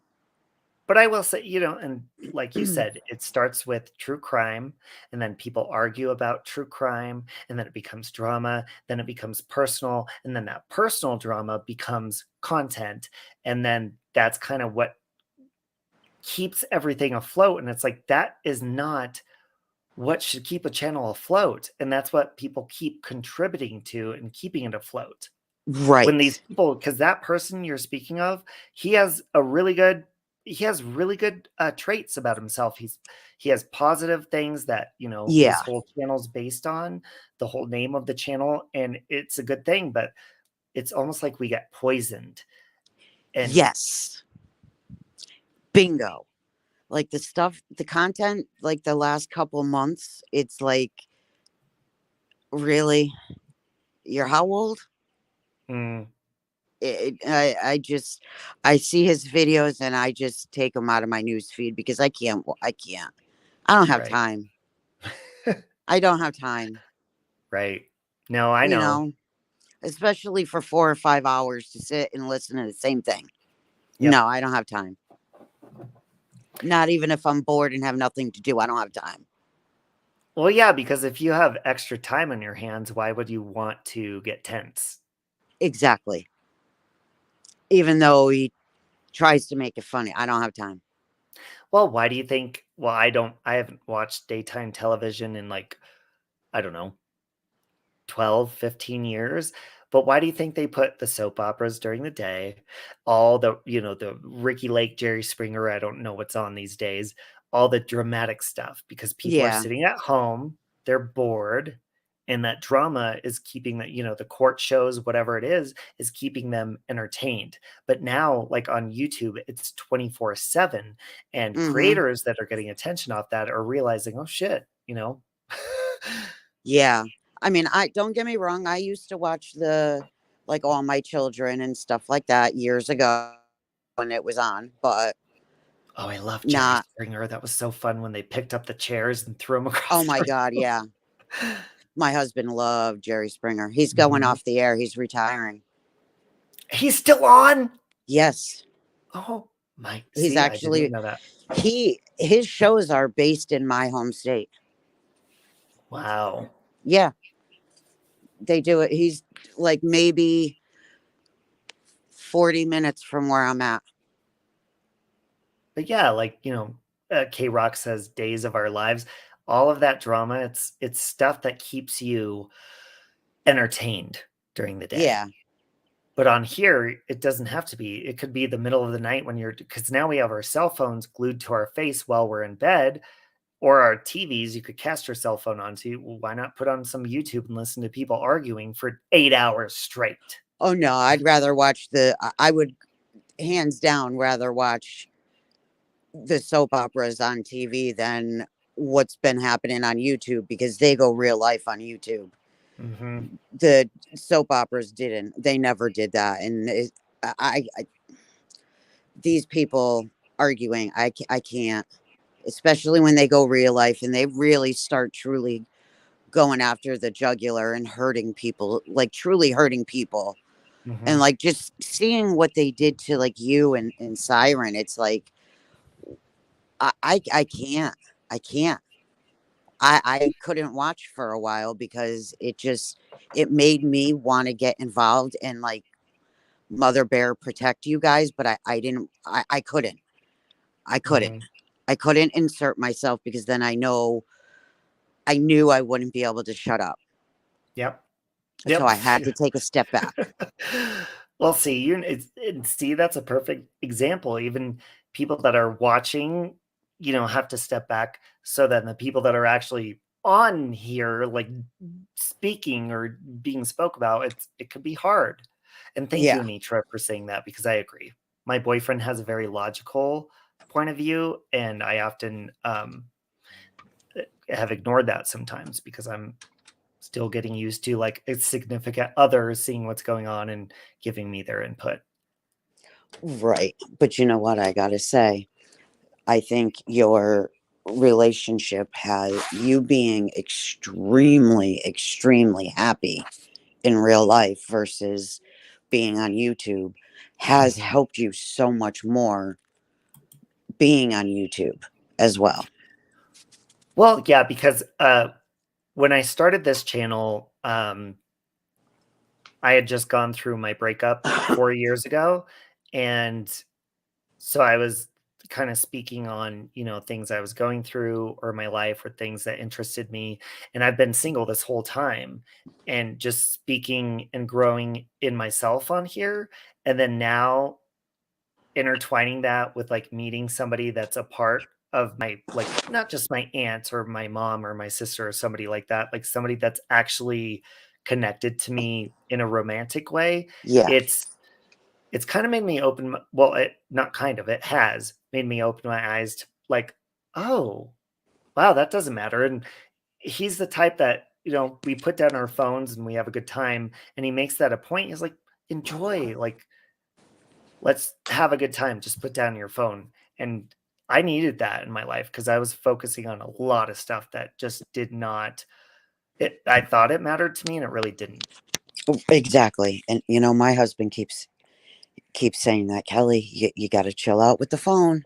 But I will say, you know, and like you said, it starts with true crime, and then people argue about true crime, and then it becomes drama, then it becomes personal, and then that personal drama becomes content. And then that's kind of what keeps everything afloat. And it's like, that is not what should keep a channel afloat. And that's what people keep contributing to and keeping it afloat. When these Right. people, because that person you're speaking of, he has really good traits about himself. He has positive things that, you know, his Yeah. whole channel's based on, the whole name of the channel, and it's a good thing. But it's almost like we get poisoned. And Yes. Bingo. Like the content, like the last couple months, it's like, really? You're how old? mm, I see his videos and I just take them out of my news feed because I can't. I don't have right, time. I don't have time. right. No, I You know. know, especially for 4 or 5 hours to sit and listen to the same thing. Yep. No, I don't have time. Not even if I'm bored and have nothing to do. I don't have time. Well, yeah, because if you have extra time on your hands, why would you want to get tense? Exactly. Even though he tries to make it funny, I don't have time. Well, why do you think? Well, I haven't watched daytime television in like, I don't know, 12, 15 years. But why do you think they put the soap operas during the day? All the, you know, the Ricky Lake, Jerry Springer, I don't know what's on these days, all the dramatic stuff, because people are Yeah. sitting at home, they're bored, and that drama is keeping the, you know, the court shows, whatever it is keeping them entertained. But now, like on YouTube, it's 24/7, and Mm-hmm. creators that are getting attention off that are realizing, oh shit, you know. Yeah. I mean, I don't get me wrong. I used to watch like All My Children and stuff like that years ago when it was on, but Oh, I love Jerry not. Springer. That was so fun when they picked up the chairs and threw them Oh across my the God. room. Yeah. My husband loved Jerry Springer. He's going Mhm. off the air. He's retiring. He's still on? Yes. Oh, my. He's See, I didn't actually, know that. his shows are based in my home state. Wow. Yeah. They do it. He's like maybe 40 minutes from where I'm at. But yeah, like, you know, K-Rock says Days of Our Lives, all of that drama, it's stuff that keeps you entertained during the day. Yeah. But on here, it doesn't have to be. It could be the middle of the night when because now we have our cell phones glued to our face while we're in bed, or our TVs. You could cast your cell phone onto. Well, why not put on some YouTube and listen to people arguing for 8 hours straight? Oh no, I'd rather watch I would hands down rather watch the soap operas on TV than what's been happening on YouTube because they go real life on YouTube. Mm-hmm. The soap operas didn't. They never did that. And I these people arguing, I can't, especially when they go real life and they really start truly going after the jugular and hurting people, like truly hurting people. Mm-hmm. And like just seeing what they did to like you and Siren, it's like I can't. I can't. I couldn't watch for a while because it made me want to get involved and like Mother Bear protect you guys, but I didn't I couldn't. I couldn't. Mm-hmm. I couldn't insert myself because then I knew I wouldn't be able to shut up. Yep. So Yep. I had to take a step back. Well, see, see, that's a perfect example. Even people that are watching, you know, have to step back so that the people that are actually on here, like speaking or being spoke about, it could be hard. And thank you, Yeah. Anitra, for saying that because I agree. My boyfriend has a very logical point of view, and I often have ignored that sometimes because I'm still getting used to like a significant other seeing what's going on and giving me their input. Right. But you know what I got to say? I think your relationship has you being extremely, extremely happy in real life versus being on YouTube has Mhm. helped you so much more being on YouTube as well. Well, yeah, because when I started this channel, I had just gone through my breakup 4 years ago, and so I was kind of speaking on, things I was going through or my life or things that interested me. And I've been single this whole time and just speaking and growing in myself on here. And then now intertwining that with like meeting somebody that's a part of my, like, not just my aunt or my mom or my sister or somebody like that, like somebody that's actually connected to me in a romantic way. Yeah. It's kind of made me open well, it not kind of, it has made me open my eyes to like, "Oh, wow, that doesn't matter," and he's the type that, we put down our phones and we have a good time, and he makes that a point. He's like, "Enjoy, like, let's have a good time, just put down your phone," and I needed that in my life because I was focusing on a lot of stuff that just did not I thought it mattered to me, and it really didn't. Exactly. And my husband keeps saying that, Kelly, you got to chill out with the phone.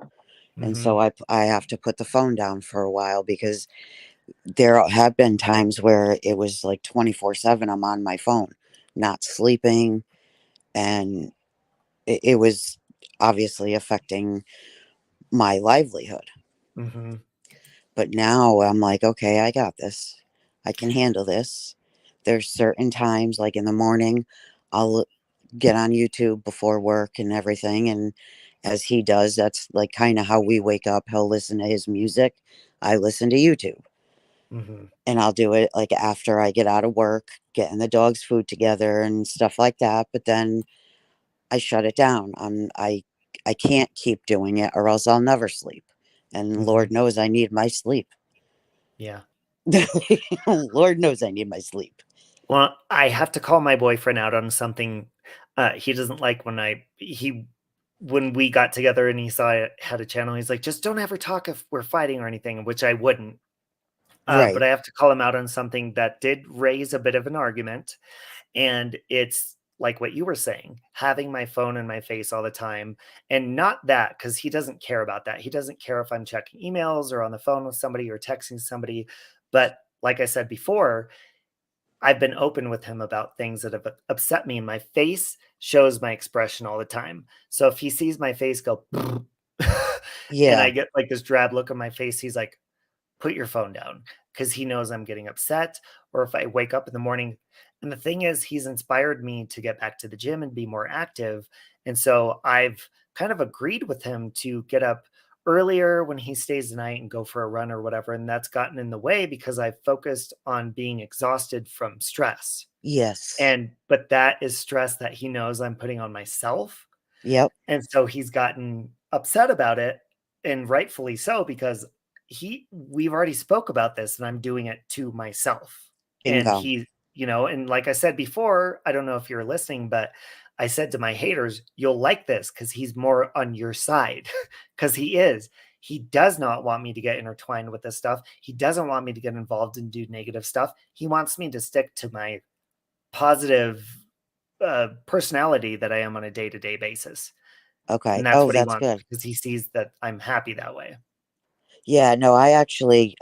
And so Mhm, I have to put the phone down for a while because there have been times where it was like 24/7 I'm on my phone, not sleeping, and it was obviously affecting my livelihood. mhm, But now I'm like, okay, I got this. I can handle this. There's certain times, like in the morning, I'll get on YouTube before work and everything. And as he does, that's like kind of how we wake up. He'll listen to his music. I listen to YouTube. mhm, And I'll do it like after I get out of work, getting the dog's food together and stuff like that. But then I shut it down. I can't keep doing it or else I'll never sleep. And mhm, Lord knows I need my sleep. yeah. Lord knows I need my sleep. Well, I have to call my boyfriend out on something. He doesn't like when we got together and he saw I had a channel, he's like, "Just don't ever talk if we're fighting or anything," which I wouldn't. But Right. I have to call him out on something that did raise a bit of an argument, and it's like what you were saying, having my phone in my face all the time, and not that because he doesn't care about that. He doesn't care if I'm checking emails or on the phone with somebody or texting somebody. But like I said before, I've been open with him about things that have upset me, and my face shows my expression all the time. So if he sees my face go, and Yeah. I get like this drab look on my face, he's like, "Put your phone down," because he knows I'm getting upset. Or if I wake up in the morning, and the thing is, he's inspired me to get back to the gym and be more active. And so I've kind of agreed with him to get up earlier when he stays the night and go for a run or whatever. And that's gotten in the way because I've focused on being exhausted from stress. Yes. But that is stress that he knows I'm putting on myself. Yep. And so he's gotten upset about it, and rightfully so, because we've already spoke about this and I'm doing it to myself. And Bingo. and like I said before, I don't know if you're listening, but I said to my haters, "You'll like this because he's more on your side." Because he is. He does not want me to get intertwined with this stuff. He doesn't want me to get involved and do negative stuff. He wants me to stick to my positive personality that I am on a day-to-day basis. Okay. And that's Oh, what he that's wants good. because he sees that I'm happy that way. Yeah, no, I actually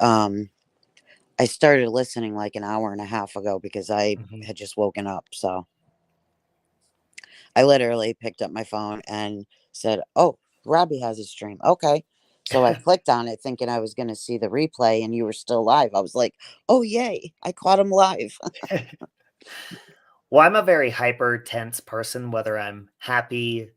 I started listening like an hour and a half ago because I Mhm. had just woken up. So I literally picked up my phone and said, "Oh, Robbie has a stream." Okay. So I clicked on it thinking I was going to see the replay and you were still live. I was like, "Oh, yay. I caught him live." Well, I'm a very hyper tense person, whether I'm happy,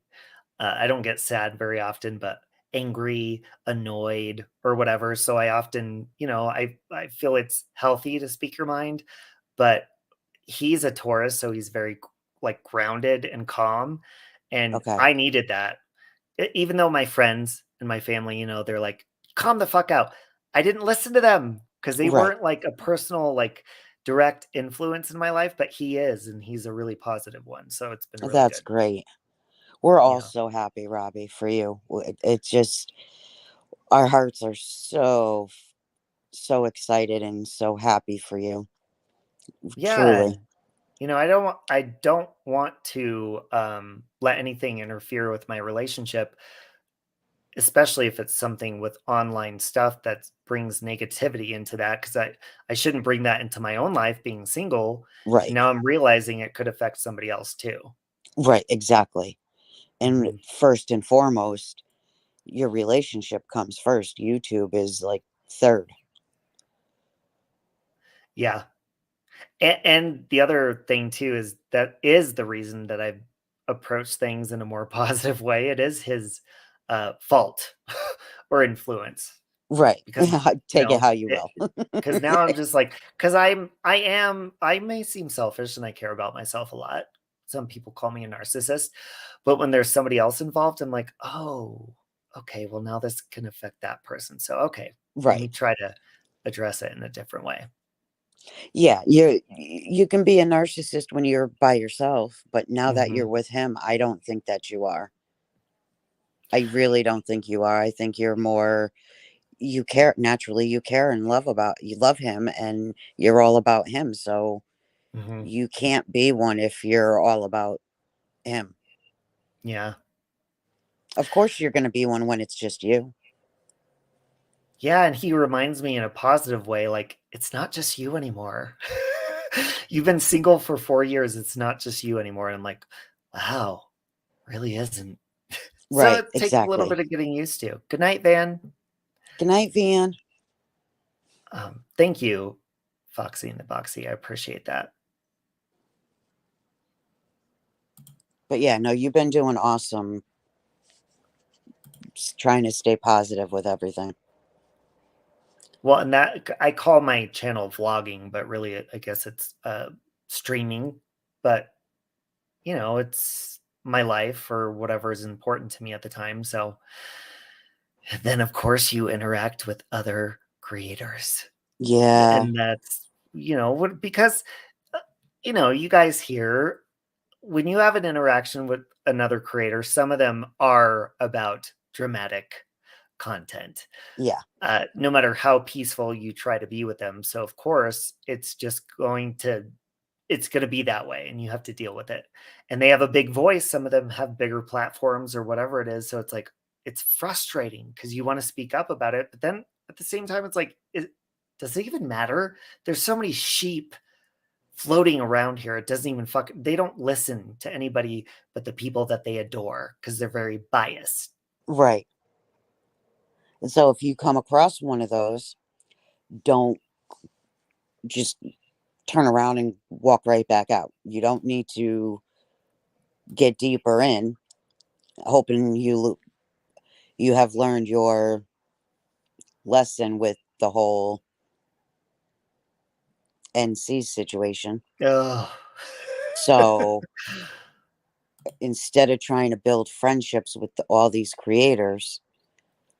I don't get sad very often, but angry, annoyed, or whatever. So I often, I feel it's healthy to speak your mind, but he's a Taurus, so he's very like grounded and calm, and Okay. I needed that. Even though my friends and my family, they're like, "Calm the fuck out." I didn't listen to them because they Right. weren't like a personal, like direct influence in my life, but he is, and he's a really positive one. So it's been really That's good. great. We're all Yeah. so happy, Robbie, for you. It's just our hearts are so excited and so happy for you. Yeah. Truly. And, I don't want to let anything interfere with my relationship, especially if it's something with online stuff that brings negativity into that, because I shouldn't bring that into my own life being single. Right. And now I'm realizing it could affect somebody else too. Right, exactly. And Mhm. first and foremost, your relationship comes first. YouTube is like third. Yeah. And the other thing too is that is the reason that I approach things in a more positive way. It is his fault or influence Right. because Take it how you will. because now I'm just like, because I may seem selfish and I care about myself a lot. Some people call me a narcissist, but when there's somebody else involved, I'm like, oh, okay, well now this can affect that person. So okay, let me Right. try to address it in a different way. Yeah, you can be a narcissist when you're by yourself, but now that Hmm. you're with him, I don't think that you are. I really don't think you are. I think you're more you care naturally, you care and you love him and you're all about him. So Hmm. you can't be one if you're all about him. Yeah. Of course you're going to be one when it's just you. Yeah, and he reminds me in a positive way, like, it's not just you anymore. You've been single for 4 years, it's not just you anymore, and I'm like, "Wow, really isn't." So Right, it takes a little bit exactly. of getting used to. Good night, Van. Good night, Van. Thank you, Foxy and the Boxy, I appreciate that. But yeah, no, you've been doing awesome trying to stay positive with everything. Well, and that I call my channel vlogging, but really, I guess it's, streaming, but, it's my life or whatever is important to me at the time, so then, of course, you interact with other creators. Yeah, And that's, what because, you guys here, when you have an interaction with another creator, some of them are about dramatic content, yeah, no matter how peaceful you try to be with them. So, of course, it's going to be that way and you have to deal with it. And they have a big voice. Some of them have bigger platforms or whatever it is. So it's like, it's frustrating because you want to speak up about it. But then at the same time, it's like, does it even matter? There's so many sheep floating around here. It doesn't even they don't listen to anybody but the people that they adore because they're very biased. right. And so if you come across one of those, don't just turn around and walk right back out. You don't need to get deeper in, hoping you have learned your lesson with the whole NC situation. Ugh. So instead of trying to build friendships with all these creators,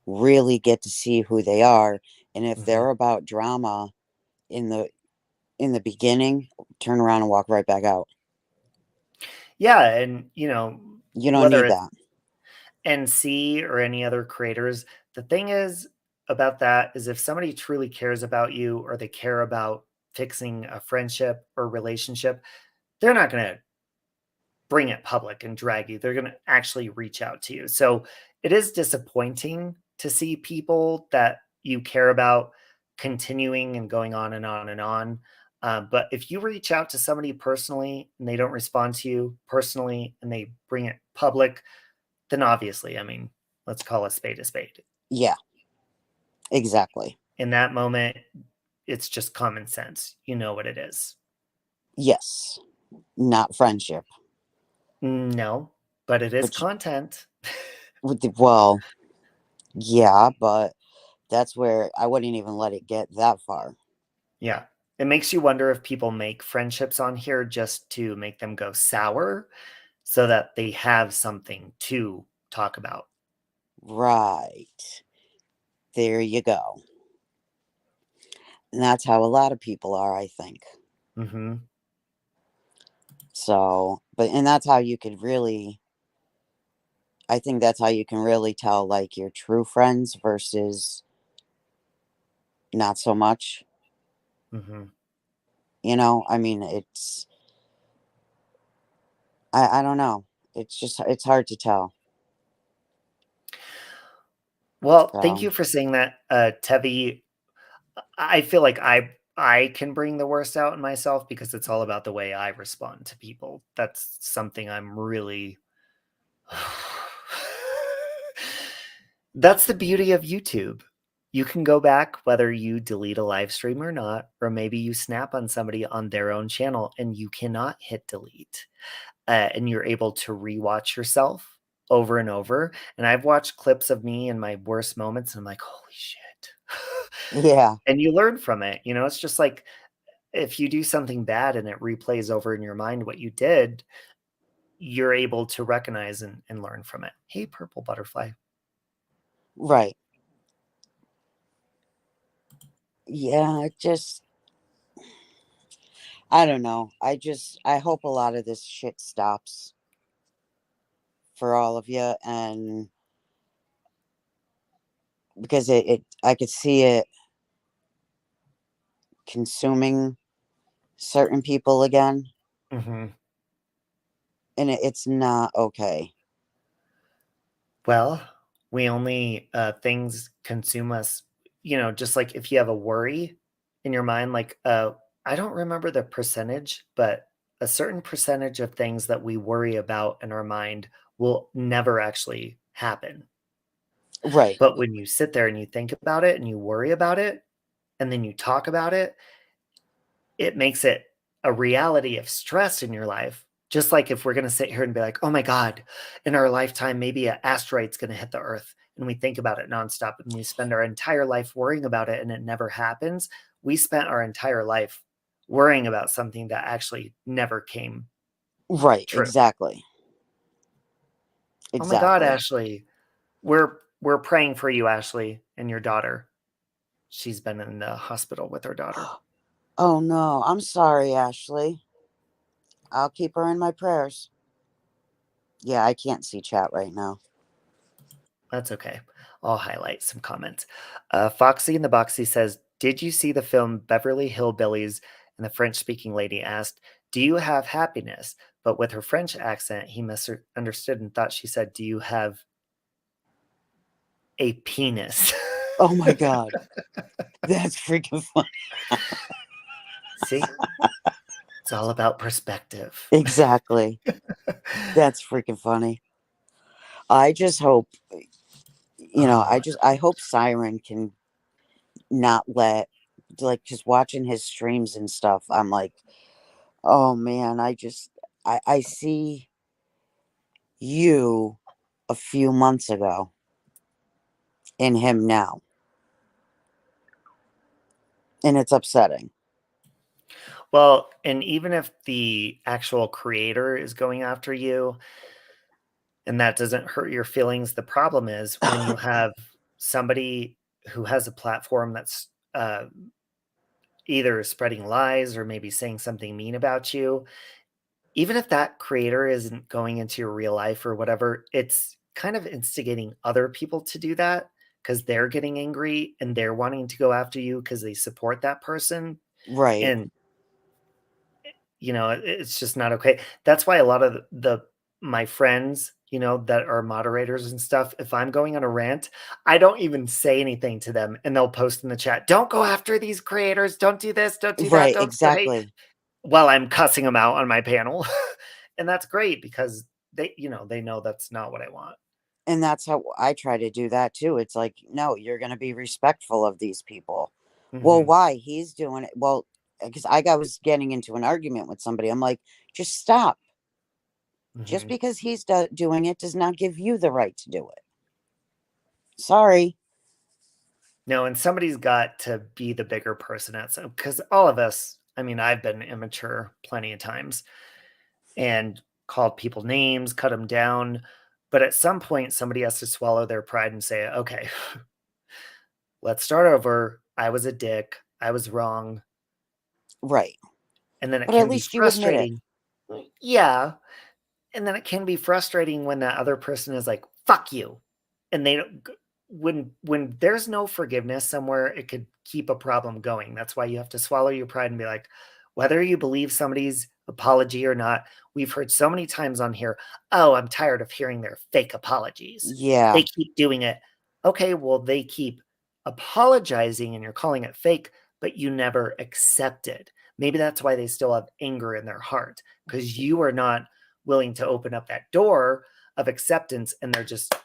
really get to see who they are, and if Mhm. they're about drama in the beginning, turn around and walk right back out. Yeah, and You don't whether need it's that. NC or any other creators. The thing is about that is if somebody truly cares about you or they care about fixing a friendship or relationship, they're not going to bring it public and drag you. They're going to actually reach out to you. So it is disappointing to see people that you care about continuing and going on and on and on. But if you reach out to somebody personally and they don't respond to you personally and they bring it public, then obviously, I mean, let's call a spade a spade. Yeah, exactly. In that moment, it's just common sense. You know what it is. Yes, not friendship. No, but it is Which, content. well, yeah, but that's where I wouldn't even let it get that far. Yeah. It makes you wonder if people make friendships on here just to make them go sour so that they have something to talk about. Right. There you go. And that's how a lot of people are, I think. Hmm. So, and that's how you could really I think that's how you can really tell like your true friends versus not so much. Mm-hmm. You know, I mean, I don't know. It's hard to tell. Well, thank So you for saying that, Tevi. I feel like I can bring the worst out in myself because it's all about the way I respond to people. That's something I'm really That's the beauty of YouTube. You can go back whether you delete a live stream or not, or maybe you snap on somebody on their own channel and you cannot hit delete. And you're able to rewatch yourself over and over. And I've watched clips of me in my worst moments and I'm like, holy shit. yeah, And you learn from it. You know, it's just like if you do something bad and it replays over in your mind what you did, you're able to recognize and learn from it. Hey, purple butterfly. right. Yeah, I don't know. I hope a lot of this shit stops for all of you, and because I could see it consuming certain people again, Mm-hmm. and it's not okay. Well, we only things consume us, you know, just like if you have a worry in your mind, like I don't remember the percentage, but a certain percentage of things that we worry about in our mind will never actually happen. Right, But when you sit there and you think about it and you worry about it and then you talk about it, it makes it a reality of stress in your life. Just like if we're going to sit here and be like, oh my God, in our lifetime, maybe an asteroid's going to hit the earth. And we think about it nonstop and we spend our entire life worrying about it and it never happens. We spent our entire life worrying about something that actually never came right, true. exactly. Oh my God, Exactly. Ashley. We're praying for you, Ashley, and your daughter. She's been in the hospital with her daughter. Oh no, I'm sorry, Ashley. I'll keep her in my prayers. Yeah, I can't see chat right now. That's okay. I'll highlight some comments. Foxy in the Boxy says, did you see the film Beverly Hillbillies? And the French speaking lady asked, do you have happiness? But with her French accent, he misunderstood and thought she said, do you have a penis? Oh my god. That's freaking funny. See? It's all about perspective. Exactly. That's freaking funny. I just hope, I hope Siren can not let, like, just watching his streams and stuff. I'm like, oh man, I see you a few months ago in him now. And it's upsetting. Well, and even if the actual creator is going after you and that doesn't hurt your feelings, the problem is when you have somebody who has a platform that's either spreading lies or maybe saying something mean about you, even if that creator isn't going into your real life or whatever, it's kind of instigating other people to do that because they're getting angry and they're wanting to go after you because they support that person. Right. And you know, it's just not okay. That's why a lot of the my friends, you know, that are moderators and stuff, if I'm going on a rant, I don't even say anything to them and they'll post in the chat, don't go after these creators, don't do this, don't do that, Right, don't spread hate, exactly. while I'm cussing them out on my panel. And that's great because they, you know, they know that's not what I want. And that's how I try to do that too. It's like, no, you're going to be respectful of these people. Well, Mhm, why? He's doing it. Well, because I was getting into an argument with somebody. I'm like, just stop. Just mhm. because he's doing it does not give you the right to do it. Sorry. No, and somebody's got to be the bigger person at some because all of us, I mean, I've been immature plenty of times and called people names, cut them down. But at some point, somebody has to swallow their pride and say, okay, let's start over. I was a dick. I was wrong. Right. And then it But at can be least you admit it. frustrating. Yeah. And then it can be frustrating when that other person is like, fuck you. And they don't, when there's no forgiveness somewhere, it could keep a problem going. That's why you have to swallow your pride and be like, whether you believe somebody's apology or not, we've heard so many times on here, oh, I'm tired of hearing their fake apologies. Yeah. They keep doing it. Okay, well, they keep apologizing and you're calling it fake, but you never accept it. Maybe that's why they still have anger in their heart, because you are not willing to open up that door of acceptance, and they're just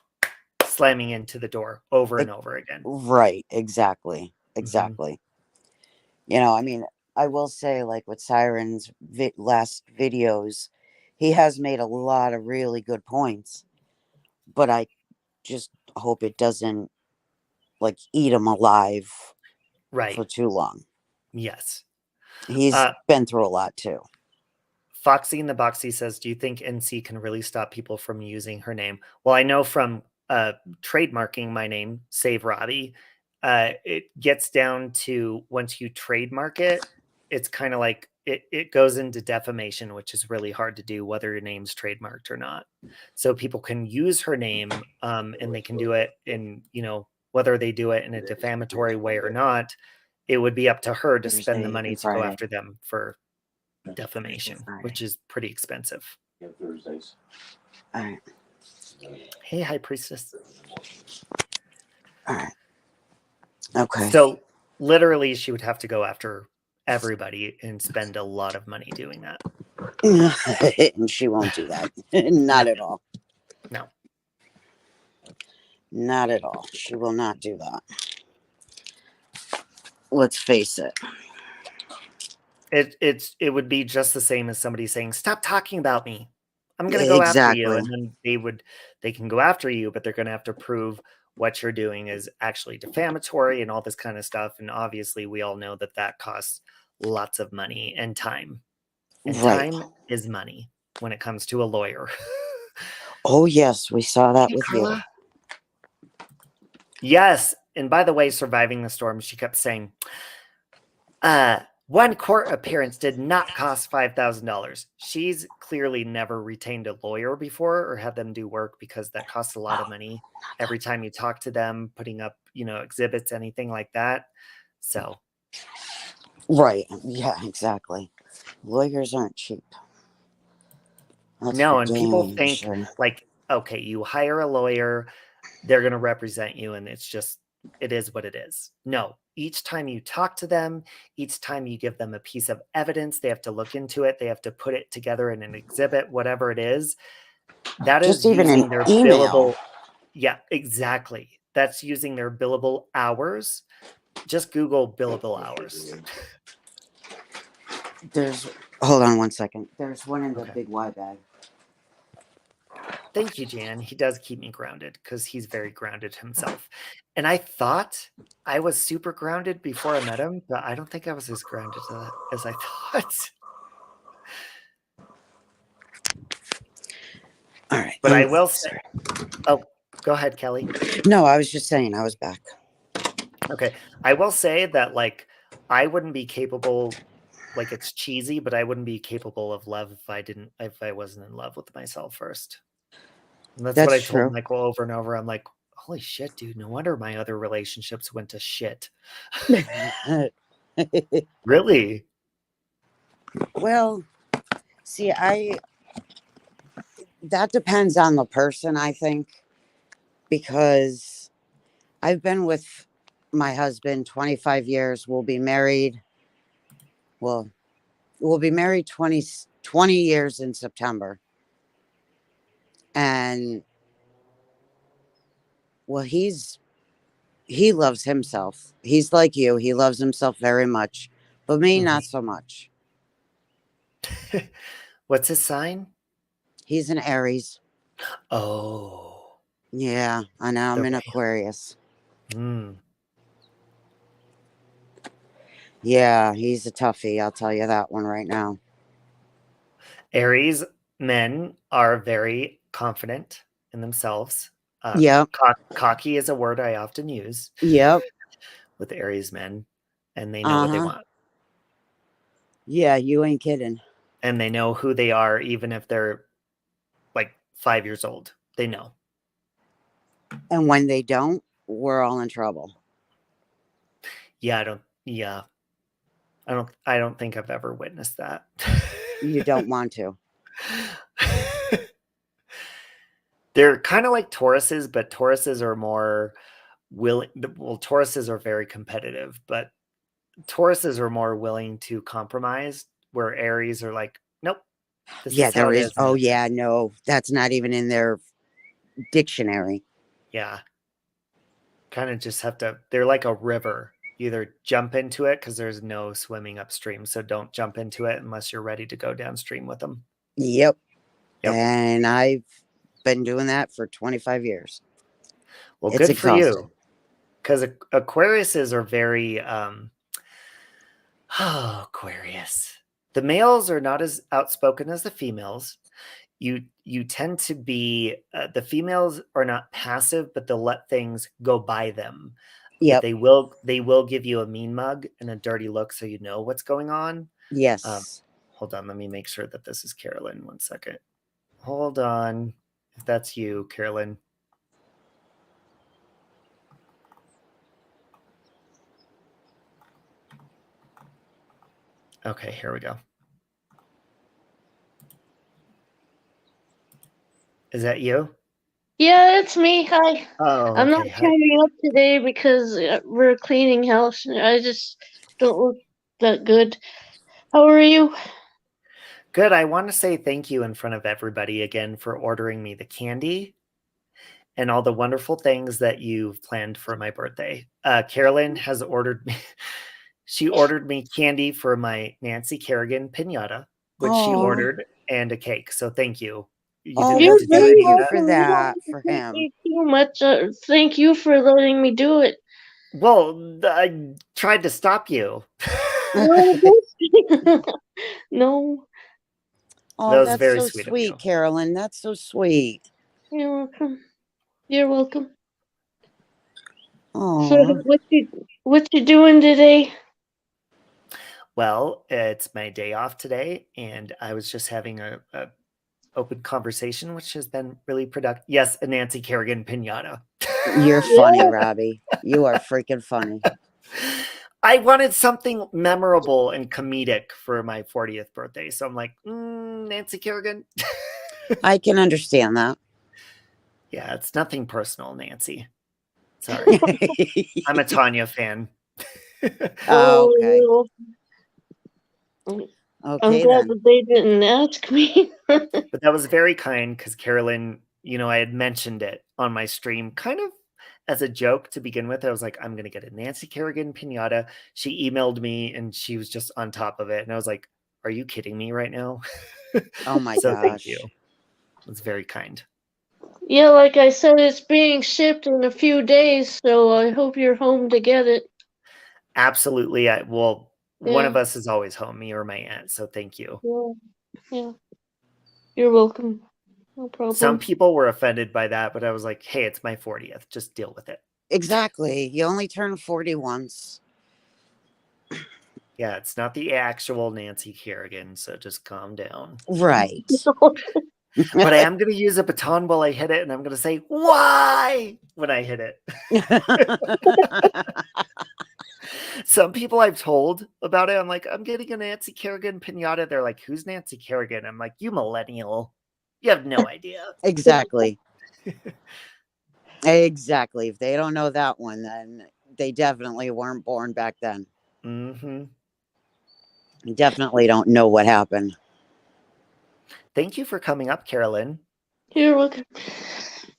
slamming into the door over and over again. Right. Exactly. Exactly. You know, I mean, I will say, like with Siren's last videos, he has made a lot of really good points, but I just hope it doesn't like eat him alive Right. for too long. Yes. He's been through a lot too. Foxy in the Boxy says, do you think NC can really stop people from using her name? Well, I know from trademarking my name, Save Robbie, it gets down to once you trademark it, it's kind of like it goes into defamation, which is really hard to do, whether your name's trademarked or not. So people can use her name and they can do it in, you know, whether they do it in a defamatory way or not, it would be up to her to spend the money to go after them for defamation, which is pretty expensive. Thursdays. All right. Hey, High Priestess. All right. Okay. So literally she would have to go after everybody and spend a lot of money doing that. And she won't do that. Not at all. No. Not at all. She will not do that. Let's face it. It would be just the same as somebody saying, stop talking about me. I'm going to go after you. And then they can go after you, but they're going to have to prove what you're doing is actually defamatory and all this kind of stuff. And obviously we all know that that costs lots of money and time. And time is money when it comes to a lawyer. Oh, yes. We saw that with Carla? Yes. And by the way, surviving the storm, she kept saying, one court appearance did not cost $5,000. She's clearly never retained a lawyer before or had them do work, because that costs a lot of money every time you talk to them, putting up, you know, exhibits, anything like that. So. Right. Yeah, exactly. Lawyers aren't cheap. No, and people think like, okay, you hire a lawyer, they're going to represent you, and it's just, it is what it is. No, each time you talk to them, each time you give them a piece of evidence, they have to look into it. They have to put it together in an exhibit, whatever it is. That just is even using an their email. billable. Yeah, exactly. That's using their billable hours. Just Google billable hours. Hold on one second. There's one in the big Y bag. Thank you, Jan. He does keep me grounded because he's very grounded himself. And I thought I was super grounded before I met him, but I don't think I was as grounded as I thought. All right. But I will say, oh, go ahead, Kelly. No, I was just saying I was back. Okay. I will say that, like, I wouldn't be capable, like, it's cheesy, but I wouldn't be capable of love if I wasn't in love with myself first. And that's what I told Michael over and over. I'm like, holy shit, dude. No wonder my other relationships went to shit. Really? Well, see, that depends on the person, I think, because I've been with my husband 25 years. We'll be married. Well, we'll be married 20 years in September. And well, he loves himself. He's like you. He loves himself very much, but me, not so much. What's his sign? He's an Aries. Oh. Yeah, I know. I'm in Aquarius. Yeah, he's a toughie. I'll tell you that one right now. Aries men are very confident in themselves. Cocky is a word I often use. Yep. With Aries men, and they know what they want. Yeah, you ain't kidding. And they know who they are, even if they're like 5 years old. They know. And when they don't, we're all in trouble. Yeah, I don't think I've ever witnessed that. You don't want to. They're kind of like Tauruses, but Tauruses are more willing. Well, Tauruses are very competitive, but Tauruses are more willing to compromise, where Aries are like, nope, this Yeah, is how there it is. is. Oh, yeah, no, that's not even in their dictionary. Yeah. Kind of just have to, they're like a river. You either jump into it because there's no swimming upstream. So don't jump into it unless you're ready to go downstream with them. Yep. Yep. And I've been doing that for 25 years. Well, It's good for exhausting. you. Because Aquariuses are very, Aquarius. The males are not as outspoken as the females. You tend to be, the females are not passive, but they'll let things go by them. But Yep. they will give you a mean mug and a dirty look so you know what's going on. Yes. Hold on, let me make sure that this is Carolyn. 1 second. Hold on. If that's you, Carolyn. Okay, here we go. Is that you? Yeah, it's me. Hi. Oh, I'm not okay. Hi. showing up today because we're cleaning house. I just don't look that good. How are you? Good. I want to say thank you in front of everybody again for ordering me the candy and all the wonderful things that you've planned for my birthday. Carolyn has ordered me, she ordered me candy for my Nancy Kerrigan pinata, which she Oh. ordered, and a cake. So thank you. You Oh, didn't have well, to do thank any you of that. for You that don't have for to thank him. me too much. Thank you for letting me do it. Well, I tried to stop you. No, don't- no, Oh, That was that's very so sweet of you. sweet, Carolyn. That's so sweet. you're welcome. You're welcome. So Oh, what you doing today? Well, it's my day off today, and I was just having a open conversation, which has been really productive. Yes, a Nancy Kerrigan pinata. you're funny, Robbie. You are freaking funny. I wanted something memorable and comedic for my 40th birthday. So I'm like, Nancy Kerrigan. I can understand that. Yeah, it's nothing personal, Nancy. Sorry. I'm a Tanya fan. Oh, okay. Oh, I'm Okay, glad then. that they didn't ask me. But that was very kind because Carolyn, I had mentioned it on my stream kind of as a joke to begin with. I was like, I'm going to get a Nancy Kerrigan pinata. She emailed me and she was just on top of it. And I was like, are you kidding me right now? Oh my So thank gosh. you. It was very kind. Yeah, like I said, it's being shipped in a few days, so I hope you're home to get it. Absolutely. One Yeah. of us is always home, me or my aunt. So thank you. Yeah. You're welcome. No Some problem. people were offended by that, but I was like, hey, it's my 40th. Just deal with it. Exactly. You only turn 40 once. Yeah, it's not the actual Nancy Kerrigan. So just calm down. Right. But I am going to use a baton while I hit it, and I'm going to say, why? When I hit it. Some people I've told about it, I'm like, I'm getting a Nancy Kerrigan pinata. They're like, who's Nancy Kerrigan? I'm like, you millennial. You have no idea. Exactly. Exactly. If they don't know that one, then they definitely weren't born back then. Mm-hmm. Definitely don't know what happened. Thank you for coming up, Carolyn. You're welcome.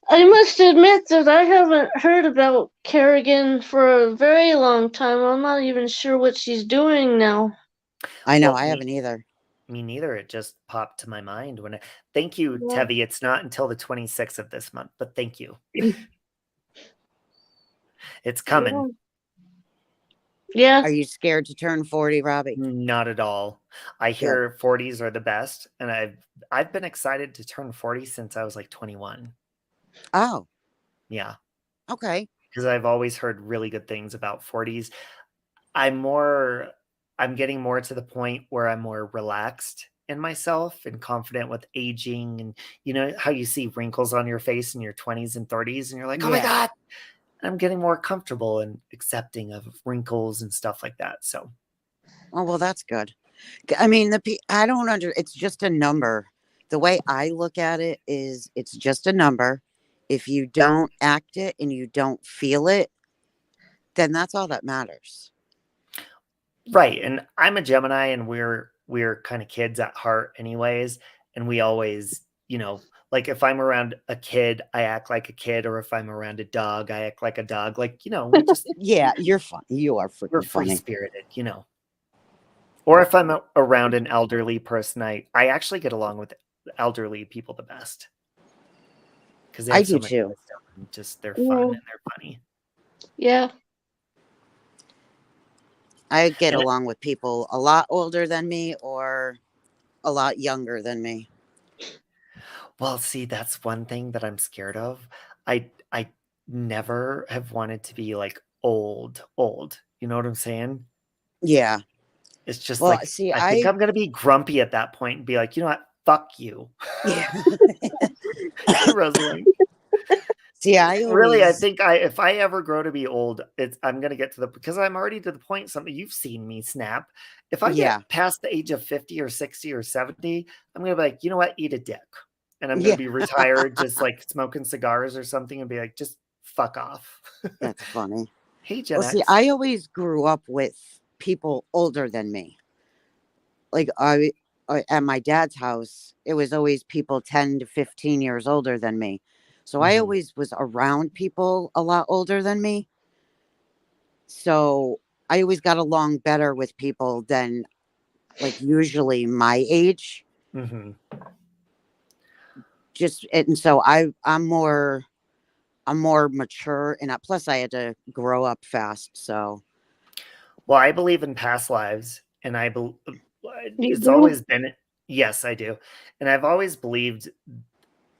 I must admit that I haven't heard about Kerrigan for a very long time. I'm not even sure what she's doing now. I know. Well, I haven't either. Me neither. It just popped to my mind when thank you, Yeah. Tevi. It's not until the 26th of this month, but thank you. It's coming. Yeah. Are you scared to turn 40, Robbie? Not at all. I hear 40s are the best, and I've been excited to turn 40 since I was like 21. Oh, Yeah, okay. because I've always heard really good things about 40s. I'm getting more to the point where I'm more relaxed in myself and confident with aging, and you know how you see wrinkles on your face in your 20s and 30s and you're like, oh my Yeah. God, I'm getting more comfortable and accepting of wrinkles and stuff like that. So Oh, well, that's good. I mean, I don't it's just a number. The way I look at it is it's just a number. If you don't act it and you don't feel it, then that's all that matters. right, and I'm a Gemini, and we're kind of kids at heart anyways, and we always, you know, like if I'm around a kid, I act like a kid, or if I'm around a dog, I act like a dog. Like, you know, we just Yeah, you're fun. You are we're freaking free funny. spirited, you know. Or if I'm around an elderly person, I actually get along with elderly people the best because they I have so do much too. wisdom and just they're Yeah. fun and they're funny. Yeah. I get And along with people a lot older than me or a lot younger than me. well, see, that's one thing that I'm scared of. I never have wanted to be like old. You know what I'm saying? Yeah. It's just Well, like see, I think I'm gonna be grumpy at that point and be like, you know what? Fuck you. yeah. Hey, Rosalind. See, I Really, I always, think if I ever grow to be old, I'm gonna get to the because I'm already to the point. Something you've seen me snap. If I yeah. get past the age of 50 or 60 or 70, I'm gonna be like, you know what? Eat a dick, and I'm gonna Yeah. be retired, just like smoking cigars or something, and be like, just fuck off. That's funny. Hey, Gen Well, see, X. I always grew up with people older than me. Like at my dad's house, it was always people 10 to 15 years older than me. So I Mhm. always was around people a lot older than me. So I always got along better with people than like usually my age. Mhm. And so I'm more mature, and plus I had to grow up fast. So Well, I believe in past lives, and You it's do? always been yes, I do, and I've always believed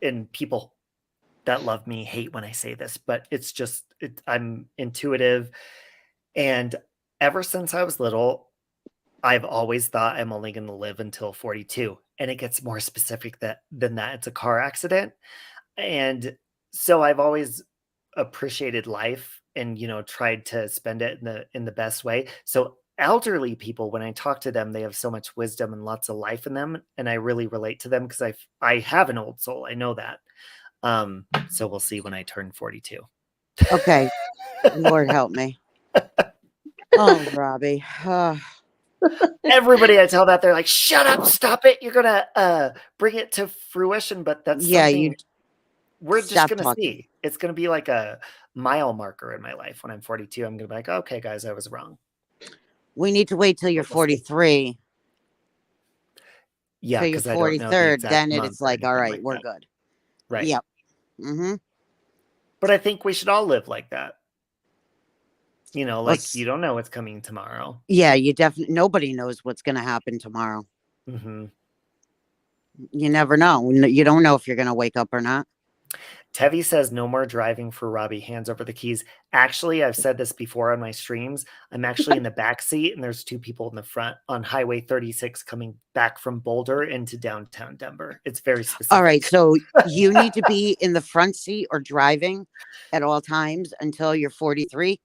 in people that love me hate when I say this, but it's just I'm intuitive, and ever since I was little, I've always thought I'm only going to live until 42, and it gets more specific than that. It's a car accident, and so I've always appreciated life and, you know, tried to spend it in the best way. So elderly people, when I talk to them, they have so much wisdom and lots of life in them, and I really relate to them because I have an old soul. I know that. So we'll see when I turn 42. okay, Lord help me. Oh, Robbie. Everybody I tell that, they're like, "Shut up, stop it. You're gonna bring it to fruition." But that's Yeah, you something we're just stop gonna talking. see. It's gonna be like a mile marker in my life when I'm 42. I'm gonna be like, "Okay, guys, I was wrong." We need to wait till you're But we'll see. 43, Yeah, till you're because I don't know the 43rd. exact Then month it's or like, all anything right, like we're that. good. Right. Yep. Mm-hmm. But I think we should all live like that. You know, like Let's. you don't know what's coming tomorrow. Yeah, you definitely. Nobody knows what's going to happen tomorrow. Mhm. You never know. You don't know if you're going to wake up or not. Tevi says no more driving for Robbie. Hands over the keys. Actually, I've said this before on my streams. I'm actually in the back seat, and there's two people in the front on Highway 36 coming back from Boulder into downtown Denver. It's very specific. All right, so you need to be in the front seat or driving at all times until you're 43.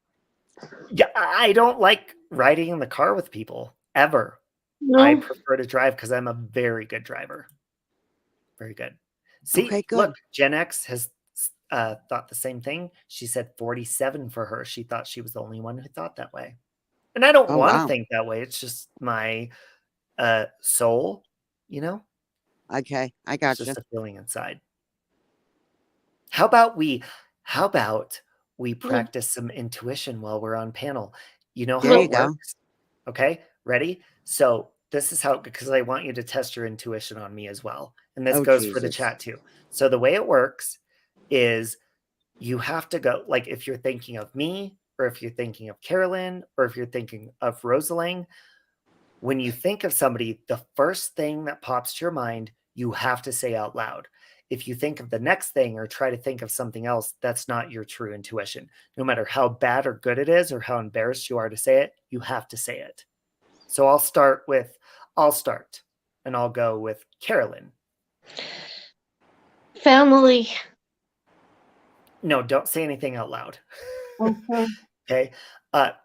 Yeah, I don't like riding in the car with people ever. No. I prefer to drive because I'm a very good driver. Very good. See, Okay, good. look, Gen X has thought the same thing. She said 47 for her. She thought she was the only one who thought that way. And I don't Oh, want to wow. think that way. It's just my soul, you know? Okay, I It's gotcha. just a feeling inside. How about we practice some intuition while we're on panel? You know There how you it go. works? Okay, ready? So this is how, because I want you to test your intuition on me as well. And this Oh, goes for the Jesus. chat too. So the way it works is you have to go, like if you're thinking of me, or if you're thinking of Carolyn, or if you're thinking of Rosaling, when you think of somebody, the first thing that pops to your mind, you have to say out loud. If you think of the next thing or try to think of something else, that's not your true intuition. No matter how bad or good it is, or how embarrassed you are to say it, you have to say it. So I'll start. and I'll go with Carolyn. Family. No, don't say anything out loud. Okay. Okay.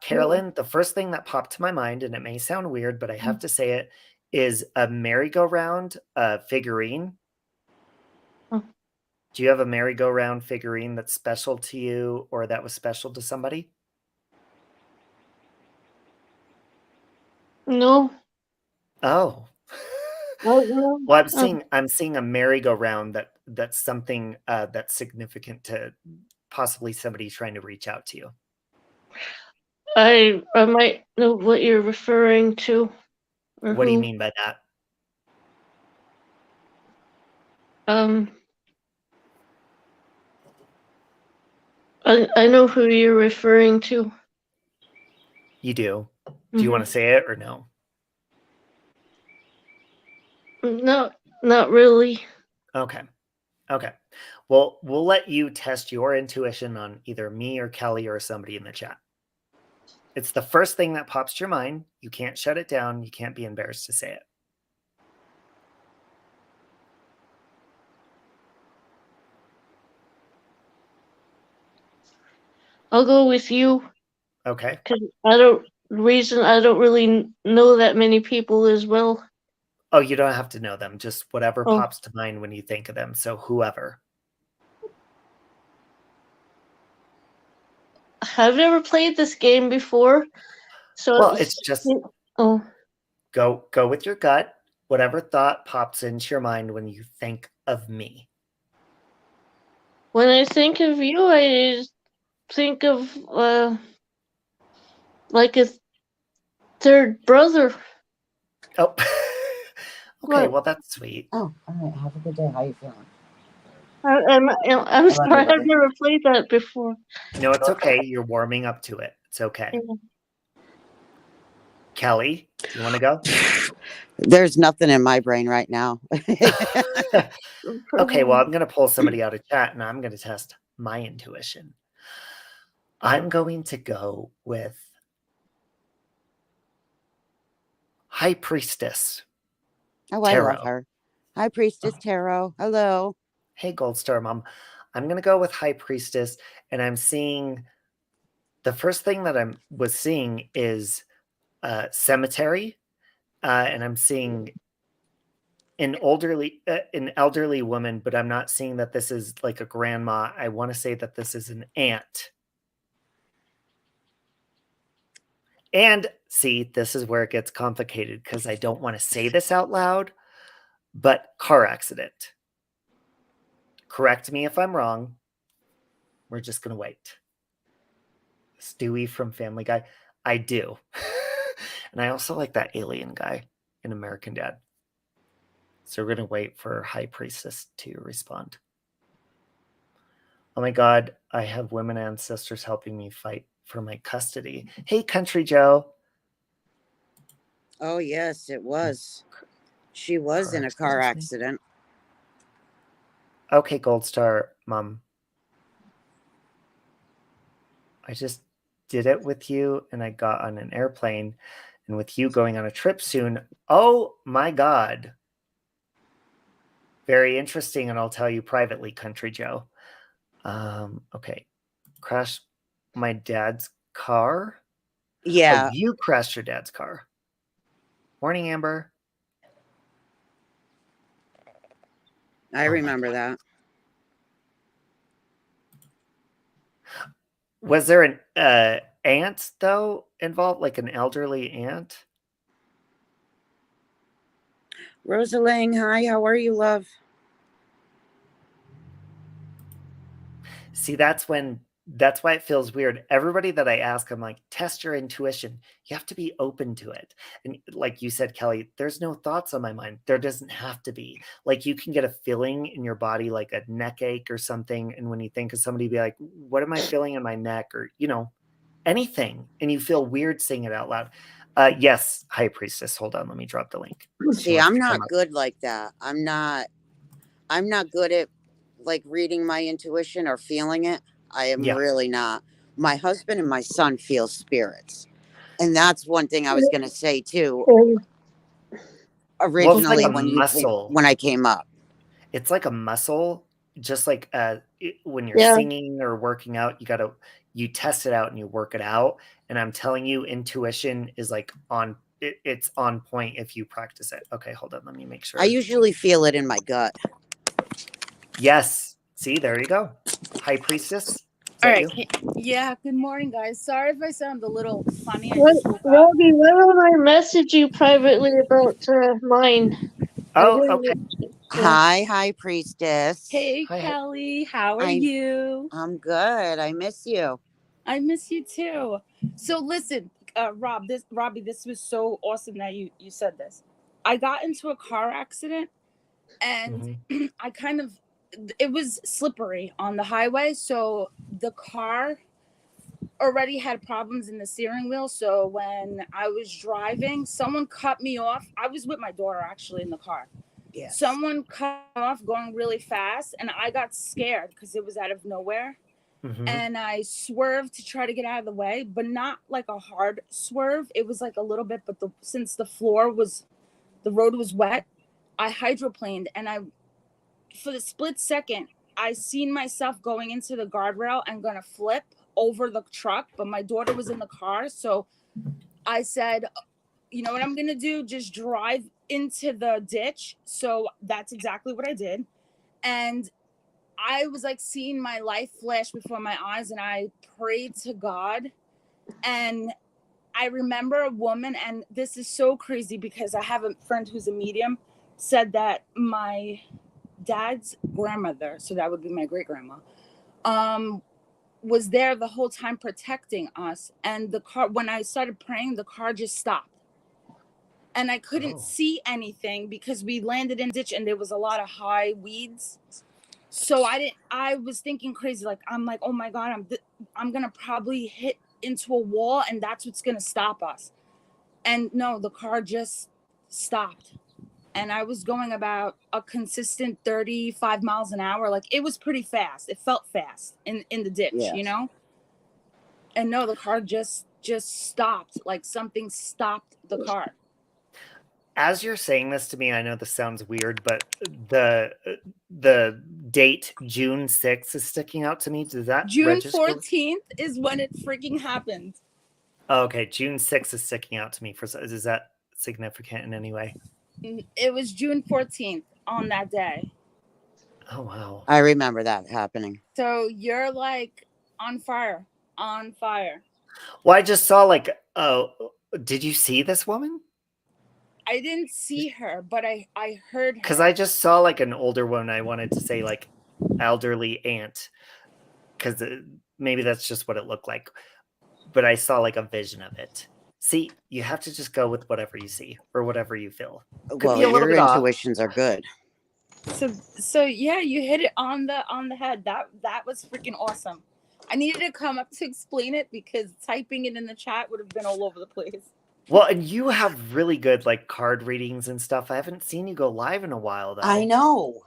Carolyn, the first thing that popped to my mind, and it may sound weird, but I have to say it, is a merry-go-round figurine. Oh. Do you have a merry-go-round figurine that's special to you or that was special to somebody? No. Oh. No. Well, I'm seeing a merry-go-round that's something that's significant to possibly somebody trying to reach out to you. I might know what you're referring to. Or What do you who. mean by that? I know who you're referring to. You do. Do you want to say it or no? No, not really. Okay. Okay. Well, we'll let you test your intuition on either me or Kelly or somebody in the chat. It's the first thing that pops to your mind. You can't shut it down. You can't be embarrassed to say it. I'll go with you. Okay. Because I don't really know that many people as well. Oh, you don't have to know them. Just whatever Oh. pops to mind when you think of them. So whoever. I've never played this game before. So Well, it's just oh. go with your gut. Whatever thought pops into your mind when you think of me. When I think of you, I think of like a third brother. Oh. Okay, What? well that's sweet. Oh, all right. Have a good day. How you feeling? I'm sorry, I've never played that before. No, it's okay. You're warming up to it. It's okay. Yeah. Kelly, do you want to go? There's nothing in my brain right now. Okay, well, I'm going to pull somebody out of chat and I'm going to test my intuition. I'm going to go with High Priestess. Oh, Tarot. I love her. Hi, Priestess Tarot. Hello. Hey, Gold Star Mom. I'm going to go with High Priestess, and I'm seeing the first thing that I was seeing is cemetery, and I'm seeing an elderly woman, but I'm not seeing that this is like a grandma. I want to say that this is an aunt. And see, this is where it gets complicated because I don't want to say this out loud, but car accident. Correct me if I'm wrong. We're just going to wait. Stewie from Family Guy. I do. And I also like that alien guy in American Dad. So we're going to wait for High Priestess to respond. Oh my God, I have women ancestors helping me fight for my custody. Hey, Country Joe. Oh, yes, it was. She was in a car accident. Okay, Gold Star Mom. I just did it with you and I got on an airplane, and with you going on a trip soon. Oh my God. Very interesting, and I'll tell you privately, Country Joe. Okay. Crashed my dad's car? Yeah. Oh, you crashed your dad's car. Morning, Amber. I remember that. Was there an aunt, though, involved? Like an elderly aunt? Rosaling, hi, how are you, love? See, that's why it feels weird. Everybody that I ask, I'm like, test your intuition. You have to be open to it. And like you said, Kelly, there's no thoughts on my mind. There doesn't have to be. Like you can get a feeling in your body, like a neck ache or something. And when you think of somebody, be like, what am I feeling in my neck? Or, anything. And you feel weird saying it out loud. Yes, High Priestess. Hold on. Let me drop the link. See, I'm not good like that. I'm not good at like reading my intuition or feeling it. I am really not. My husband and my son feel spirits. And that's one thing I was going to say too. Well, it's like originally a when muscle. when I came up. It's like a muscle, just like when you're Yeah. singing or working out, you test it out and you work it out. And I'm telling you, intuition is like it's on point if you practice it. Okay, hold on, let me make sure. I usually feel it in my gut. Yes. See, there you go. High Priestess. Is All that right. you? Yeah. Good morning, guys. Sorry if I sound a little funny. I What, just woke up. Robbie, why don't I message you privately about mine? Oh, okay. Hi, High Priestess. Hey, Hi. Kelly. How are I- you? I'm good. I miss you. I miss you too. So listen, Robbie, this was so awesome that you said this. I got into a car accident, and I kind of, it was slippery on the highway, so the car already had problems in the steering wheel. So when I was driving, someone cut me off. I was with my daughter actually in the car. Yes. Someone cut me off going really fast, and I got scared because it was out of nowhere. And I swerved to try to get out of the way, but not like a hard swerve. It was like a little bit, but since the road was wet, I hydroplaned, and for the split second, I seen myself going into the guardrail and gonna flip over the truck, but my daughter was in the car. So I said, you know what I'm gonna do? Just drive into the ditch. So that's exactly what I did. And I was like seeing my life flash before my eyes, and I prayed to God. And I remember a woman, and this is so crazy because I have a friend who's a medium, said that my dad's grandmother, so that would be my great grandma, was there the whole time protecting us. And the car, when I started praying, the car just stopped. And I couldn't see anything because we landed in a ditch and there was a lot of high weeds. So I was thinking crazy. Like, I'm like, oh my God, I'm going to probably hit into a wall and that's what's going to stop us. And no, the car just stopped. And I was going about a consistent 35 miles an hour. Like, it was pretty fast. It felt fast in the ditch, you know? And no, the car just stopped. Like something stopped the car. As you're saying this to me, I know this sounds weird, but the date June 6th is sticking out to me. Does that June register? 14th is when it freaking happened. Oh, okay, June 6th is sticking out to me. Is that significant in any way? It was June 14th on that day. Oh, wow. I remember that happening. So you're like on fire. On fire. Well, I just saw like, did you see this woman? I didn't see her, but I heard her. Because I just saw like an older one. I wanted to say like elderly aunt, because maybe that's just what it looked like. But I saw like a vision of it. See, you have to just go with whatever you see or whatever you feel. Could Well, be a little your bit intuitions are good. So yeah, you hit it on the head. That was freaking awesome. I needed to come up to explain it because typing it in the chat would have been all over the place. Well, and you have really good like card readings and stuff. I haven't seen you go live in a while though. I know.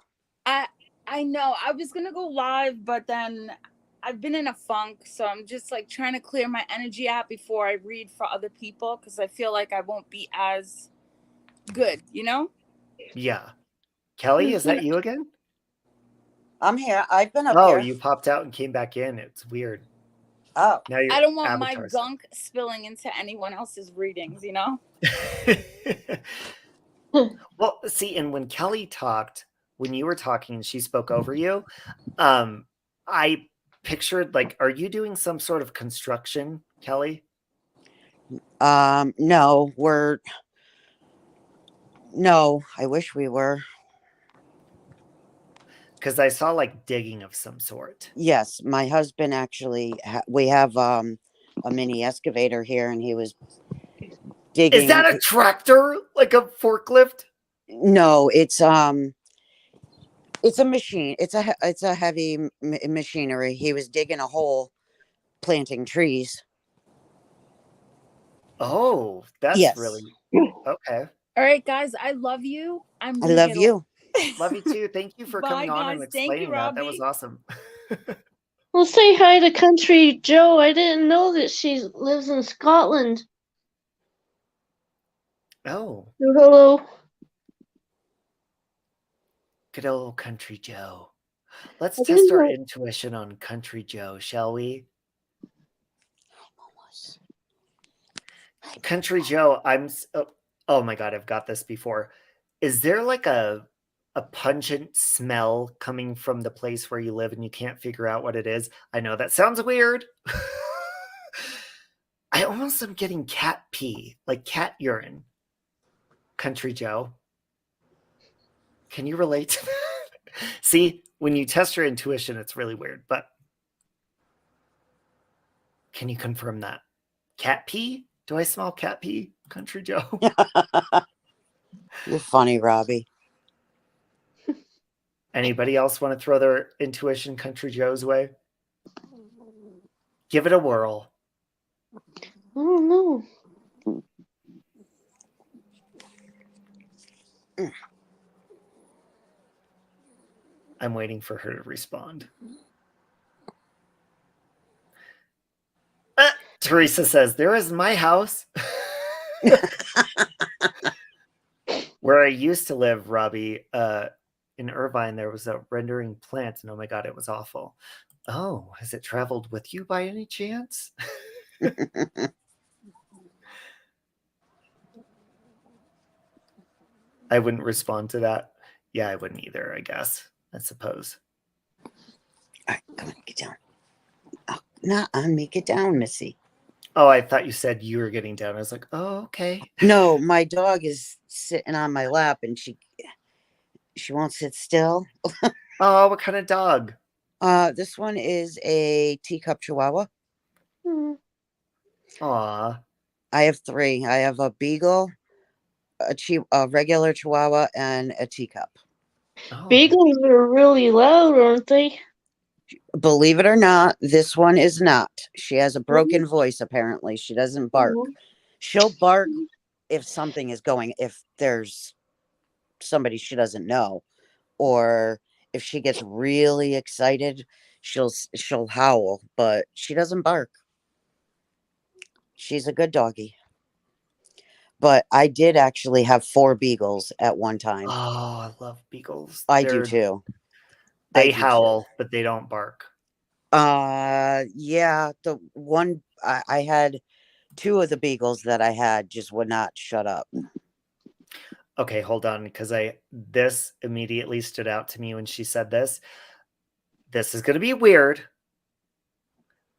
I know. I was gonna go live, but then I've been in a funk, so I'm just like trying to clear my energy out before I read for other people because I feel like I won't be as good, you know? Yeah. Kelly, is that you again? I'm here. I've been up Oh, here. you popped out and came back in. It's weird. Oh. Now I don't want my avatar's- gunk spilling into anyone else's readings, you know? Well, see, and when Kelly talked, when you were talking, she spoke over you. I pictured like, are you doing some sort of construction, Kelly? No, no, I wish we were. Because I saw like digging of some sort. Yes, my husband actually, we have a mini excavator here and he was digging. Is that a tractor? Like a forklift? No, it's a machine. It's a heavy machinery. He was digging a hole, planting trees. Oh, that's Yes. really okay. All right, guys, I love you. I love you. Love you too. Thank you for Bye, coming on and guys. Thank you, explaining that. That was Robbie. awesome. Well, say hi to Country Joe. I didn't know that she lives in Scotland. Oh. Hello. Good old Country Joe. Let's I test didn't our know. intuition on Country Joe, shall we? Country Joe, oh my God, I've got this before. Is there like a pungent smell coming from the place where you live and you can't figure out what it is? I know that sounds weird. I almost am getting cat pee, like cat urine. Country Joe. Can you relate to that? See, when you test your intuition, it's really weird, but can you confirm that? Cat pee? Do I smell cat pee, Country Joe? You're funny, Robbie. Anybody else want to throw their intuition Country Joe's way? Give it a whirl. I don't know. I'm waiting for her to respond. Teresa says, there is my house. Where I used to live, Robbie, in Irvine, there was a rendering plant, and oh my God, it was awful. Oh, has it traveled with you by any chance? I wouldn't respond to that. Yeah, I wouldn't either, I guess. I suppose. All right, come on, get down. Oh, not on me. Get down, Missy. Oh, I thought you said you were getting down. I was like, oh, okay. No, my dog is sitting on my lap, and she won't sit still. Oh, what kind of dog? This one is a teacup chihuahua. Aw. I have 3. I have a beagle, a regular chihuahua, and a teacup. Oh. Beagles are really loud, aren't they? Believe it or not, this one is not. She has a broken voice, apparently. She doesn't bark. She'll bark if something is going, if there's somebody she doesn't know, or if she gets really excited, she'll howl, but she doesn't bark. She's a good doggy. But I did actually have 4 beagles at one time. Oh, I love beagles. I do too. They howl, but they don't bark. Yeah, the one I had 2 of the beagles that I had just would not shut up. Okay, hold on, because this immediately stood out to me when she said this. This is going to be weird,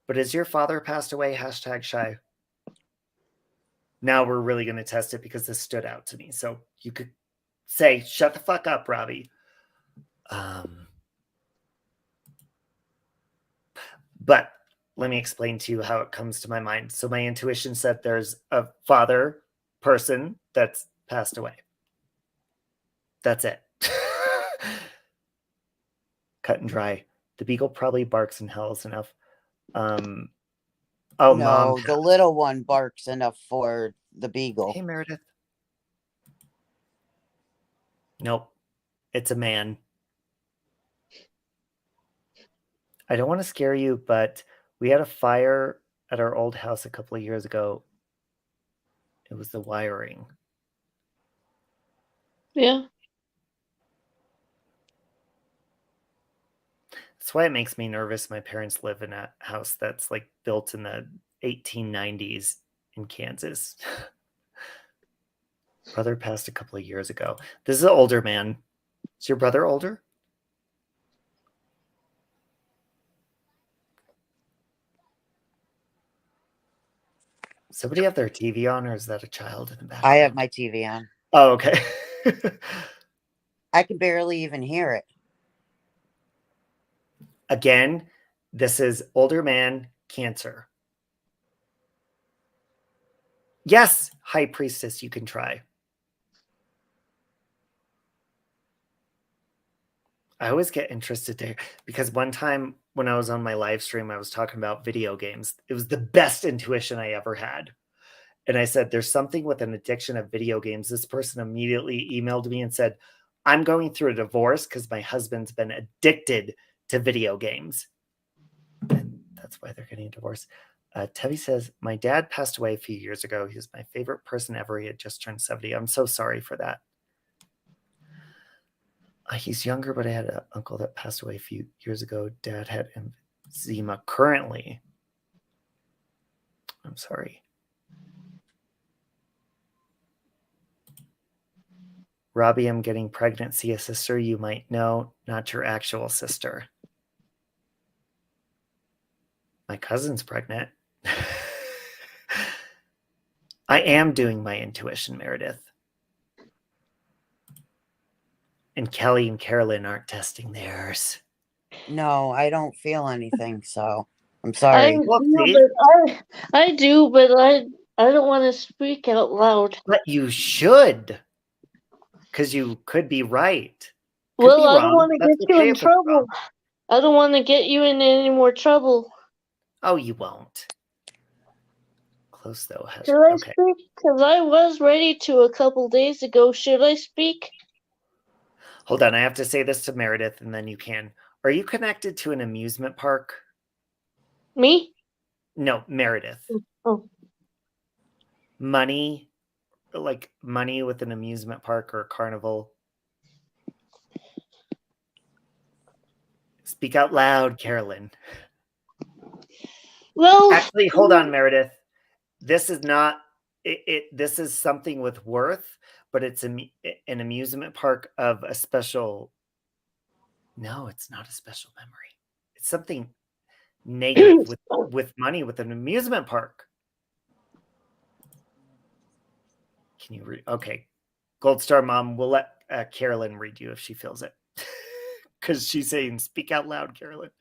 but is your father passed away? #shy. Now we're really going to test it because this stood out to me. So you could say, shut the fuck up, Robbie. But let me explain to you how it comes to my mind. So my intuition said there's a father person that's passed away. That's it. Cut and dry. The beagle probably barks and howls enough. Oh, no, Mom. The little one barks enough for the beagle. Hey, Meredith. Nope. It's a man. I don't want to scare you, but we had a fire at our old house a couple of years ago. It was the wiring. Yeah. That's why it makes me nervous. My parents live in a house that's like built in the 1890s in Kansas. Brother passed a couple of years ago. This is an older man. Is your brother older? Somebody have their TV on, or is that a child in the background? I have my TV on. Oh, okay. I can barely even hear it. Again, this is older man, Cancer. Yes, High Priestess, you can try. I always get interested there because one time when I was on my live stream, I was talking about video games. It was the best intuition I ever had. And I said, there's something with an addiction of video games. This person immediately emailed me and said, I'm going through a divorce because my husband's been addicted to video games. And that's why they're getting a divorce. Tevi says, my dad passed away a few years ago. He was my favorite person ever. He had just turned 70. I'm so sorry for that. He's younger, but I had an uncle that passed away a few years ago. Dad had emphysema currently. I'm sorry. Robbie, I'm getting pregnant. See a sister you might know, not your actual sister. My cousin's pregnant. I am doing my intuition, Meredith. And Kelly and Carolyn aren't testing theirs. No, I don't feel anything, so I'm I sorry. do, but I don't want to speak out loud. But you should, because you could be right. Could Well, be I don't wrong. want to That's get you okay in if it's trouble. wrong. I don't want to get you in any more trouble. Oh, you won't. Close though. Should I Okay. speak? Because I was ready to a couple days ago. Should I speak? Hold on. I have to say this to Meredith, and then you can. Are you connected to an amusement park? Me? No, Meredith. Oh. Money, like money with an amusement park or a carnival. Speak out loud, Carolyn. Well, actually, hold on, Meredith. This is not it. This is something with worth, but it's an amusement park of a special. No, it's not a special memory. It's something negative with money with an amusement park. Can you read? Okay, Gold Star Mom. We'll let Carolyn read you if she feels it, because she's saying, "Speak out loud, Carolyn."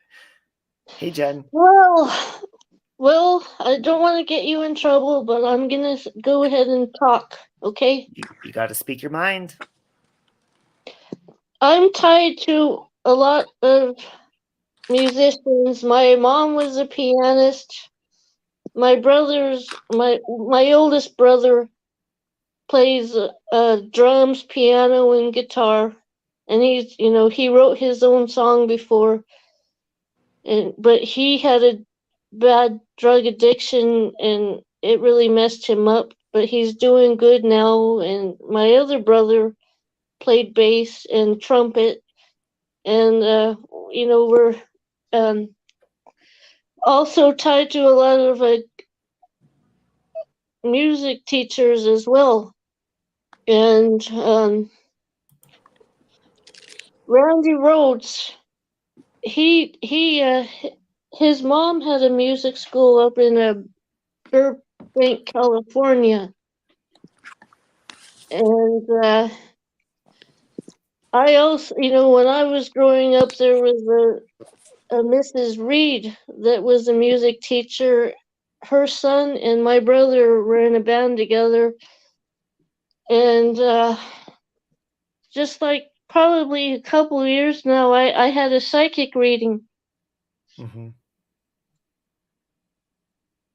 Hey, Jen. Well, I don't want to get you in trouble, but I'm gonna go ahead and talk. Okay? You got to speak your mind. I'm tied to a lot of musicians. My mom was a pianist. My oldest brother plays drums, piano, and guitar, and he wrote his own song before, but he had a bad drug addiction and it really messed him up, but he's doing good now. And my other brother played bass and trumpet, and we're also tied to a lot of music teachers as well. And Randy Rhodes, his mom had a music school up in Burbank, California, and I also, when I was growing up, there was a Mrs. Reed that was a music teacher. Her son and my brother were in a band together, and just like probably a couple of years now, I had a psychic reading. Mm-hmm.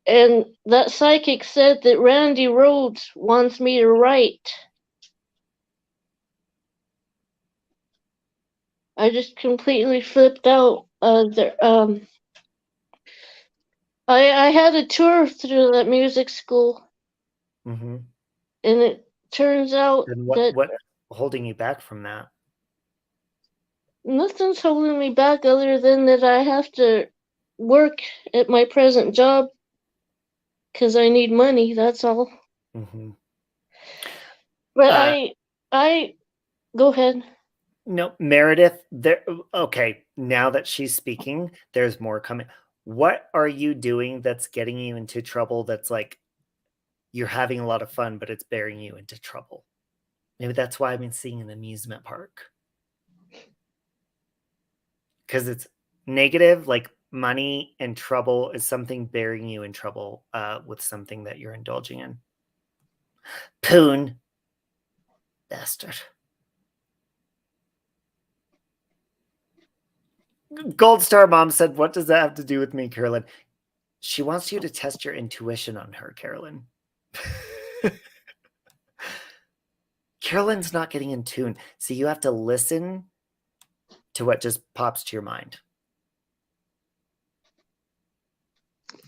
And that psychic said that Randy Rhodes wants me to write. I just completely flipped out. I had a tour through that music school, Mm-hmm. and it turns out And that what holding you back from that? nothing's holding me back other than that I have to work at my present job because I need money. That's all. Mm-hmm. But I go ahead. No, Meredith. Okay, now that she's speaking, there's more coming. What are you doing that's getting you into trouble? That's like you're having a lot of fun, but it's bearing you into trouble. Maybe that's why I've been seeing an amusement park. Because it's negative, like money and trouble is something bearing you in trouble with something that you're indulging in. Poon. Bastard. Gold Star Mom said, what does that have to do with me, Carolyn? She wants you to test your intuition on her, Carolyn. Carolyn's not getting in tune. So you have to listen to what just pops to your mind.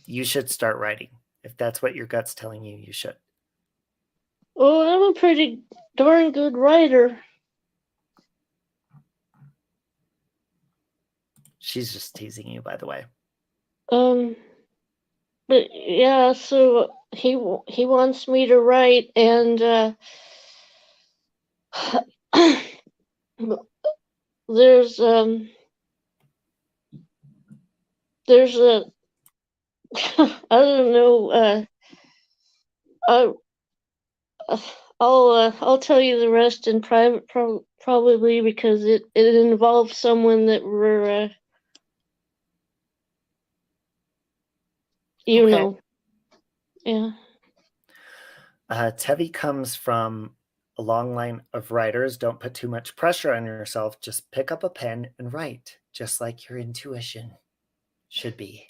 You should start writing. If that's what your gut's telling you, you should. Oh, I'm a pretty darn good writer. She's just teasing you, by the way. But yeah, so he wants me to write, and there's a I don't know. I'll tell you the rest in private, probably, because it involves someone that we're you Okay. know. Yeah. Tevi comes from a long line of writers. Don't put too much pressure on yourself. Just pick up a pen and write, just like your intuition should be.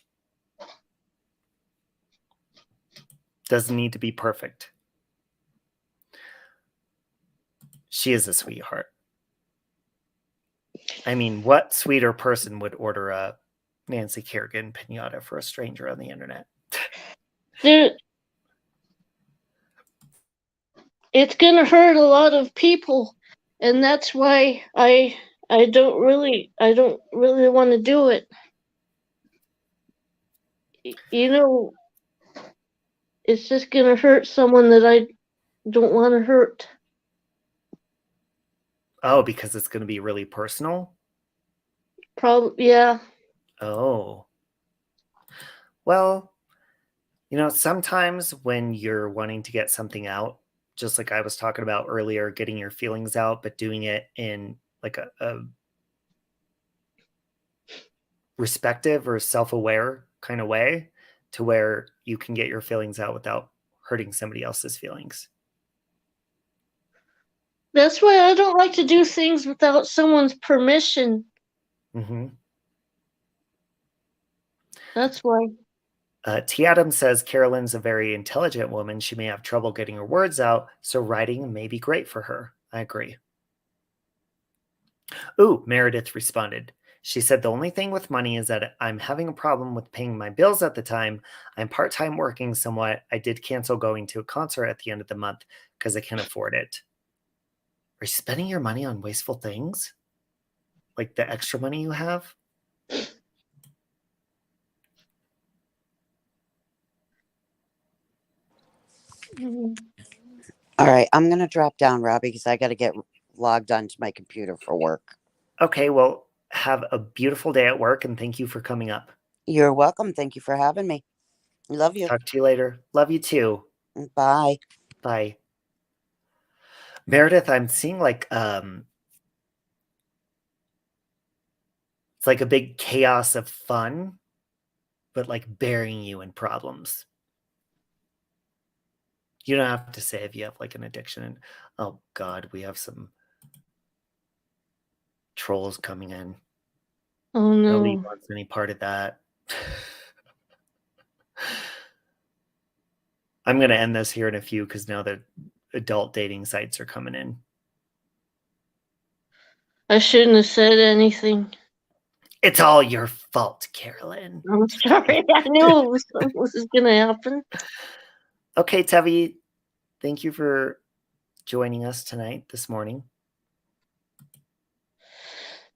Doesn't need to be perfect. She is a sweetheart. I mean, what sweeter person would order a Nancy Kerrigan pinata for a stranger on the internet? It's gonna hurt a lot of people, and that's why I don't really want to do it. You know, it's just gonna hurt someone that I don't want to hurt. Oh, because it's going to be really personal? Probably, yeah. Oh. Well, you know, sometimes when you're wanting to get something out, just like I was talking about earlier, getting your feelings out, but doing it in like a respective or self-aware kind of way, to where you can get your feelings out without hurting somebody else's feelings. That's why I don't like to do things without someone's permission. Mm-hmm. That's why. T. Adams says Carolyn's a very intelligent woman. She may have trouble getting her words out, so writing may be great for her. I agree. Ooh, Meredith responded. She said, the only thing with money is that I'm having a problem with paying my bills at the time. I'm part-time working somewhat. I did cancel going to a concert at the end of the month because I can't afford it. Are you spending your money on wasteful things? Like the extra money you have? All right, I'm going to drop down, Robbie, because I got to get logged onto my computer for work. Okay, well, have a beautiful day at work, and thank you for coming up. You're welcome. Thank you for having me. Love you. Talk to you later. Love you too. Bye. Bye. Meredith, I'm seeing like it's like a big chaos of fun, but like burying you in problems. You don't have to say if you have like an addiction. And oh God, we have some trolls coming in. Oh no. Nobody wants any part of that. I'm going to end this here in a few because now the adult dating sites are coming in. I shouldn't have said anything. It's all your fault, Carolyn. I'm sorry. I knew this was going to happen. Okay, Tevi, thank you for joining us tonight, this morning.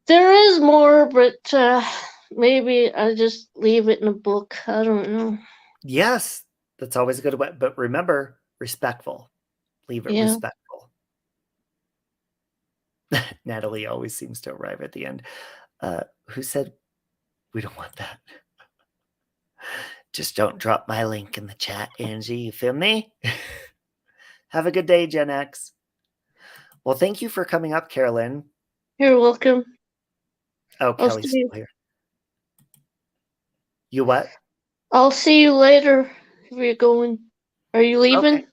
There is more, but maybe I just leave it in a book. I don't know. Yes, that's always a good way. But remember, respectful. Leave it respectful. Natalie always seems to arrive at the end. Who said we don't want that? Just don't drop my link in the chat, Angie. You feel me? Have a good day, Gen X. Well, thank you for coming up, Carolyn. You're welcome. Oh, Kelly's still here. You what? I'll see you later if you're going. Are you leaving? Okay.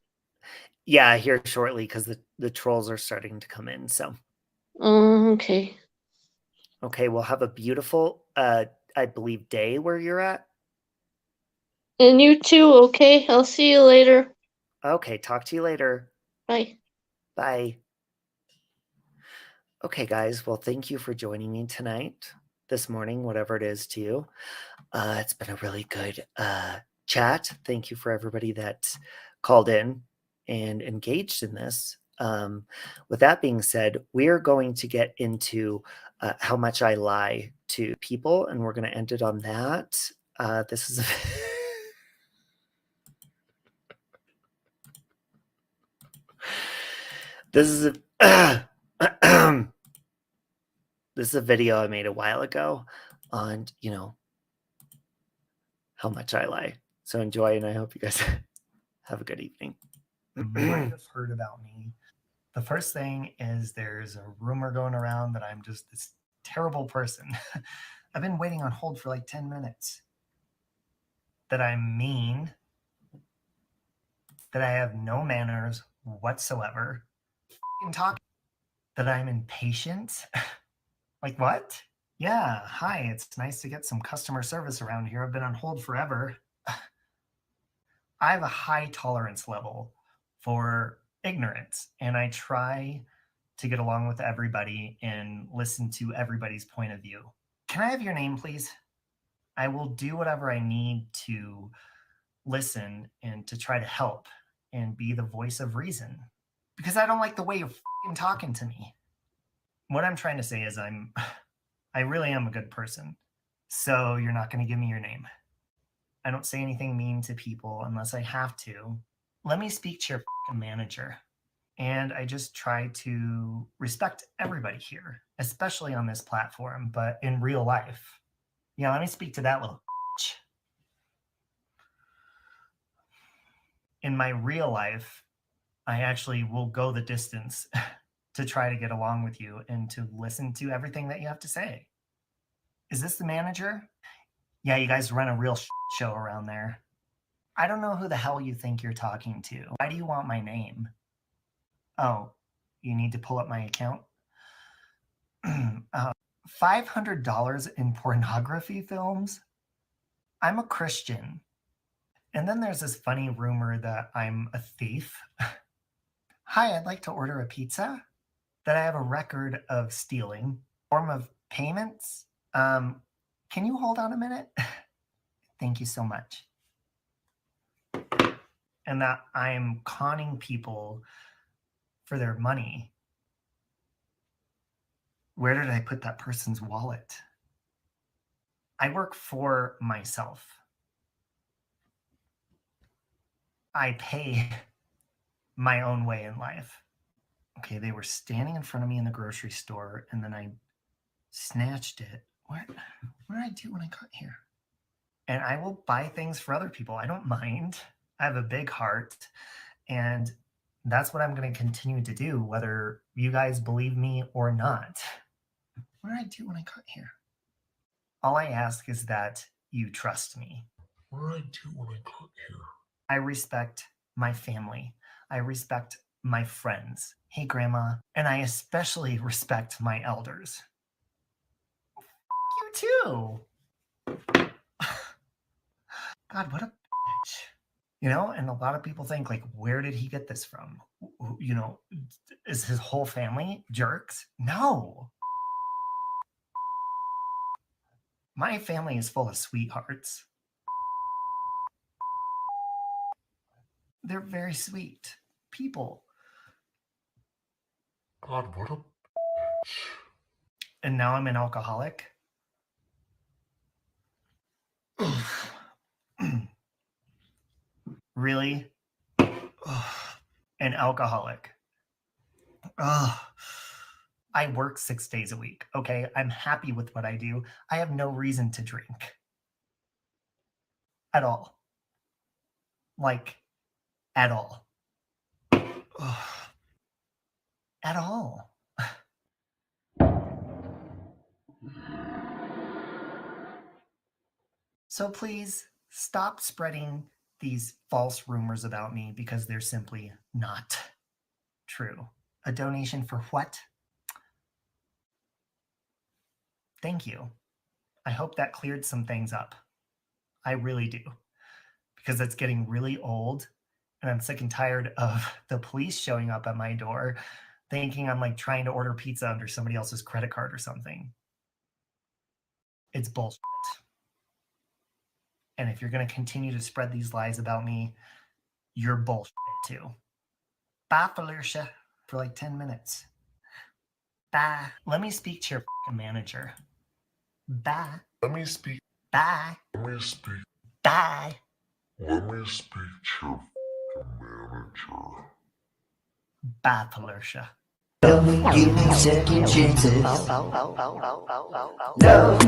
Yeah, here shortly because the trolls are starting to come in. So. Okay. Okay, we'll have a beautiful, I believe, day where you're at. And you too, okay? I'll see you later. Okay, talk to you later. Bye. Bye. Okay, guys. Well, thank you for joining me tonight, this morning, whatever it is to you. It's been a really good chat. Thank you for everybody that called in and engaged in this. With that being said, we're going to get into how much I lie to people, and we're going to end it on that. This is this is a this is a video I made a while ago on, you know, how much I lie. So enjoy, and I hope you guys have a good evening. You might have heard about me. The first thing is there's a rumor going around that I'm just this terrible person. I've been waiting on hold for like 10 minutes. That I'm mean. That I have no manners whatsoever. Talk. That I'm impatient. Like what? Yeah, hi, it's nice to get some customer service around here. I've been on hold forever. I have a high tolerance level for ignorance, and I try to get along with everybody and listen to everybody's point of view. Can I have your name, please? I will do whatever I need to listen and to try to help and be the voice of reason, because I don't like the way you're talking to me. What I'm trying to say is I really am a good person. So you're not going to give me your name. I don't say anything mean to people unless I have to. Let me speak to your manager. And I just try to respect everybody here, especially on this platform, but in real life. Yeah, let me speak to that little bitch. In my real life, I actually will go the distance to try to get along with you and to listen to everything that you have to say. Is this the manager? Yeah, you guys run a real show around there. I don't know who the hell you think you're talking to. Why do you want my name? Oh, you need to pull up my account? $500 in pornography films? I'm a Christian. And then there's this funny rumor that I'm a thief. Hi, I'd like to order a pizza. That I have a record of stealing. Form of payments? Can you hold on a minute? Thank you so much. And that I'm conning people for their money. Where did I put that person's wallet? I work for myself. I pay my own way in life. Okay, they were standing in front of me in the grocery store, and then I snatched it. What did I do when I got here? And I will buy things for other people. I don't mind. I have a big heart, and that's what I'm going to continue to do, whether you guys believe me or not. What did I do when I got here? All I ask is that you trust me. What did I do when I got here? I respect my family. I respect my friends. Hey, Grandma. And I especially respect my elders. You too. God, what a bitch. You know, and a lot of people think, like, where did he get this from? You know, is his whole family jerks? No. My family is full of sweethearts. They're very sweet people. God, what a bitch. And now I'm an alcoholic. Really? An alcoholic. I work 6 days a week, okay? I'm happy with what I do. I have no reason to drink. At all. Like, at all. At all. So please stop spreading these false rumors about me because they're simply not true. A donation for what? Thank you. I hope that cleared some things up. I really do. Because it's getting really old, and I'm sick and tired of the police showing up at my door thinking I'm like trying to order pizza under somebody else's credit card or something. It's bullshit. And if you're going to continue to spread these lies about me, you're bullshit too. Bye, Felicia. for like 10 minutes. Bye. Let me speak to your manager. Bye. Let me speak. Bye. Let me speak. Bye. Let me speak to your manager. Bye, Palercia. You need second chances. No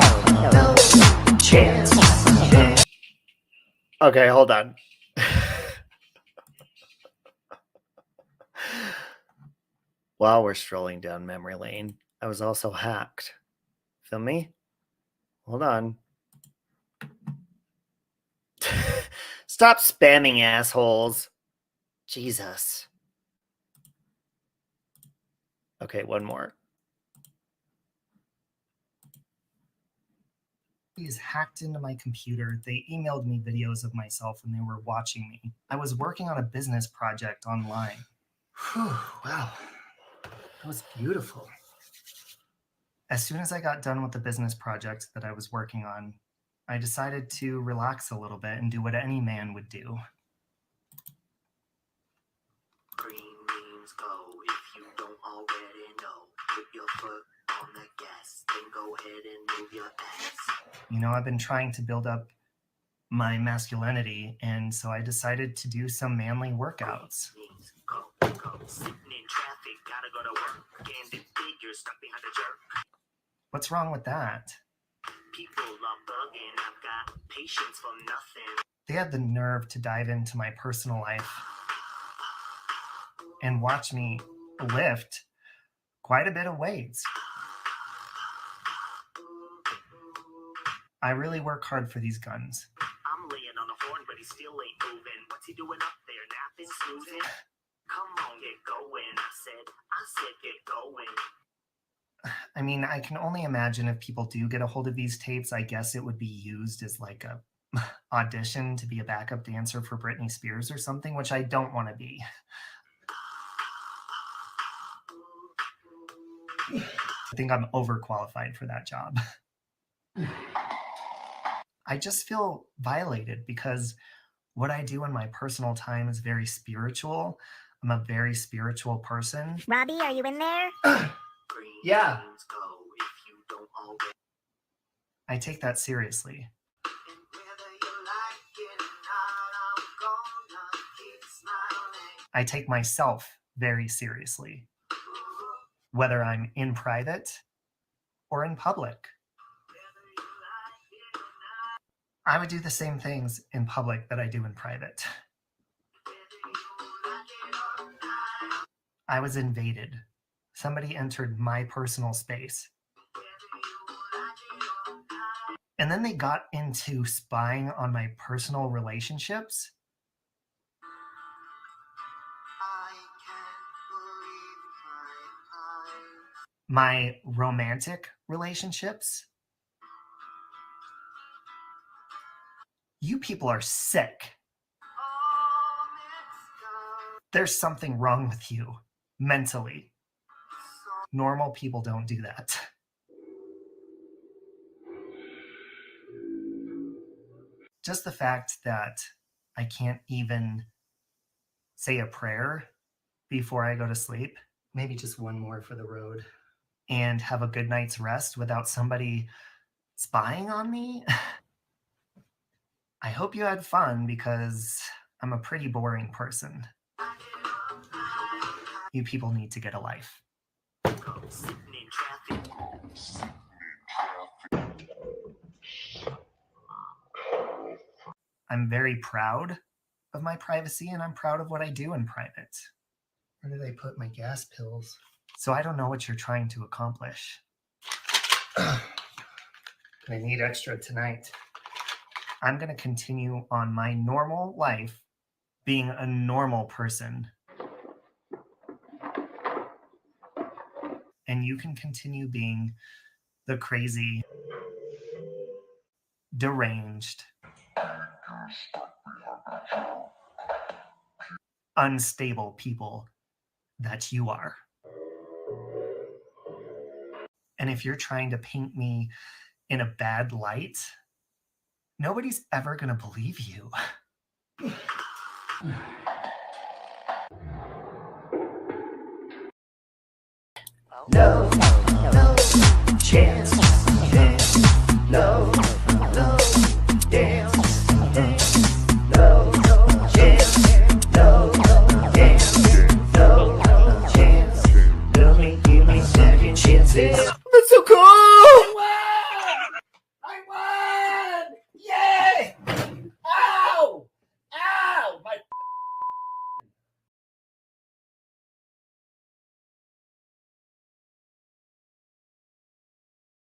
chance. Okay, hold on. While we're strolling down memory lane, I was also hacked. Feel me? Hold on. Stop spamming, assholes. Jesus. Okay, one more. He's hacked into my computer. They emailed me videos of myself when they were watching me. I was working on a business project online. Whew, wow. That was beautiful. As soon as I got done with the business project that I was working on, I decided to relax a little bit and do what any man would do. Green means go. If you don't already know, put your foot on the gas, then go ahead and move your ass. You know, I've been trying to build up my masculinity, and so I decided to do some manly workouts. Go. Sitting in traffic, gotta go to work. Candid figure stuck behind a jerk. What's wrong with that? People are bugging. I've got patience for nothing. They had the nerve to dive into my personal life and watch me lift quite a bit of weights. I really work hard for these guns. I'm laying on the horn, but he still ain't moving. What's he doing up there, napping, snoozing? Come on, get going. I said get going. I mean, I can only imagine if people do get a hold of these tapes, I guess it would be used as like a audition to be a backup dancer for Britney Spears or something, which I don't want to be. I think I'm overqualified for that job. I just feel violated because what I do in my personal time is very spiritual. I'm a very spiritual person. Robbie, are you in there? Yeah. I take that seriously. I take myself very seriously, whether I'm in private or in public. I would do the same things in public that I do in private. I was invaded. Somebody entered my personal space. And then they got into spying on my personal relationships. My romantic relationships. You people are sick. There's something wrong with you mentally. Normal people don't do that. Just the fact that I can't even say a prayer before I go to sleep, maybe just one more for the road, and have a good night's rest without somebody spying on me. I hope you had fun because I'm a pretty boring person. You people need to get a life. I'm very proud of my privacy and I'm proud of what I do in private. Where did I put my gas pills? So I don't know what you're trying to accomplish. I need extra tonight. I'm going to continue on my normal life being a normal person. And you can continue being the crazy, deranged, unstable people that you are. And if you're trying to paint me in a bad light, nobody's ever going to believe you. no chance.